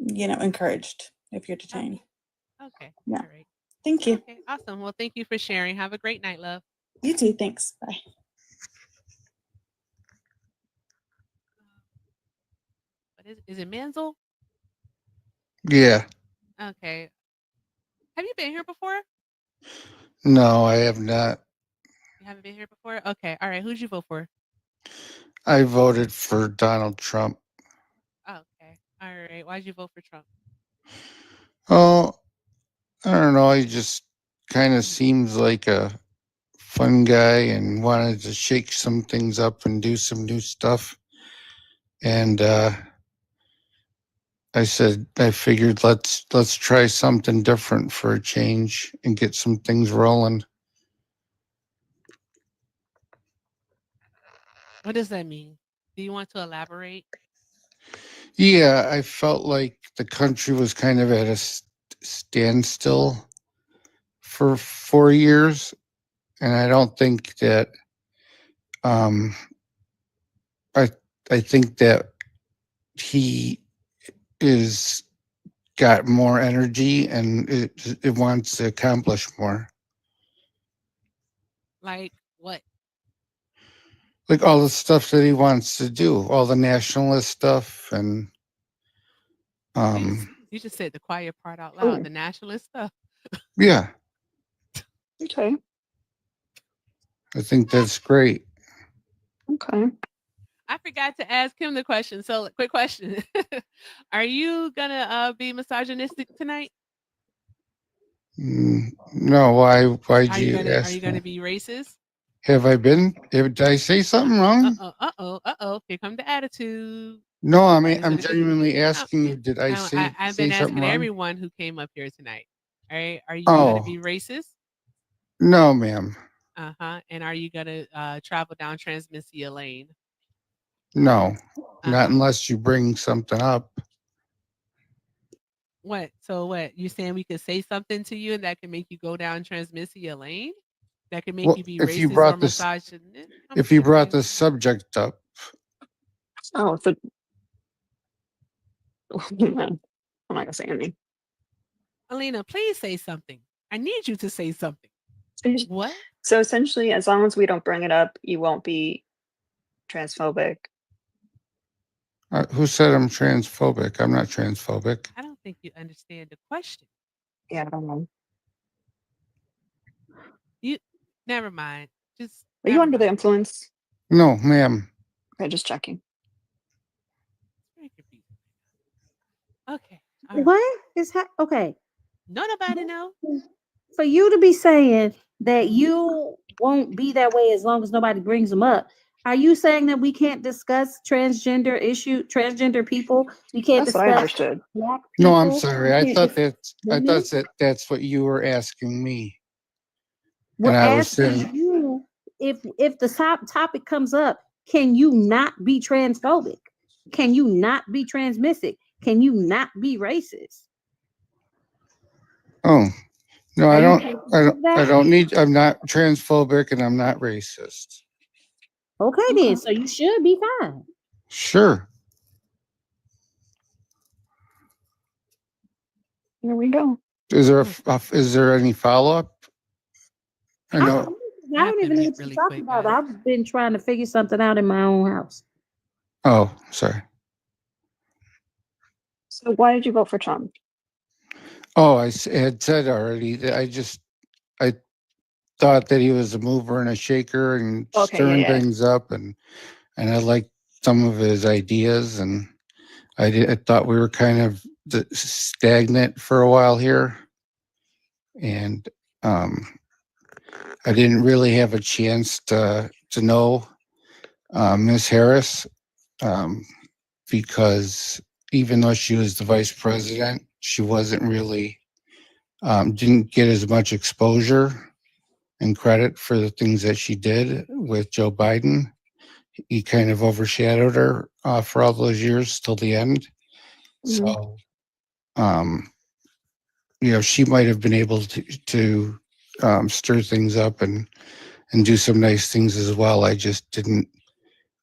encouraged if you're detained. Okay. Yeah. All right. Thank you. Okay. Awesome. Well, thank you for sharing. Have a great night, love. You too. Thanks. Bye. What is it Menzel? Yeah. Okay. Have you been here before? No, I have not. You haven't been here before? Okay. All right. Who'd you vote for? I voted for Donald Trump. Okay. All right. Why'd you vote for Trump? Oh, I don't know. He just kind of seems like a fun guy and wanted to shake some things up and do some new stuff. And I figured let's try something different for a change and get some things rolling. What does that mean? Do you want to elaborate? Yeah, I felt like the country was kind of at a standstill for 4 years, and I don't think that. Um, I think that he is got more energy and it wants to accomplish more. Like what? Like all the stuff that he wants to do, all the nationalist stuff, and You just said the quiet part out loud. The nationalist stuff. yeah, Okay. I think that's great. Okay. I forgot to ask him the question. So, quick question: Are you gonna be misogynistic tonight? No, why'd you Are you ask gonna me? be racist? Have I been? Did I say something wrong? Here come the attitude. No, I'm That is what I'm it- genuinely asking you. Did I No, say I've say been something asking wrong? everyone who came up here tonight. All right, are you going to Oh be racist? no, ma'am. And are you going to travel down Transmissia Lane? No, not Uh-huh. unless you bring something up. What? So what? You saying we could say something to you and that can make you go down Transmissia Lane? That can make Well, you be if you racist or brought this, misogynist? I'm if you brought confused. the subject up, Oh, so I'm not gonna say anything. Alina, please say something. I need you to say something. What? So essentially, as long as we don't bring it up, you won't be transphobic. who said I'm transphobic? I'm not transphobic. I don't think you understand the question. Yeah, I don't know. You never mind. Just Are you under the influence? No, ma'am. Okay, just checking. very confusing. Okay. All right. What is okay? No, nobody know. For you to be saying that you won't be that way as long as nobody brings them up, are you saying that we can't discuss transgender people? We can't That's what I discuss understood. black No, people. I'm sorry. I We can't thought women? that's what you were asking me. We're And I was asking saying, you if the topic comes up, can you not be transphobic? Can you not be transmissive? Can you not be racist? oh no, Are I you don't. capable I of don't. I that? don't need. I'm not transphobic, and I'm not racist. Okay, then. So you should be fine. Sure. Here we go. Is there is there any follow up? I know. I don't even know what you're talking about. I've been trying to figure something out in my own house. Oh, sorry. So why did you vote for Trump? Oh, had said already that I thought that he was a mover and a shaker and Okay, stirring yeah. things up, and I liked some of his ideas, and I thought we were kind of stagnant for a while here, and I didn't really have a chance to know Miss Harris, because even though she was the vice president, she wasn't really didn't get as much exposure and credit for the things that she did with Joe Biden. He kind of overshadowed her for all those years till the end. Mhm. So, she might have been able to stir things up and do some nice things as well. I just didn't.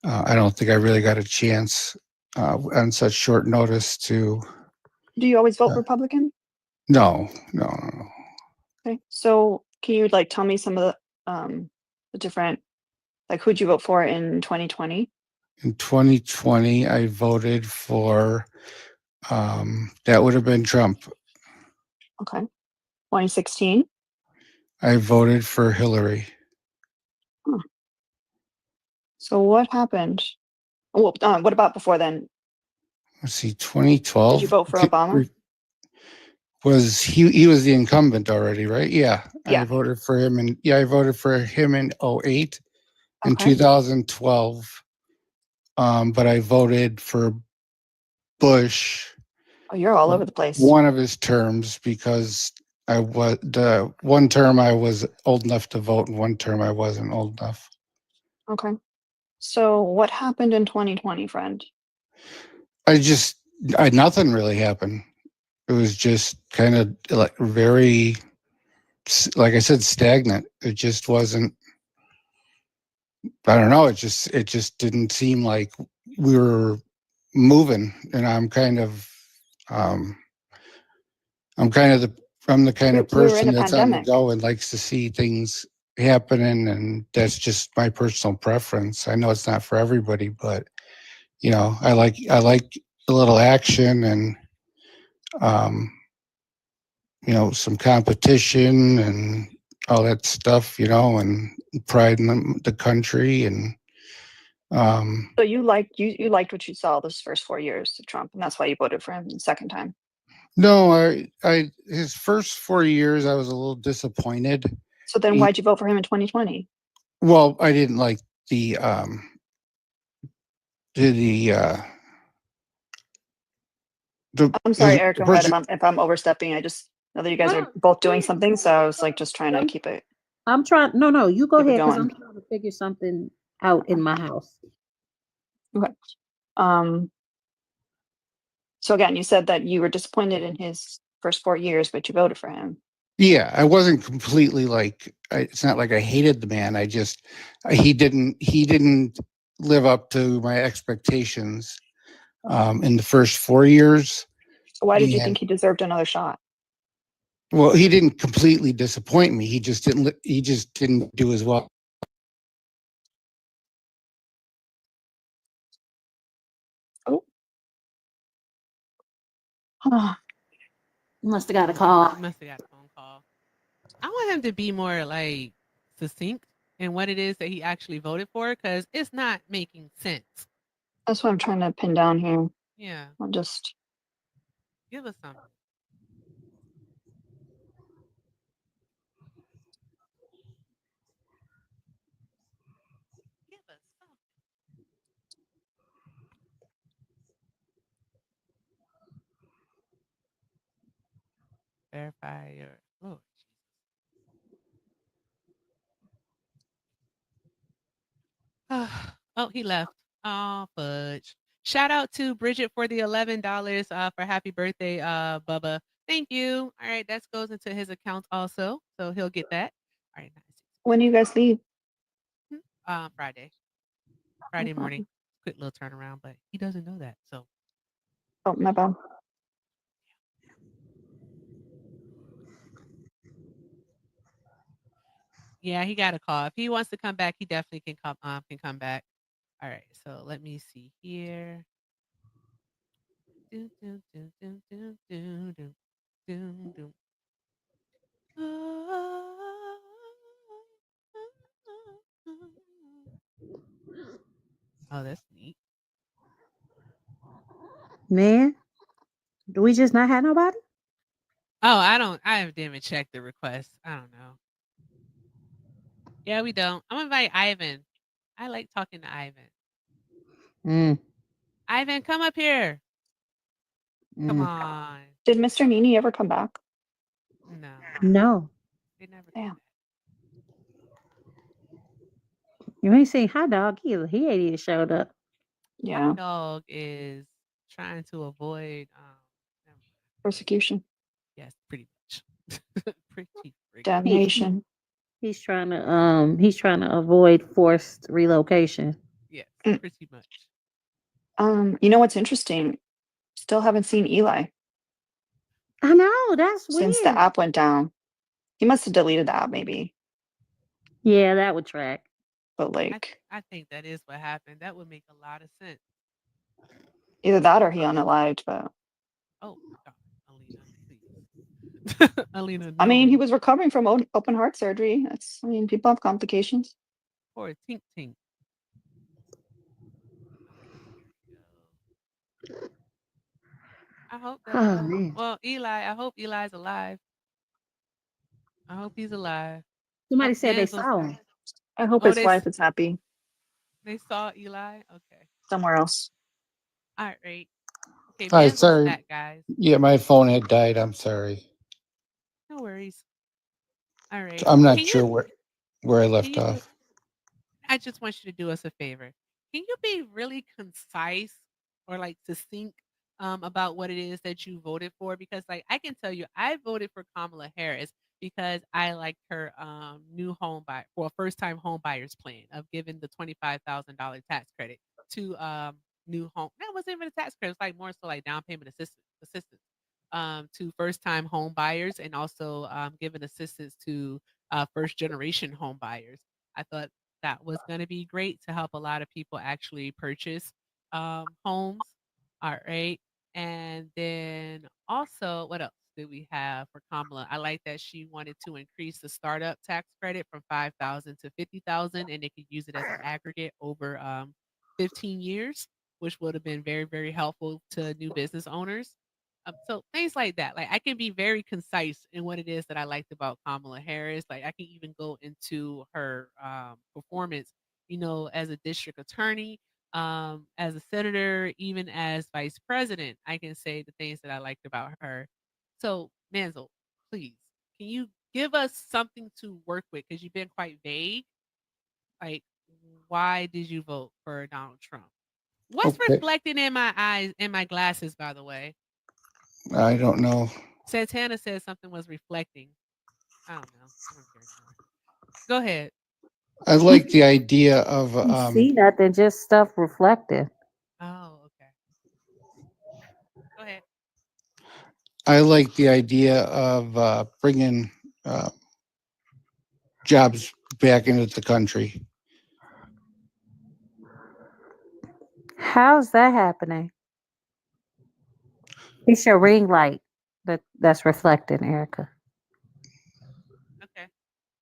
I don't think I really got a chance on such short notice to. Do you always vote Republican? No. Okay. So can you tell me some of the different who'd you vote for in 2020? In 2020, I voted for that would have been Trump. Okay. 2016? I voted for Hillary. Huh. So what happened? Well, what about before then? Let's see, 2012. Did you vote for Obama? Was he was the incumbent already, right? Yeah. Yeah. I voted for him I voted for him in 2008 and Okay. 2012. But I voted for Bush. Oh, you're all over the place. One of his terms, because I was the one term I was old enough to vote, and one term I wasn't old enough. Okay. So what happened in 2020, friend? Nothing really happened. It was just kind of like very, like I said, stagnant. It just wasn't. I don't know. It just didn't seem like we were moving. And I'm kind of the kind of We were in person a that's on the pandemic. go and likes to see things happening, and that's just my personal preference. I know it's not for everybody, but I like a little action and some competition and all that stuff, and pride in the country. And So you liked what you saw those first 4 years of Trump, and that's why you voted for him the second time. no, I his first 4 years I was a little disappointed. So then why'd you vote for him in 2020? Well, I didn't like the I'm sorry, Eric. the Go ahead. person. If I'm overstepping, I just know that you guys are Oh, both doing something, so I was like just trying to keep it I'm trying. No, you go ahead because I'm going. trying to figure something out in my house. Okay. Um. So again, you said that you were disappointed in his first 4 years, but you voted for him. Yeah, I wasn't completely like. It's not like I hated the man. I just he didn't live up to my expectations in the first 4 years. So why did you And think he deserved another shot? well, he didn't completely disappoint me. He just didn't. He just didn't do as well. Oh. Must have got a call. He must have got a phone call. I want him to be more like succinct in what it is that he actually voted for because it's not making sense. That's what I'm trying to pin down here. Yeah, I'll just. give us something. Give us something. Verify your Lord. Oh, he left. Oh, fudge. Shout out to Bridget for the $11 for happy birthday, Bubba. Thank you. All right, that goes into his account also, so he'll get that. All right, nice. When do you guys leave? Friday. Friday morning. Quick little turnaround, but he doesn't know that. So Oh, my bad. yeah, he got a call. If he wants to come back, he definitely can come back. All right, so let me see here. Do, do, do, do, do, do, do, do, do. Oh, that's neat. Man, do we just not have nobody? Oh, I didn't even check the request. I don't know. Yeah, we don't. I'm gonna invite Ivan. I like talking to Ivan. Mm, Ivan, come up here. Come mm. on. Did Mr. Nini ever come back? No, No, they never come Damn. back. you ain't seen Hot Dog either. He ain't even showed up. Yeah. Hot dog is trying to avoid never mind. Persecution. Yes, pretty much. pretty freaking. He Damnation. he's trying to avoid forced relocation. Yes, Mm. pretty much. You know what's interesting? Still haven't seen Eli I know that's since the weird. app went down. He must have deleted the app, maybe. Yeah, that would track. But I like, I think that is what happened. That would make a lot of sense. either that or he unalived. But Oh God, Alina, please. Alina, I mean, he no. was recovering from open heart surgery. I mean, people have complications. Poor Tink Tink. I hope that Oh man, well, Eli, I hope Eli's alive. I hope he's alive. Oh, somebody said they Denzel's saw him. I hope oh his wife is happy they saw Eli. Okay. somewhere else. All right. Okay, Hi, Manzel's sorry. back, guys. Yeah, my phone had died. I'm sorry. No worries. All right. I'm not Can you sure where I can left you do off. I just want you to do us a favor. Can you be really concise or like succinct about what it is that you voted for? Because like I can tell you, I voted for Kamala Harris because I liked her new home buy for first time home buyers plan of giving the $25,000 tax credit to new home. That wasn't even a tax credit. It's like more so like down payment assistance to first time home buyers and also giving assistance to first generation home buyers. I thought that was going to be great to help a lot of people actually purchase homes. All right. And then also, what else did we have for Kamala? I like that she wanted to increase the startup tax credit from 5,000 to 50,000, and they could use it as an aggregate over 15 years, which would have been very, very helpful to new business owners. So things like that. Like I can be very concise in what it is that I liked about Kamala Harris. Like I can even go into her performance, as a district attorney, as a senator, even as vice president. I can say the things that I liked about her. So Manzel, please, can you give us something to work with? Because you've been quite vague. Like, why did you vote for Donald Trump? What's Okay. reflecting in my eyes, in my glasses, by the way? I don't know. Santana said something was reflecting. I don't know. I don't care anymore. Go ahead. I like the idea of You see nothing, just stuff reflected. Oh, okay. Go ahead. I like the idea of bringing jobs back into the country. How's that happening? It's your ring light that's reflecting, Erica. Okay.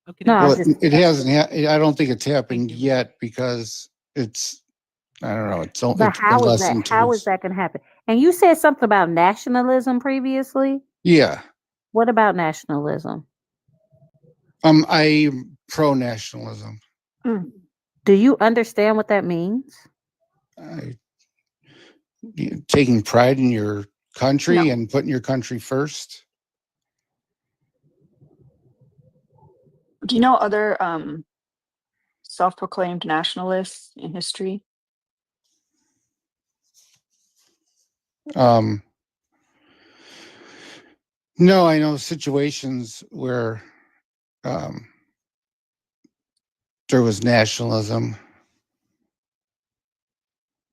Okay. No, I Well, just it hasn't. I don't think it's happened yet because it's. I don't know. But It's been less than 2 how is weeks. that gonna happen? And you said something about nationalism previously. Yeah. What about nationalism? I'm pro nationalism. Do you understand what that means? Taking pride in your country No. and putting your country first. Do you know other self-proclaimed nationalists in history? No, I know situations where there was nationalism.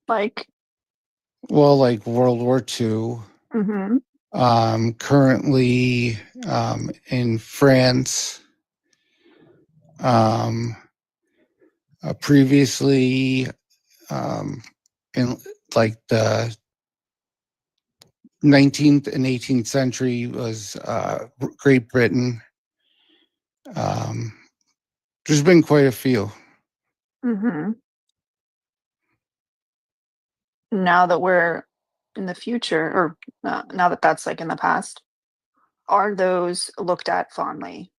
Like? Well, like World War II. Currently in France. Previously in like the 19th and 18th century was Great Britain. There's been quite a few. Now that we're in the future, or now that that's like in the past, are those looked at fondly?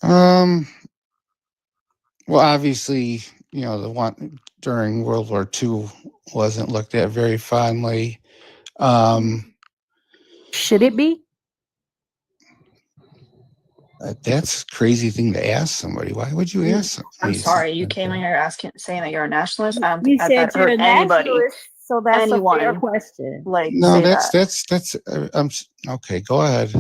Well, obviously, the one during World War II wasn't looked at very fondly. Should it be? That's a crazy thing to ask somebody. Why would you ask somebody? I'm sorry, you came in here saying that you're a nationalist. I don't You think I've said you're heard a anybody, nationalist, so that's a fair anyone, question. like No, say that's that. okay. Go ahead.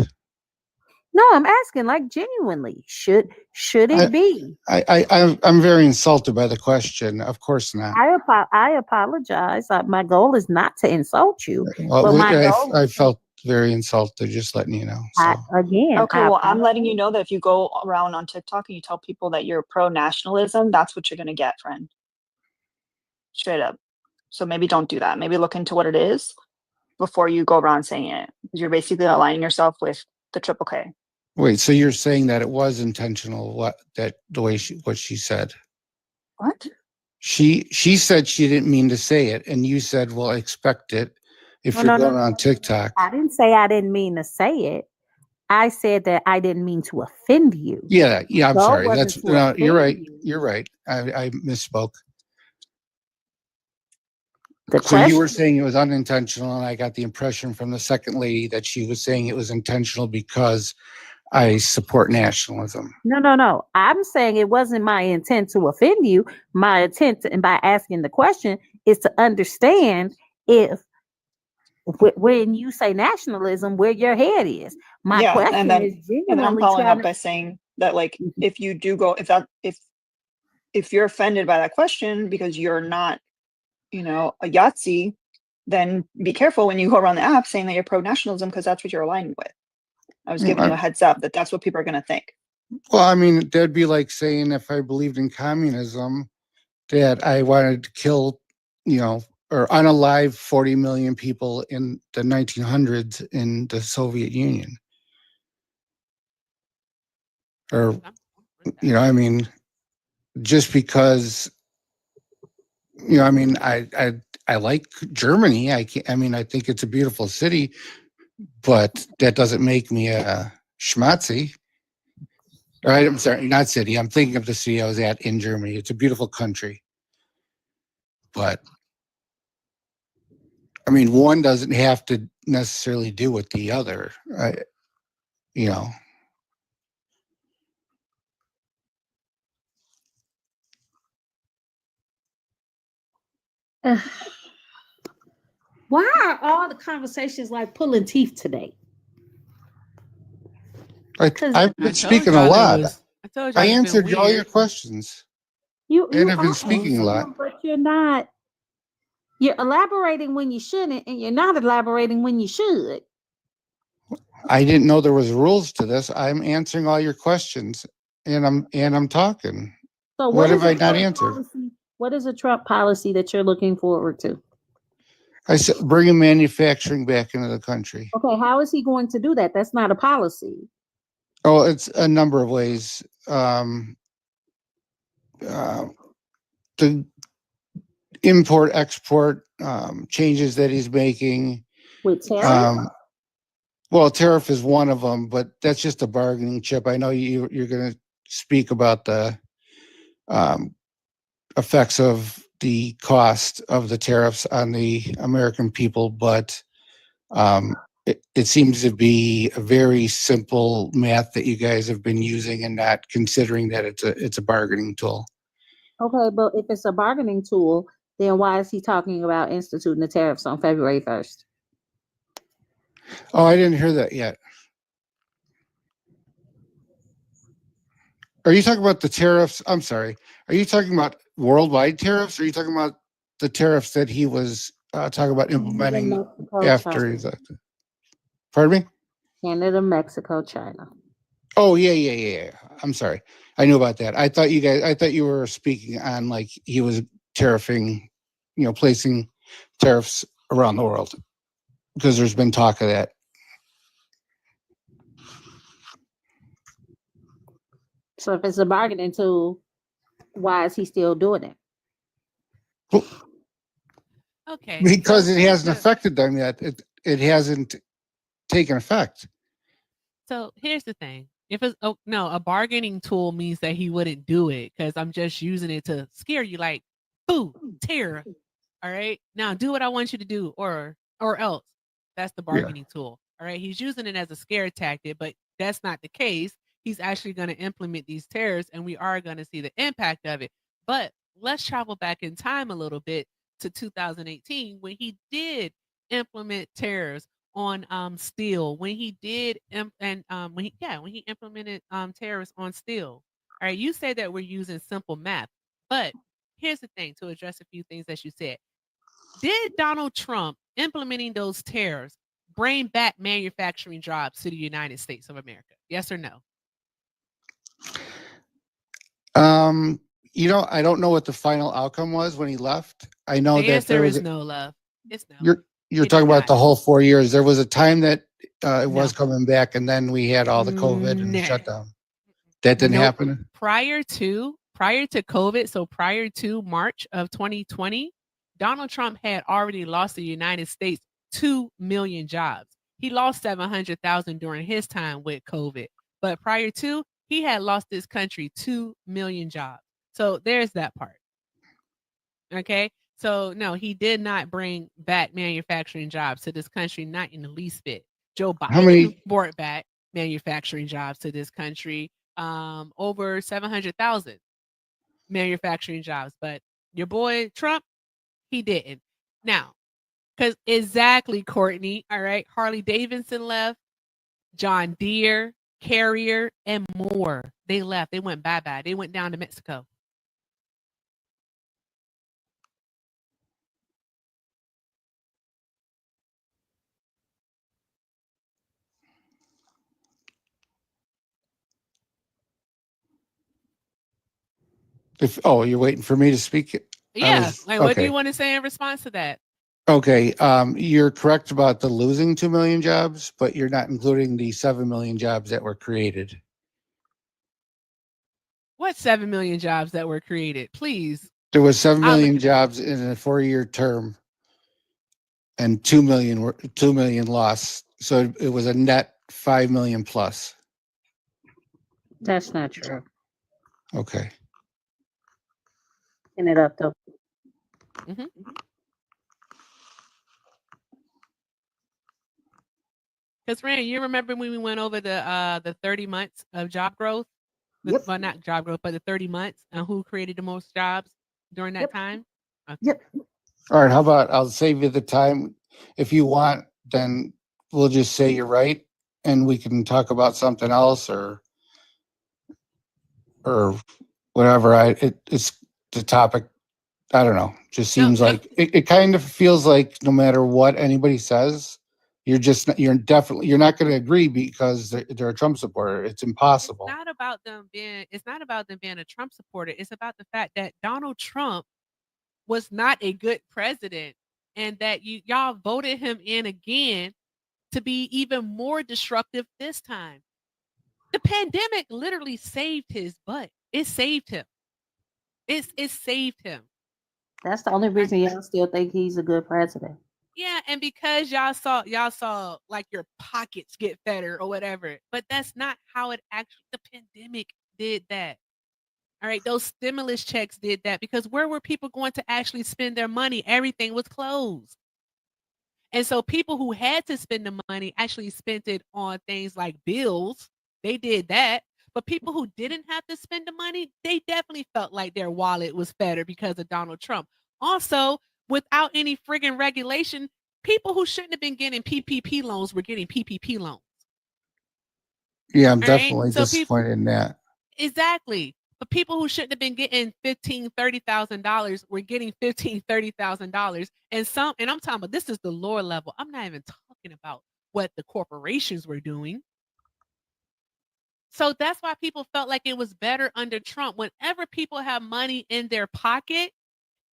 No, I'm asking like genuinely. Should it be? I'm very insulted by the question. Of course not. I apologize. My goal is not to insult you, Well, but my goal I is felt very insulted. Just letting you know. So Okay, well, I'm letting you know that if you go around on TikTok and you tell people that you're pro nationalism, that's what you're gonna get, friend. Straight up. So maybe don't do that. Maybe look into what it is before you go around saying it. Because you're basically aligning yourself with the triple K. wait. So you're saying that it was intentional? What she said? What? She said she didn't mean to say it, and you said, "Well, expect it." If No, you're no, no, going on TikTok, I didn't say I didn't mean to say it. I said that I didn't mean to offend you. yeah. I'm Goal sorry. wasn't That's to you're offend right. you. You're right. I misspoke. The So you were question, saying it was unintentional, and I got the impression from the second lady that she was saying it was intentional because I support nationalism. no. I'm saying it wasn't my intent to offend you. My intent, and by asking the question, is to understand if when you say nationalism, where your head is. My Yeah, and question then is I'm genuinely following trying up to. by saying that like if you do go if you're offended by that question because you're not, a Yahtzee, then be careful when you go around the app saying that you're pro nationalism because that's what you're aligned with. I was giving you a heads up that that's what people are going to think. Well, I mean, that'd be like saying if I believed in communism, that I wanted to kill, or unalive 40 million people in the 1900s in the Soviet Union. Or, I mean, just because, I mean, like Germany. I mean, I think it's a beautiful city, but that doesn't make me a schmatzy. All right, I'm sorry, not city. I'm thinking of the city I was at in Germany. It's a beautiful country, but I mean, one doesn't have to necessarily do with the other. You know. Why are all the conversations like pulling teeth today? I've been speaking a lot. I answered all your questions. And I've been speaking a lot. But you're not. You're elaborating when you shouldn't, and you're not elaborating when you should. I didn't know there was rules to this. I'm answering all your questions, and I'm talking. So what have I not answered? What is a Trump policy that you're looking forward to? I said bringing manufacturing back into the country. Okay, how is he going to do that? That's not a policy. Oh, it's a number of ways. The import export changes that he's making. With tariff? Well, tariff is one of them, but that's just a bargaining chip. I know you're going to speak about the effects of the cost of the tariffs on the American people, but it seems to be a very simple math that you guys have been using and not considering that it's a bargaining tool. Okay, but if it's a bargaining tool, then why is he talking about instituting the tariffs on February 1st? Oh, I didn't hear that yet. Are you talking about the tariffs? I'm sorry. Are you talking about worldwide tariffs? Or are you talking about the tariffs that he was talking about implementing after he's elected? Pardon me? Canada, Mexico, China. Oh, yeah. I'm sorry. I knew about that. I thought you were speaking on like he was tariffing, placing tariffs around the world because there's been talk of that. So if it's a bargaining tool, why is he still doing it? Well, okay. Because it hasn't affected them yet. It hasn't taken effect. So here's the thing. If it's a bargaining tool means that he wouldn't do it because I'm just using it to scare you, like, boo, terror. All right. Now do what I want you to do, or else. That's the bargaining tool. All right. He's using it as a scare tactic, but that's not the case. He's actually going to implement these tariffs, and we are going to see the impact of it. But let's travel back in time a little bit to 2018 when he did implement tariffs on steel, when he did when he implemented tariffs on steel. All right, you say that we're using simple math, but here's the thing to address a few things that you said. Did Donald Trump implementing those tariffs bring back manufacturing jobs to the United States of America? Yes or no? I don't know what the final outcome was when he left. I know the that answer is no, love. It's no. You're talking about the whole 4 years. There was a time that it was coming back, and then we had all the COVID and the shutdown. That didn't happen. Prior to COVID, so prior to March of 2020, Donald Trump had already lost the United States 2 million jobs. He lost 700,000 during his time with COVID. But prior to, he had lost this country 2 million jobs. So there's that part. Okay. So no, he did not bring back manufacturing jobs to this country, not in the least bit. Joe Biden brought back manufacturing jobs to this country, over 700,000 manufacturing jobs. But your boy Trump, he didn't. Now, because exactly, Courtney, all right, Harley Davidson left, John Deere, Carrier, and more. They left. They went bye-bye. They went down to Mexico. You're waiting for me to speak? Yeah. What do you want to say in response to that? Okay. You're correct about the losing 2 million jobs, but you're not including the 7 million jobs that were created. What 7 million jobs that were created? Please. There was 7 million jobs in a 4-year term. and 2 million lost. So it was a net 5 million plus. That's not true. Okay. End it up though. Mhm. Because Rand, you remember when we went over the 30 months of job growth? Yep. Well, not job growth, but the 30 months and who created the most jobs during that time? Okay. Yep. All right. How about I'll save you the time. If you want, then we'll just say you're right and we can talk about something else or whatever. It's the topic. I don't know. Just seems like it kind of feels like no matter what anybody says, you're not going to agree because they're a Trump supporter. It's impossible. It's not about them being a Trump supporter. It's about the fact that Donald Trump was not a good president and that y'all voted him in again to be even more destructive this time. The pandemic literally saved his butt. It saved him. It saved him. That's the only reason y'all still think he's a good president. Yeah, and because y'all saw like your pockets get fatter or whatever, but that's not how it actually. The pandemic did that. All right, those stimulus checks did that because where were people going to actually spend their money? Everything was closed. And so people who had to spend the money actually spent it on things like bills. They did that. But people who didn't have to spend the money, they definitely felt like their wallet was fatter because of Donald Trump. Also, without any friggin' regulation, people who shouldn't have been getting PPP loans were getting PPP loans. Yeah, I'm All right? definitely So disappointed in that. exactly. But people who shouldn't have been getting $15,000, $30,000 were getting $15,000, $30,000. And I'm talking about this is the lower level. I'm not even talking about what the corporations were doing. So that's why people felt like it was better under Trump. Whenever people have money in their pocket,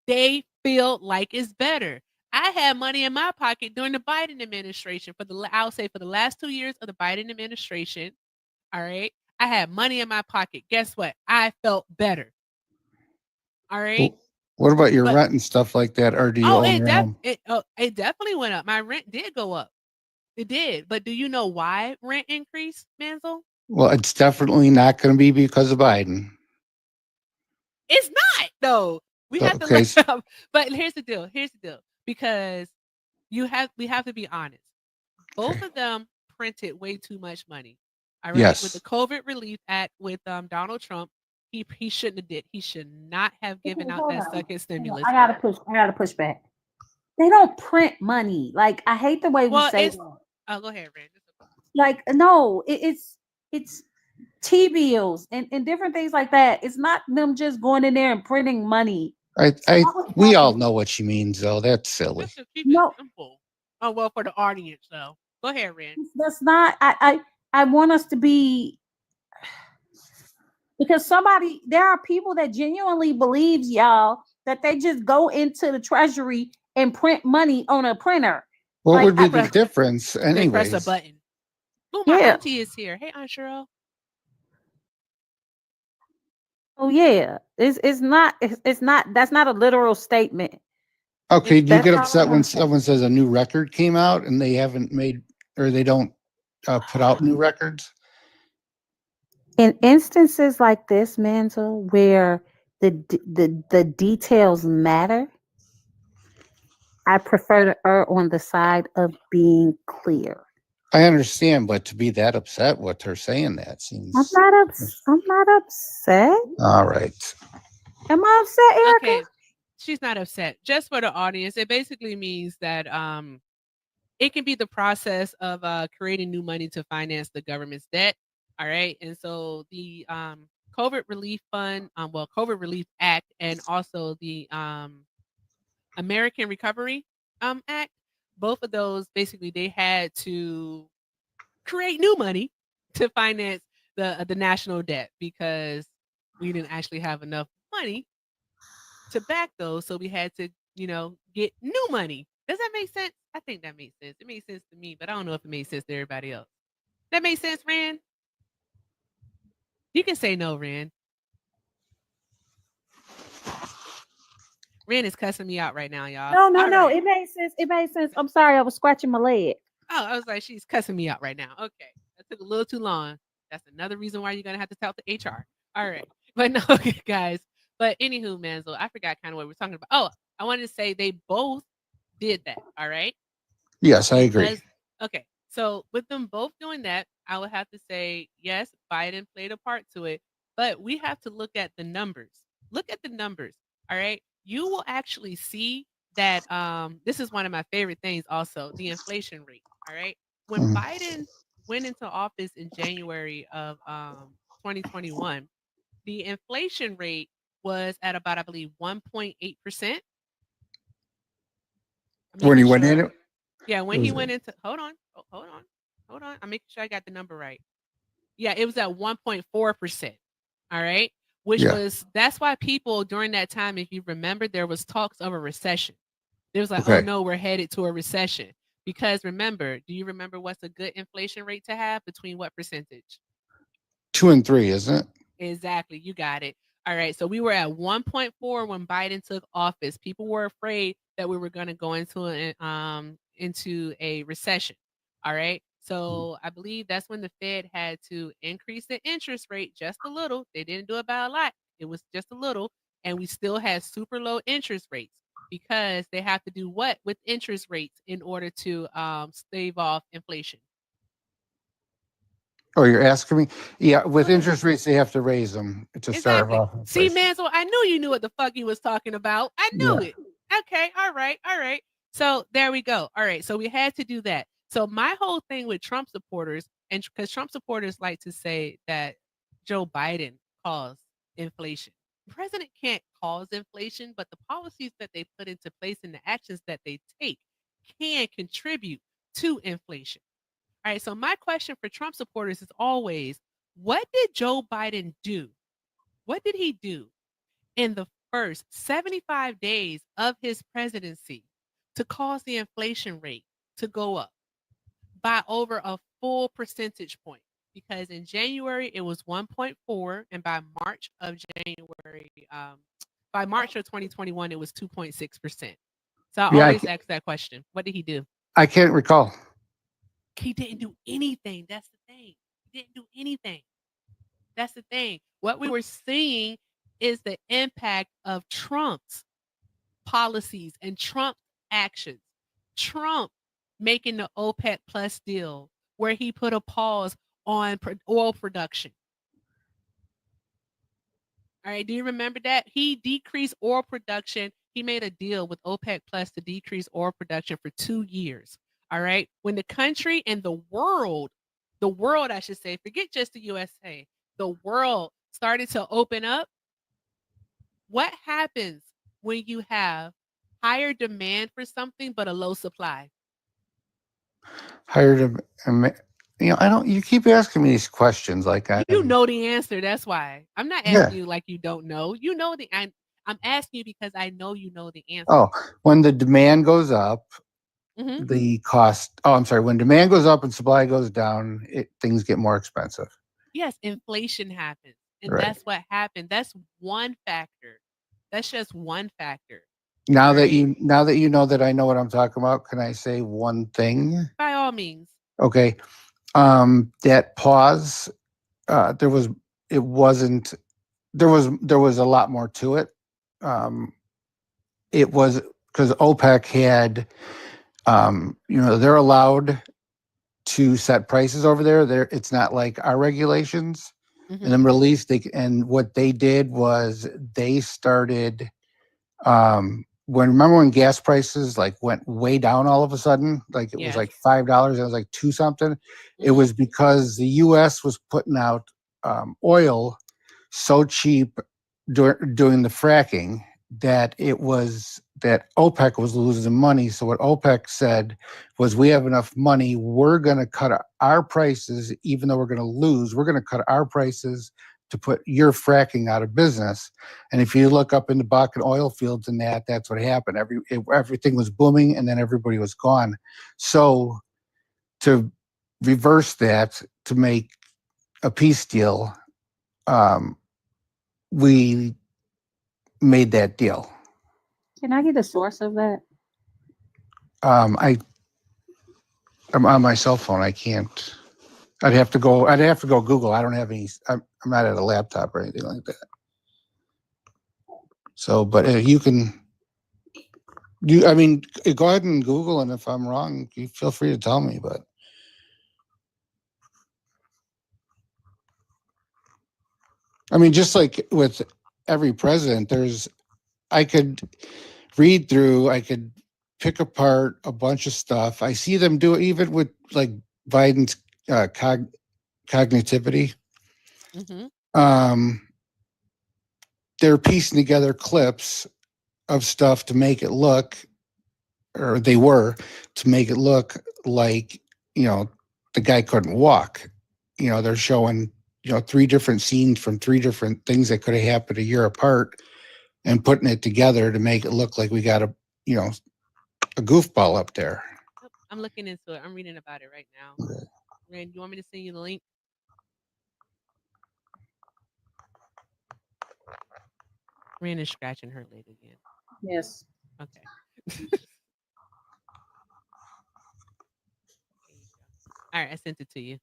they feel like it's better. I had money in my pocket during the Biden administration I'll say for the last 2 years of the Biden administration. All right. I had money in my pocket. Guess what? I felt better. All right. Well, what about your But rent and stuff like that? Or do you own your home? it definitely went up. My rent did go up. It did. But do you know why rent increased, Mansell? Well, it's definitely not going to be because of Biden. It's not though. We have to Okay. look up. But here's the deal. Because we have to be honest. Both of them printed way too much money. All right. With the Yes. COVID Relief Act with Donald Trump, he shouldn't have did. He should not have given out Hold that on. second stimulus. I gotta push back. They don't print money. Like I hate the way we Well, say it's that. go ahead, Rand. Like no, it's T bills and different things like that. It's not them just going in there and printing money. We all know what she means, though. That's silly. Just to keep it simple. Oh well, for the audience though. Go ahead, Rand. That's not. I want us to be because there are people that genuinely believes y'all that they just go into the treasury and print money on a printer. What Like, would be the difference, They press a anyways? button. Oh, my Yeah. auntie is here. Hey, Aunt Cheryl. Oh yeah, it's not. It's not. That's not a literal statement. Okay, do you That's get all upset I'm when saying. someone says a new record came out and they haven't made or they don't put out new records? In instances like this, Mantle, where the details matter, I prefer to err on the side of being clear. I understand, but to be that upset with her saying that seems. I'm not upset. All right. Am I upset, Erica? Okay, she's not upset. Just for the audience, it basically means that it can be the process of creating new money to finance the government's debt. All right, and so the COVID Relief Fund, COVID Relief Act, and also the American Recovery Act, both of those basically they had to create new money to finance the national debt because we didn't actually have enough money to back those, so we had to get new money. Does that make sense? I think that makes sense. It makes sense to me, but I don't know if it makes sense to everybody else. That makes sense, Rand? You can say no, Rand. Ren is cussing me out right now, y'all. No, no, All no. right. It made sense. It made sense. I'm sorry. I was scratching my leg. Oh, I was like, she's cussing me out right now. Okay. That took a little too long. That's another reason why you're gonna have to talk to HR. All right. But no, okay, guys. But anywho, Manzo, I forgot kind of what we're talking about. Oh, I wanted to say they both did that. All right. Yes, I agree. Because okay, so with them both doing that, I would have to say yes, Biden played a part to it, but we have to look at the numbers. Look at the numbers. All right, you will actually see that this is one of my favorite things. Also, the inflation rate. All right, when Mhm. Biden went into office in January of 2021, the inflation rate was at about, I believe, 1.8%. I'm When he making went in, sure. it Yeah, it when he was went into hold on. I'm making sure I got the number right. Yeah, it was at 1.4%. All right. Which yeah. was that's why people during that time, if you remember, there was talks of a recession. There was like, oh Okay. no, we're headed to a recession. Because remember, do you remember what's a good inflation rate to have? Between what percentage? 2 and 3, isn't it? Exactly. You got it. All right. So we were at 1.4 when Biden took office. People were afraid that we were going to go into a recession. All right. So I believe that's when the Fed had to increase the interest rate just a little. They didn't do it by a lot. It was just a little, and we still had super low interest rates because they have to do what with interest rates in order to stave off inflation. Oh, you're asking me? Yeah, with What? interest rates, they have to raise them to start Exactly. off See, inflation. Mansell, I knew you knew what the fuck you was talking about. I Yeah. knew it. Okay, all right, all right. So there we go. All right, so we had to do that. So my whole thing with Trump supporters, and because Trump supporters like to say that Joe Biden caused inflation. The president can't cause inflation, but the policies that they put into place and the actions that they take can contribute to inflation. All right, so my question for Trump supporters is always, what did Joe Biden do? What did he do in the first 75 days of his presidency to cause the inflation rate to go up by over a full percentage point? Because in January it was 1.4, and by March of 2021 it was 2.6%. So I Yeah, always ask that question: what did he do? I can't recall. He didn't do anything. That's the thing. He didn't do anything. That's the thing. What we were seeing is the impact of Trump's policies and Trump's actions. Trump making the OPEC Plus deal where he put a pause on oil production. All right, do you remember that? He decreased oil production. He made a deal with OPEC Plus to decrease oil production for 2 years. All right? When the country and the world I should say, forget just the USA, the world started to open up. What happens when you have higher demand for something but a low supply? Hired him. I don't. You keep asking me these questions like You I'm. know the answer. That's why. I'm not Yeah. asking you like you don't know. You know I'm asking you because I know you know the answer. Oh, when the demand goes up, Mhm. the cost. Oh, I'm sorry. When demand goes up and supply goes down, things get more expensive. Yes, inflation happens. And Right. that's what happened. That's one factor. That's just one factor. Now All that right. you know that I know what I'm talking about, can I say one thing? By all means. Okay. That pause. There was. It wasn't. There was a lot more to it. It was because OPEC had. They're allowed to set prices over there. It's not like our regulations. In the Mhm. Middle East, and what they did was they started remember when gas prices like went way down all of a sudden, like it was Yes. like $5, it was like two something. It Mhm. was because the US was putting out oil so cheap doing the fracking that OPEC was losing money. So what OPEC said was, we have enough money. We're going to cut our prices, even though we're going to lose. We're going to cut our prices to put your fracking out of business. And if you look up in the Bakken oil fields and that's what happened. Everything was booming, and then everybody was gone. So to reverse that, to make a peace deal, we made that deal. Can I get a source of that? I'm on my cell phone. I can't. I'd have to go Google. I don't have any. I'm not at a laptop or anything like that. So, but you can. I mean, go ahead and Google, and if I'm wrong, you feel free to tell me. But I mean, just like with every president, I could read through, I could pick apart a bunch of stuff. I see them do it even with like Biden's cognitivity. Mm-hmm. They're piecing together clips of stuff to make it look, or they were, to make it look like, the guy couldn't walk. They're showing, 3 different scenes from 3 different things that could have happened a year apart and putting it together to make it look like we got a goofball up there. I'm looking into it. I'm reading about it right now. Okay. Rand, you want me to send you the link? Rand is scratching her leg again. Yes. Okay. All right, I sent it to you.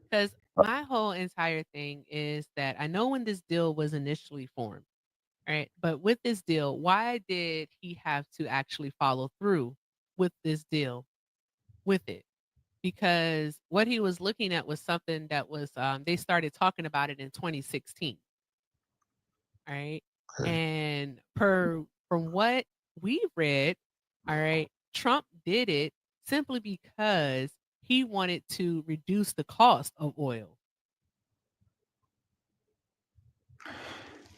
Because my whole entire thing is that I know when this deal was initially formed, right? But with this deal, why did he have to actually follow through with this deal with it? Because what he was looking at was something that was, they started talking about it in 2016. All right. And from what we read, all right, Trump did it simply because he wanted to reduce the cost of oil.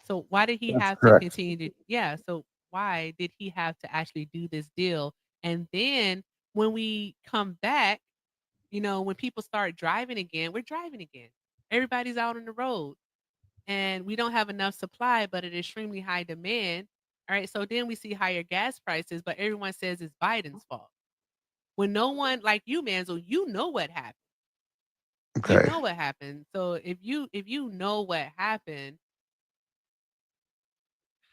So why did he That's have correct. to continue to, yeah, so why did he have to actually do this deal? And then when we come back, when people start driving again, we're driving again. Everybody's out on the road and we don't have enough supply, but at extremely high demand. All right. So then we see higher gas prices, but everyone says it's Biden's fault. When no one like you, Manzel, you know what happened. You Okay. know what happened. So if you know what happened,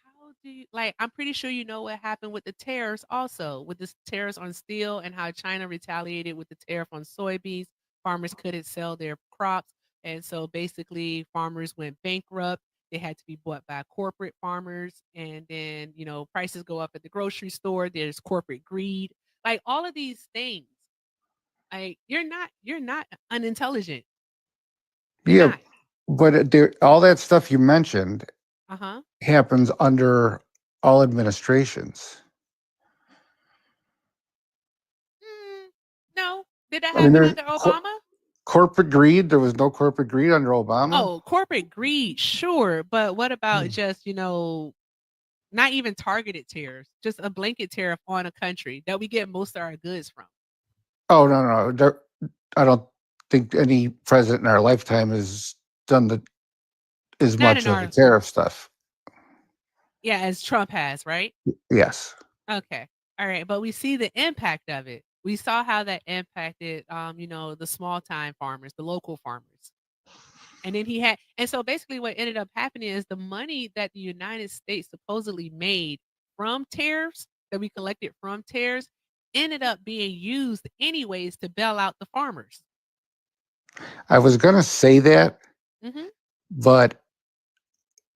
how do you I'm pretty sure you know what happened with the tariffs also, with the tariffs on steel and how China retaliated with the tariff on soybeans. Farmers couldn't sell their crops. And so basically farmers went bankrupt. They had to be bought by corporate farmers. And then, prices go up at the grocery store. There's corporate greed. Like all of these things. Like you're not unintelligent. You're Yeah, not. but all that stuff you mentioned Uh-huh. happens under all administrations. No. Did that I mean, happen there's under Obama? corporate greed. There was no corporate greed under Obama. Oh, corporate greed, sure. But what about just, not even targeted tariffs, just a blanket tariff on a country that we get most of our goods from? Oh, no. I don't think any president in our lifetime has done as Not much in of the our, tariff stuff. yeah, as Trump has, right? Yes. Okay. All right. But we see the impact of it. We saw how that impacted, the small time farmers, the local farmers. And then and so basically what ended up happening is the money that the United States supposedly made from tariffs that we collected from tariffs ended up being used anyways to bail out the farmers. I was going to say that, Mm-hmm. but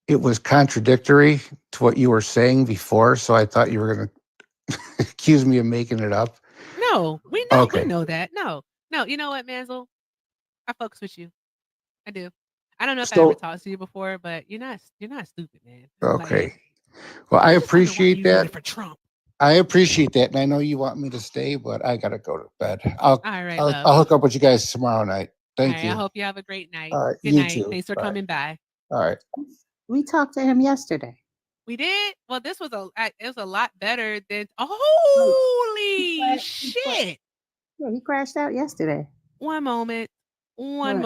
it was contradictory to what you were saying before. So I thought you were going to accuse me of making it up. No, we Okay. know that. No, you know what, Manzel? I focus with you. I do. I don't know if I ever So, talked to you before, but you're not stupid, man. okay. Well, I I just wonder why appreciate you that. voted for Trump. I appreciate that. And I know you want me to stay, but I got to go to bed. All right, love. I'll hook up with you guys tomorrow night. Thank All right, you. I hope you have a great night. All right. Good You night. too. Thanks for Bye. coming by. All right. We talked to him yesterday. We did? Well, this was it was a lot better than holy shit. Yeah, he crashed out yesterday. One moment. One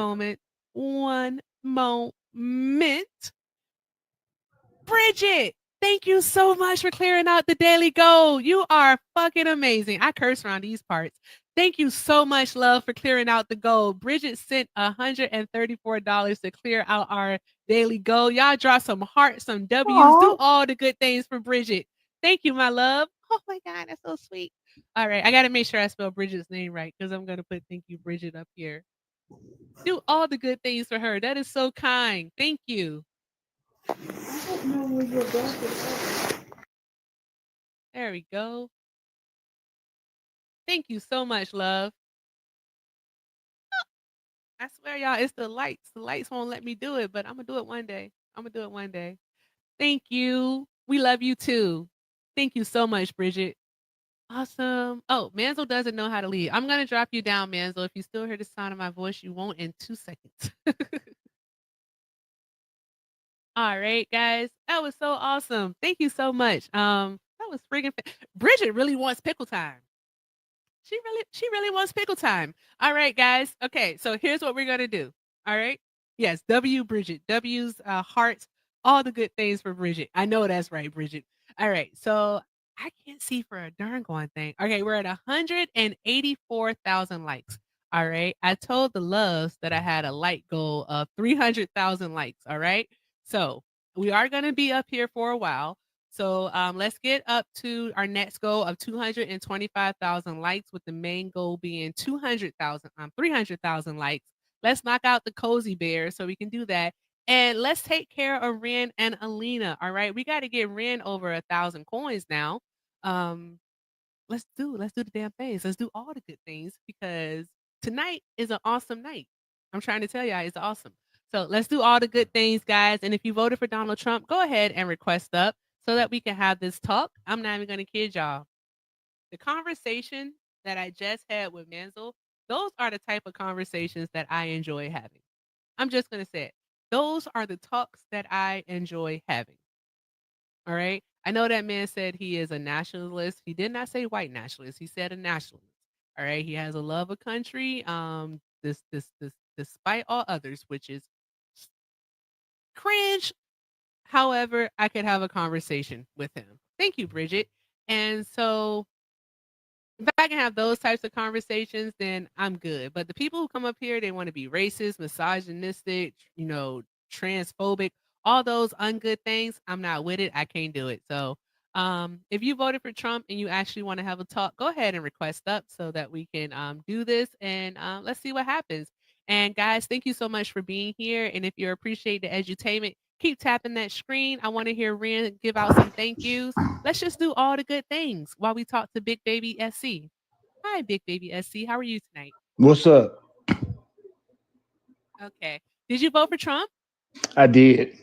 moment. Bridget, thank you so much for clearing out the daily goal. You are fucking amazing. I curse around these parts. Thank you so much, love, for clearing out the goal. Bridget sent $134 to clear out our daily goal. Y'all draw some hearts, some W's. Do all the good things for Bridget. Thank you, my love. Oh my God, that's so sweet. All right, I got to make sure I spell Bridget's name right because I'm going to put thank you, Bridget, up here. Do all the good things for her. That is so kind. Thank you. There we go. Thank you so much, love. I swear, y'all, it's the lights. The lights won't let me do it, but I'm gonna do it one day. I'm gonna do it one day. Thank you. We love you too. Thank you so much, Bridget. Awesome. Oh, Manzel doesn't know how to lead. I'm gonna drop you down, Manzel. If you still hear the sound of my voice, you won't in 2 seconds. All right, guys. That was so awesome. Thank you so much. That was friggin' Bridget really wants pickle time. She really wants pickle time. All right, guys. Okay, so here's what we're gonna do. All right. Yes, W Bridget. W's hearts, all the good things for Bridget. I know that's right, Bridget. All right, so I can't see for a darn going thing. Okay, we're at 184,000 likes. All right. I told the loves that I had a like goal of 300,000 likes. All right. So we are gonna be up here for a while. So let's get up to our next goal of 225,000 likes, with the main goal being 300,000 likes. Let's knock out the cozy bear so we can do that. And let's take care of Ren and Alina. All right. We got to get Ren over 1,000 coins now. Let's do the damn things. Let's do all the good things because tonight is an awesome night. I'm trying to tell y'all it's awesome. So let's do all the good things, guys. And if you voted for Donald Trump, go ahead and request up so that we can have this talk. I'm not even going to kid y'all. The conversation that I just had with Menzel, those are the type of conversations that I enjoy having. I'm just going to say it. Those are the talks that I enjoy having. All right. I know that man said he is a nationalist. He did not say white nationalist. He said a nationalist. All right. He has a love of country. This despite all others, which is cringe. However, I could have a conversation with him. Thank you, Bridget. And so if I can have those types of conversations, then I'm good. But the people who come up here, they want to be racist, misogynistic, transphobic, all those ungood things. I'm not with it. I can't do it. So if you voted for Trump and you actually want to have a talk, go ahead and request up so that we can do this and let's see what happens. And guys, thank you so much for being here. And if you appreciate the edutainment, keep tapping that screen. I want to hear Ren give out some thank yous. Let's just do all the good things while we talk to Big Baby SC. Hi, Big Baby SC. How are you tonight? What's up? Okay. Did you vote for Trump? I did.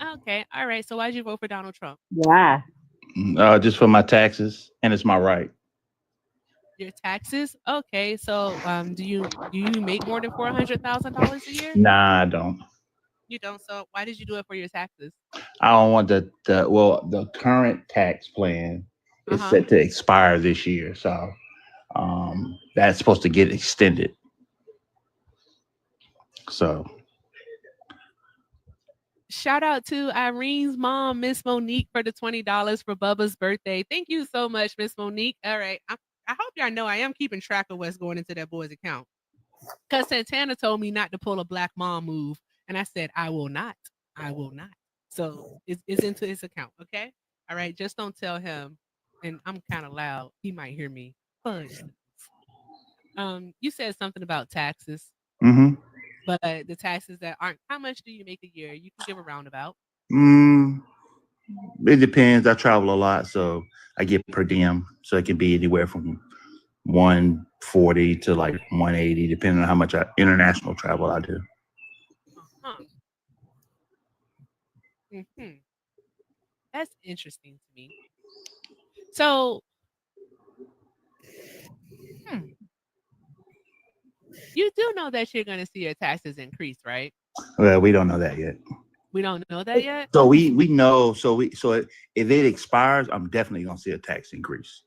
Okay. All right. So why did you vote for Donald Trump? Why? Just for my taxes, and it's my right. Your taxes? Okay. So do you make more than $400,000 a year? Nah, I don't. You don't. So why did you do it for your taxes? I don't want the current tax plan is set to expire this year, so that's supposed to get extended. So shout out to Irene's mom, Miss Monique, for the $20 for Bubba's birthday. Thank you so much, Miss Monique. All right. I hope y'all know I am keeping track of what's going into that boy's account. Because Santana told me not to pull a black mom move. And I said, I will not. I will not. So it's into his account. Okay. All right. Just don't tell him. And I'm kind of loud. He might hear me. Fudge. You said something about taxes. But the taxes that aren't, how much do you make a year? You can give a roundabout. It depends. I travel a lot, so I get per diem. So it can be anywhere from 140 to like 180, depending on how much international travel I do. That's interesting to me. So, you do know that you're going to see your taxes increase, right? Well, we don't know that yet. We don't know that yet. So we know. So if it expires, I'm definitely gonna see a tax increase.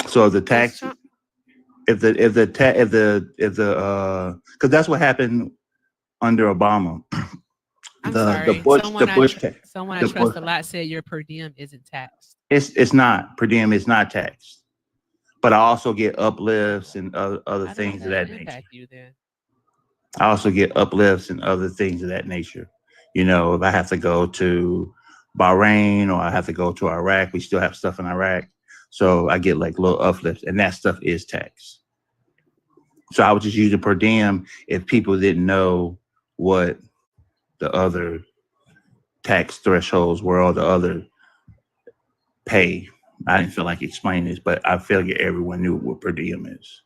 So the tax, because that's what happened under Obama. I'm sorry. Someone I trust a lot said your per diem isn't taxed. It's not per diem. It's not taxed. but I also get uplifts and other How does things of that nature. impact you then? I also get uplifts and other things of that nature. You know, if I have to go to Bahrain or I have to go to Iraq, we still have stuff in Iraq. So I get like little uplifts, and that stuff is tax. So I would just use it per diem if people didn't know what the other tax thresholds were or the other pay. I didn't feel like explaining this, but I feel like everyone knew what per diem is.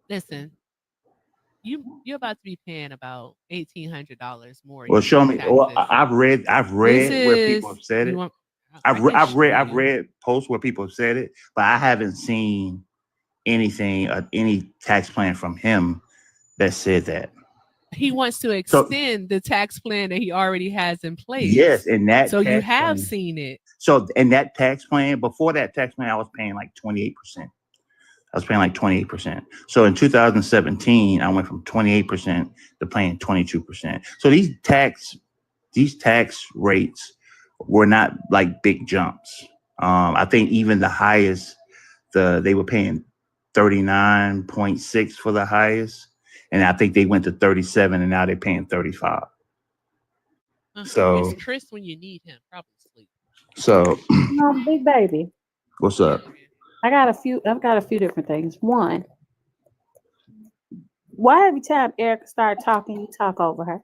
Listen, you're about to be paying about $1,800 more. Well, show me. Well, taxes. I've read where people have said it. I've read posts where people have said it, but I haven't seen anything, any tax plan from him that said that. He wants to extend the tax plan that he already has in place. Yes, and that. So you have seen it. So in that tax plan, before that tax plan, I was paying like 28%. I was paying like 28%. So in 2017, I went from 28% to paying 22%. So these tax rates were not like big jumps. I think even the highest, they were paying 39.6 for the highest. And I think they went to 37 and now they're paying 35. So it's Chris when you need him, probably sleep. So Big baby. What's up? I've got a few different things. One, why every time Erica started talking, you talk over her?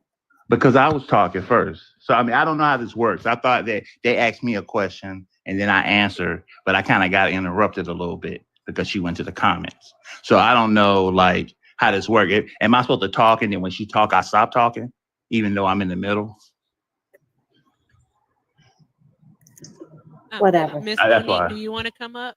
Because I was talking first. So, I mean, I don't know how this works. I thought that they asked me a question and then I answered, but I kind of got interrupted a little bit because she went to the comments. So I don't know, like, how this works. Am I supposed to talk and then when she talk, I stop talking, even though I'm in the middle? Whatever. Miss Monique, do you want to come up?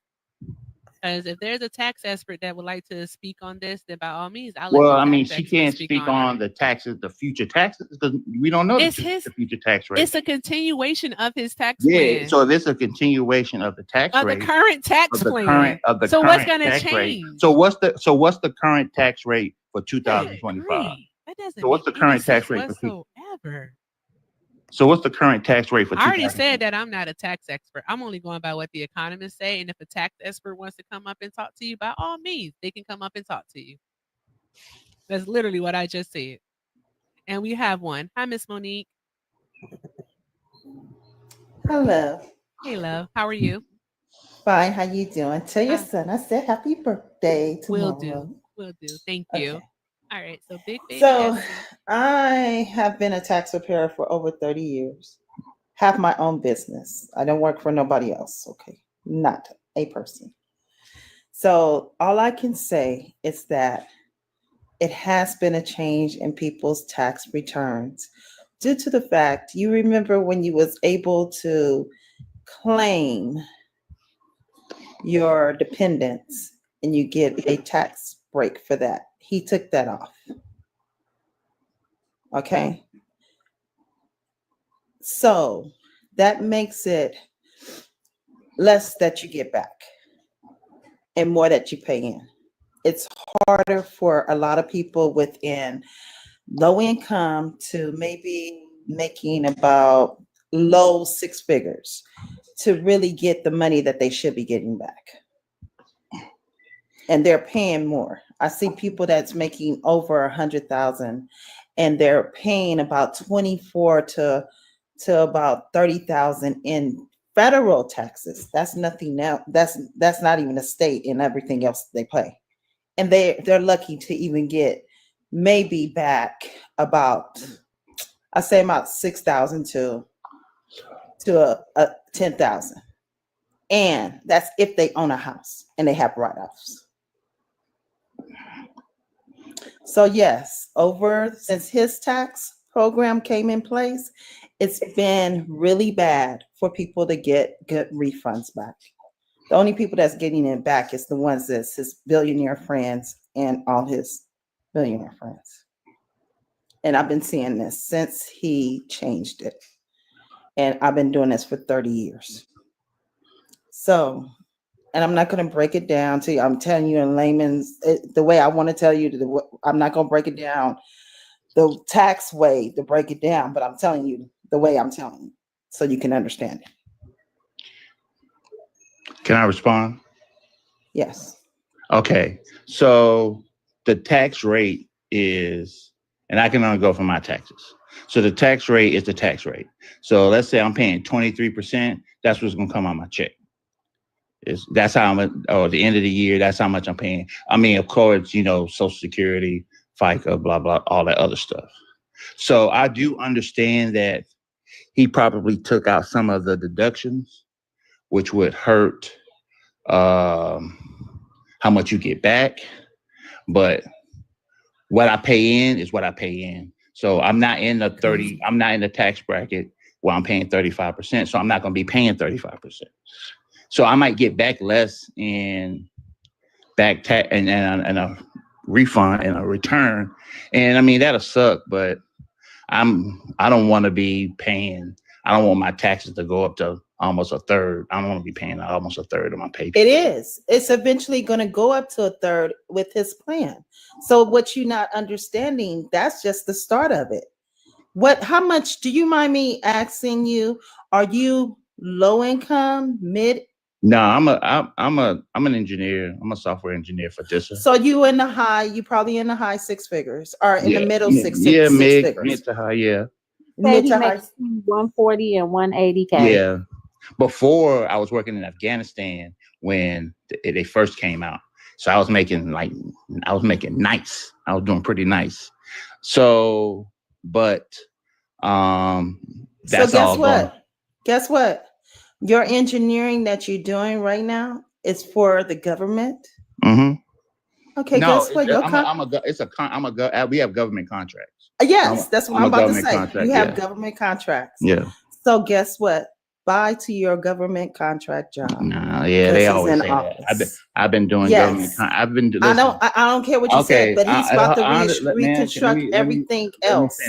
Because if there's a tax expert that would like to speak on this, then by all means, I'll let Well, the I mean, tax she expert can't speak on the taxes, the future taxes, because we don't know the future tax rate. It's a continuation of his tax Yeah, plan. so if it's a continuation of the tax Of rate, the current tax plan. So what's going to change? So what's the current tax rate for 2025? That doesn't So what's the current tax rate for whatsoever? So what's the current tax rate for? I already said that I'm not a tax expert. I'm only going by what the economists say. And if a tax expert wants to come up and talk to you, by all means, they can come up and talk to you. That's literally what I just said. And we have one. Hi, Miss Monique. Hello. Hey, love. How are you? Fine. How you doing? Tell your son I said happy birthday tomorrow. Will do. Thank you. All right. So big baby. So I have been a tax preparer for over 30 years. Have my own business. I don't work for nobody else. Okay. Not a person. So all I can say is that it has been a change in people's tax returns due to the fact, you remember when you was able to claim your dependents and you get a tax break for that. He took that off. Okay. So that makes it less that you get back and more that you pay in. It's harder for a lot of people within low income to maybe making about low six figures to really get the money that they should be getting back. And they're paying more. I see people that's making over 100,000 and they're paying about 24 to about 30,000 in federal taxes. That's nothing now. That's not even a state and everything else they pay. And they're lucky to even get maybe back about, I say about 6,000 to 10,000. And that's if they own a house and they have write-offs. So yes, since his tax program came in place, it's been really bad for people to get good refunds back. The only people that's getting it back is the ones that's his billionaire friends and all his billionaire friends. And I've been seeing this since he changed it. And I've been doing this for 30 years. So, and I'm not going to break it down to you. I'm telling you in layman's, the way I want to tell you, I'm not going to break it down the tax way to break it down, but I'm telling you the way I'm telling you so you can understand it. Can I respond? Yes. Okay. So the tax rate is, and I can only go for my taxes. So the tax rate is the tax rate. So let's say I'm paying 23%. That's what's going to come on my check. That's how much, or the end of the year, that's how much I'm paying. I mean, of course, you know, Social Security, FICA, blah, blah, all that other stuff. So I do understand that he probably took out some of the deductions, which would hurt how much you get back. But what I pay in is what I pay in. So I'm not in the 30, I'm not in the tax bracket where I'm paying 35%. So I'm not going to be paying 35%. So I might get back less in back tax and a refund and a return. And I mean, that'll suck, but I don't want to be paying, I don't want my taxes to go up to almost a third. I don't want to be paying almost a third of my pay. It is. It's eventually going to go up to a third with his plan. So what you're not understanding, that's just the start of it. How much, do you mind me asking you, are you low income, mid? No, I'm an engineer. I'm a software engineer for DISA. So you in the high, you probably in the high six figures or in the middle six mid figures. mid to high, yeah. Mid to high. 140 and 180K. Yeah. Before I was working in Afghanistan when they first came out. So I was making nice. I was doing pretty nice. So, but that's so all guess what? Your engineering that you're doing right now is for the government. Mm-hmm. Okay, no, guess what? We have government contracts. Yes, that's what I'm about to say. Contract, you have government contracts. Yeah. So guess what? Bye to your government contract job. Nah, yeah, they always say that. I've been doing government. I've been. Listen, I don't care what you said, but he's about to reconstruct everything else.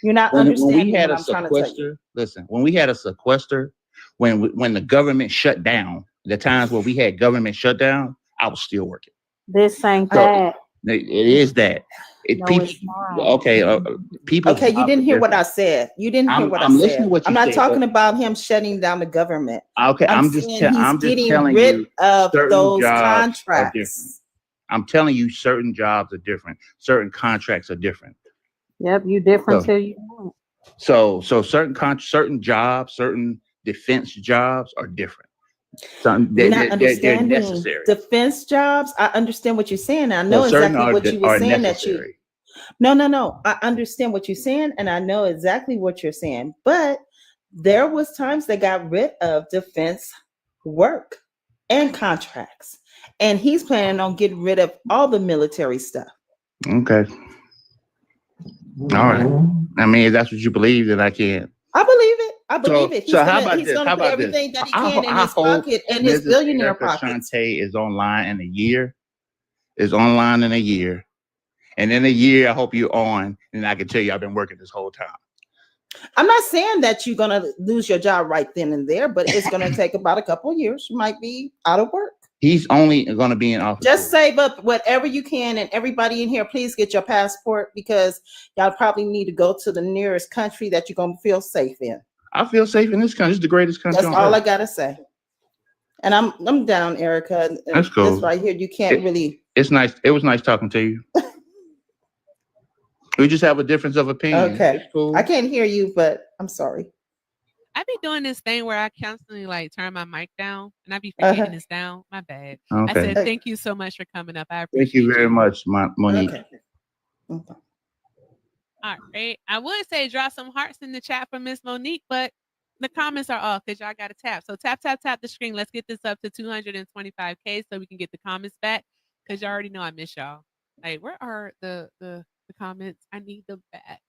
You're not understanding what I'm trying to tell you. Listen, when we had a sequester, when the government shut down, the times where we had government shutdown, I was still working. This ain't that. It is that. People. Okay, you didn't hear what I said. You didn't hear what I said. Listening to what you I'm not said, talking about him shutting down the government. Okay, I'm just telling rid you of certain those jobs are different. contracts. I'm telling you, certain jobs are different. Certain contracts are different. Yep, you different till you want. So certain jobs, certain defense jobs are different. You're not understanding necessary. Defense jobs. I understand what you're saying. I know exactly what you were saying. Necessary. No. I understand what you're saying, and I know exactly what you're saying. But there was times they got rid of defense work and contracts, and he's planning on getting rid of all the military stuff. Okay. All right. I mean, if that's what you believe, then I can't. I believe it. I believe it. He's gonna put everything that he can in his pocket and his billionaire pockets. Shante is online in a year. And in a year, I hope you're on, and I can tell you I've been working this whole time. I'm not saying that you're gonna lose your job right then and there, but it's gonna take about a couple of years. You might be out of work. He's only going to be in office. Just save up whatever you can, and everybody in here, please get your passport because y'all probably need to go to the nearest country that you're gonna feel safe in. I feel safe in this country. It's the greatest country. That's all I gotta say. And I'm down, Erica. That's cool. This right here, you can't really. It's nice. It was nice talking to you. We just have a difference of opinion. Okay. It's cool. I can't hear you, but I'm sorry. I be doing this thing where I constantly like turn my mic down, and I be forgetting it's down. My bad. Okay. I said thank you so much for coming up. I appreciate Thank you very much, Monique. Okay. All right. I would say drop some hearts in the chat for Miss Monique, but the comments are off because y'all got to tap. So tap the screen. Let's get this up to 225K so we can get the comments back because you already know I miss y'all. Like, where are the comments? I need them back.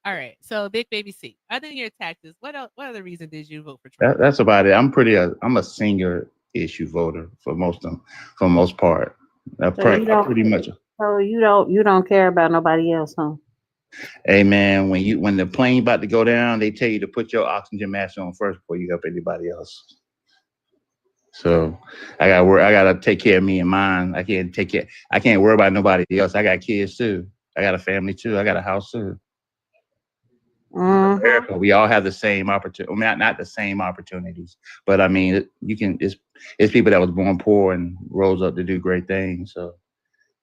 All right. So Big Baby C, other than your taxes, what other reason did you vote for Trump? That's about it. I'm a single issue voter for most part. Pretty much. So you don't care about nobody else, huh? Hey man, when the plane about to go down, they tell you to put your oxygen mask on first before you help anybody else. So I gotta take care of me and mine. I can't worry about nobody else. I got kids too. I got a family too. I got a house too. America, we all have the same opportunity. Well, not the same opportunities, but I mean, it's people that was born poor and rose up to do great things. So,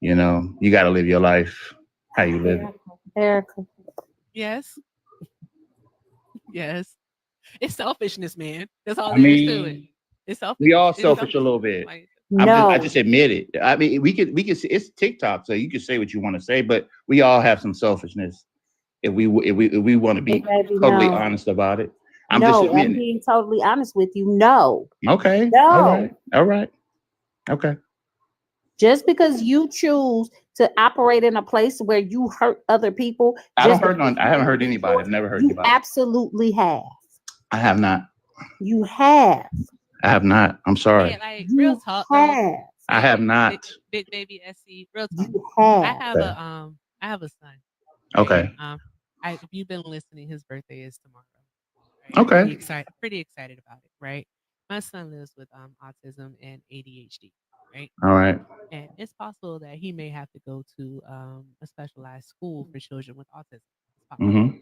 you got to live your life how you live it. Erica. Yes. Yes. It's selfishness, man. That's all I there is to it. mean, It's selfish. we all It's selfish a little bit. Like, I just admit it. I mean, we could see it's TikTok, so you can say what you want to say, but we all have some selfishness if we want to be Baby, totally no. honest about it. I'm just No, I'm admitting it. being totally honest with you. No. Okay. No. All right. Okay. Just because you choose to operate in a place where you hurt other people, I just haven't because hurt anybody. I've never hurt you anybody. absolutely have. I have not. You have. I have not. I'm sorry. yeah, like real talk though. Have. I have not. Big baby SC. Real talk. You have. I have a son. Right? Okay. If you've been listening, his birthday is tomorrow. Right? Okay. Pretty excited about it, right? My son lives with autism and ADHD, right? All right. And it's possible that he may have to go to a specialized school for children with autism. It's possible, Mm-hmm.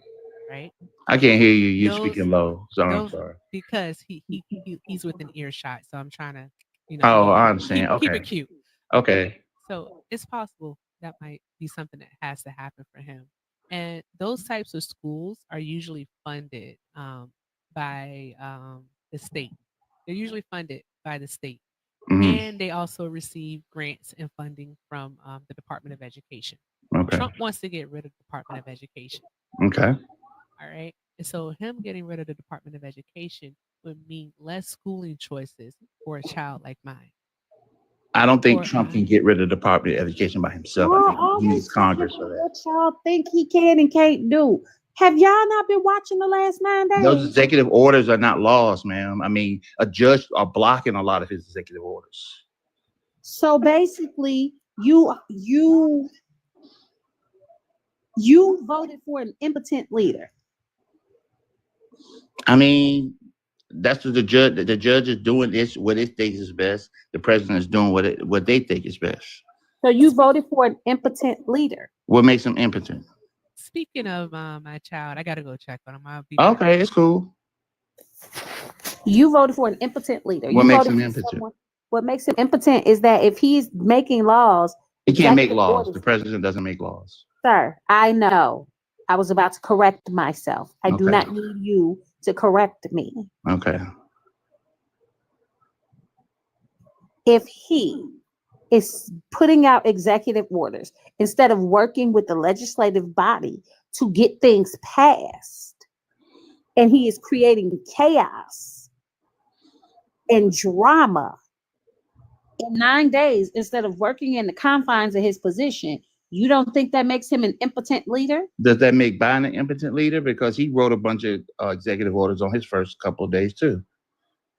right? I can't hear you. You're speaking low, so I'm sorry. Because he's within earshot, so I'm trying to, Oh, I understand. keep Okay. it cute. Okay. So it's possible that might be something that has to happen for him. And those types of schools are usually funded by the state. They're usually funded by the state. Mhm. And they also receive grants and funding from the Department of Education. Okay. Trump wants to get rid of the Department of Education. Okay. All right. And so him getting rid of the Department of Education would mean less schooling choices for a child like mine. I don't think Trump can get rid of the Department of Education by himself. I think he needs Congress for that. What y'all think he can and can't do? Have y'all not been watching the last 9 days? Those executive orders are not laws, ma'am. I mean, a judge are blocking a lot of his executive orders. So basically, you voted for an impotent leader. I mean, that's what the judge is doing this what it thinks is best. The president is doing what they think is best. So you voted for an impotent leader. What makes him impotent? Speaking of my child, I gotta go check on him. I'll be Okay, it's cool. You voted for an impotent leader. What You makes voted him for impotent? someone- What makes him impotent is that if he's making laws, He can't make executive laws. orders- The president doesn't make laws. Sir, I know. I was about to correct myself. I do Okay. not need you to correct me. Okay. If he is putting out executive orders instead of working with the legislative body to get things passed, and he is creating chaos and drama in 9 days instead of working in the confines of his position, you don't think that makes him an impotent leader? Does that make Biden an impotent leader? Because he wrote a bunch of executive orders on his first couple of days too.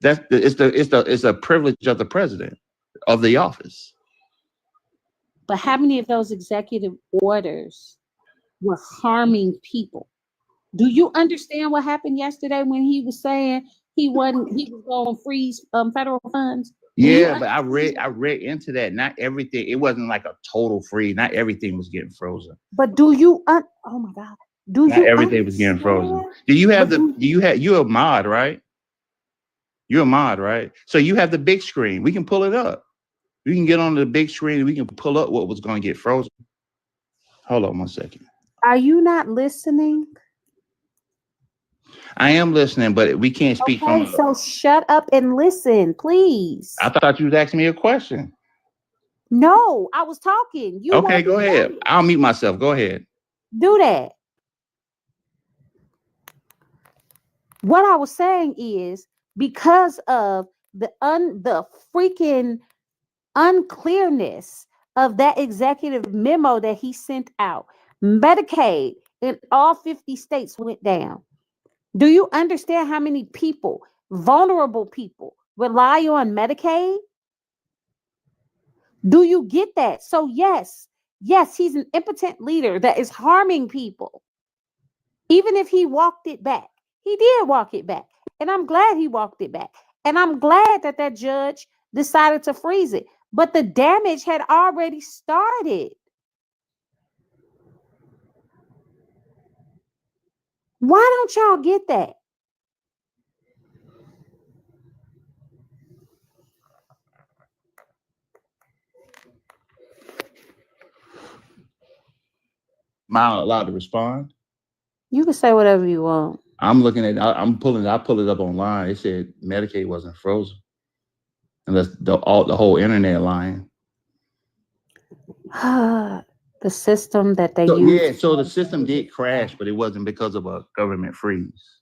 It's a privilege of the president of the office. But how many of those executive orders were harming people? Do you understand what happened yesterday when he was saying he was going to freeze federal funds? Yeah, but I read into that. Not everything. It wasn't like a total freeze. Not everything was getting frozen. But do you? Oh my God! Do Not you? everything was getting frozen. You're a mod, right? You're a mod, right? So you have the big screen. We can pull it up. We can get on the big screen and we can pull up what was going to get frozen. Hold on 1 second. Are you not listening? I am listening, but we can't speak Okay, so shut up and listen, please. I thought you was asking me a question. No, I was talking. You Okay, won't go be ahead. quiet. I'll mute myself. Go ahead. Do that. What I was saying is because of the freaking unclearness of that executive memo that he sent out, Medicaid in all 50 states went down. Do you understand how many people, vulnerable people, rely on Medicaid? Do you get that? So yes, he's an impotent leader that is harming people. Even if he walked it back, he did walk it back. And I'm glad he walked it back. And I'm glad that judge decided to freeze it. But the damage had already started. Why don't y'all get that? Am I allowed to respond? You can say whatever you want. I'm looking at. I'm pulling. I pulled it up online. It said Medicaid wasn't frozen, unless the whole internet lying. The system that they So use. yeah, so the system did crash, but it wasn't because of a government freeze.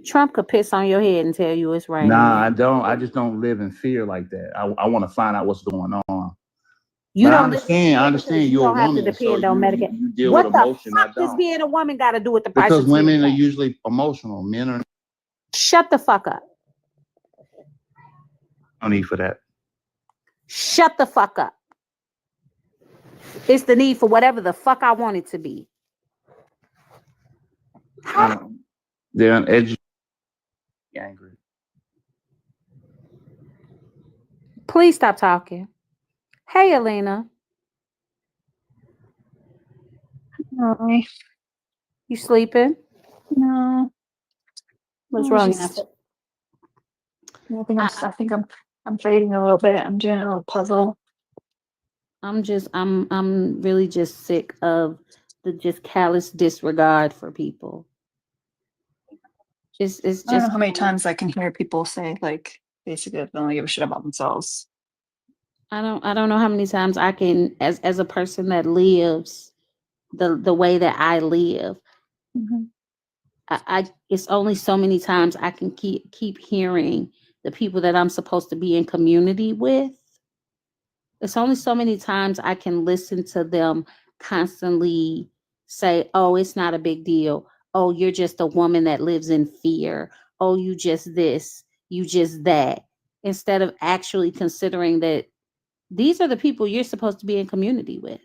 Trump could piss on your head and tell you it's raining. Nah, I don't. I just don't live in fear like that. I want to find out what's going on. You But don't I understand you you're a don't have to woman, so depend on Medicaid. you deal What with the emotion. I fuck does don't. being a woman got to do with the price Because of women are TNT? usually emotional. Men are Shut the fuck up. no need for that. Shut the fuck up. It's the need for whatever the fuck I want it to be. They're uneducated, angry. Please stop talking. Hey, Alina. Hi. You sleeping? No. What's I wrong? I think I'm fading a little bit. I'm doing a little puzzle. I'm really just sick of the just callous disregard for people. It's just I don't know how many times I can hear people say, like, basically they don't give a shit about themselves. I don't know how many times I can, as a person that lives the way that I live, I it's only so many times I can keep hearing the people that I'm supposed to be in community with. It's only so many times I can listen to them constantly say, "Oh, it's not a big deal. Oh, you're just a woman that lives in fear. Oh, you just this, you just that." Instead of actually considering that these are the people you're supposed to be in community with.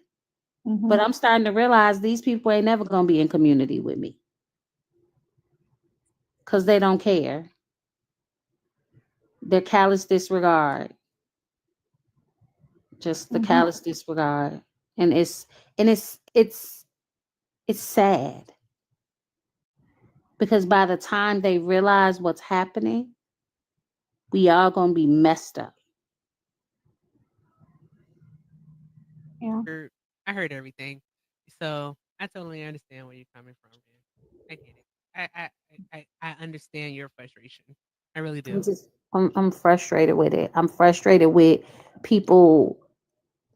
But I'm starting to realize these people ain't never going to be in community with me. Because they don't care. They're callous disregard. Just the callous disregard. And it's sad. Because by the time they realize what's happening, we all gonna be messed up. Yeah. I heard everything. So I totally understand where you're coming from, man. I get it. I understand your frustration. I really do. I'm frustrated with it. I'm frustrated with people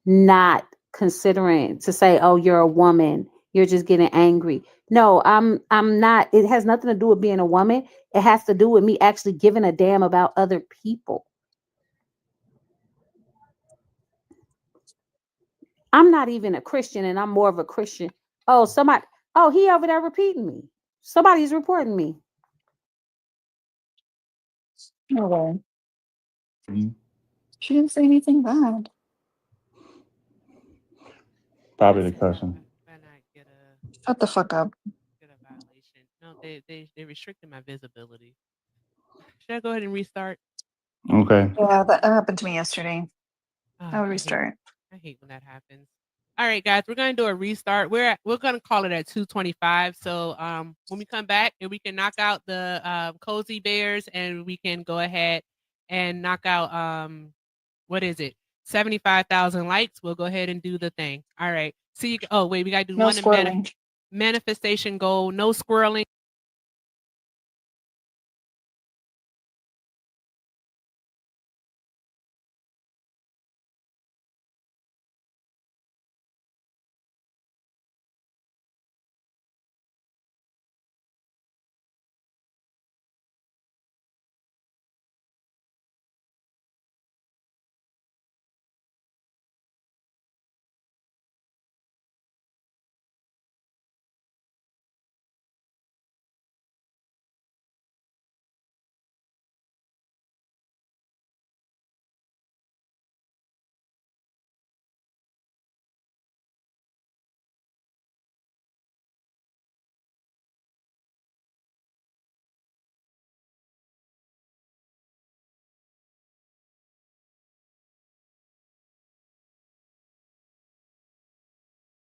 not considering to say, "Oh, you're a woman. You're just getting angry." No, I'm not. It has nothing to do with being a woman. It has to do with me actually giving a damn about other people. I'm not even a Christian, and I'm more of a Christian. Oh, somebody. Oh, he over there repeating me. Somebody's reporting me. No way. She didn't say anything bad. Probably the cousin. Shut the fuck up. No, they restricted my visibility. Should I go ahead and restart? Okay. Yeah, that happened to me yesterday. I would I restart. hate when that happens. All right, guys, we're gonna do a restart. We're gonna call it at 2:25. So when we come back and we can knock out the cozy bears and we can go ahead and knock out what is it? 75,000 likes. We'll go ahead and do the thing. All right. See you. Oh wait, we gotta do No one squirreling. manifestation goal. No squirreling.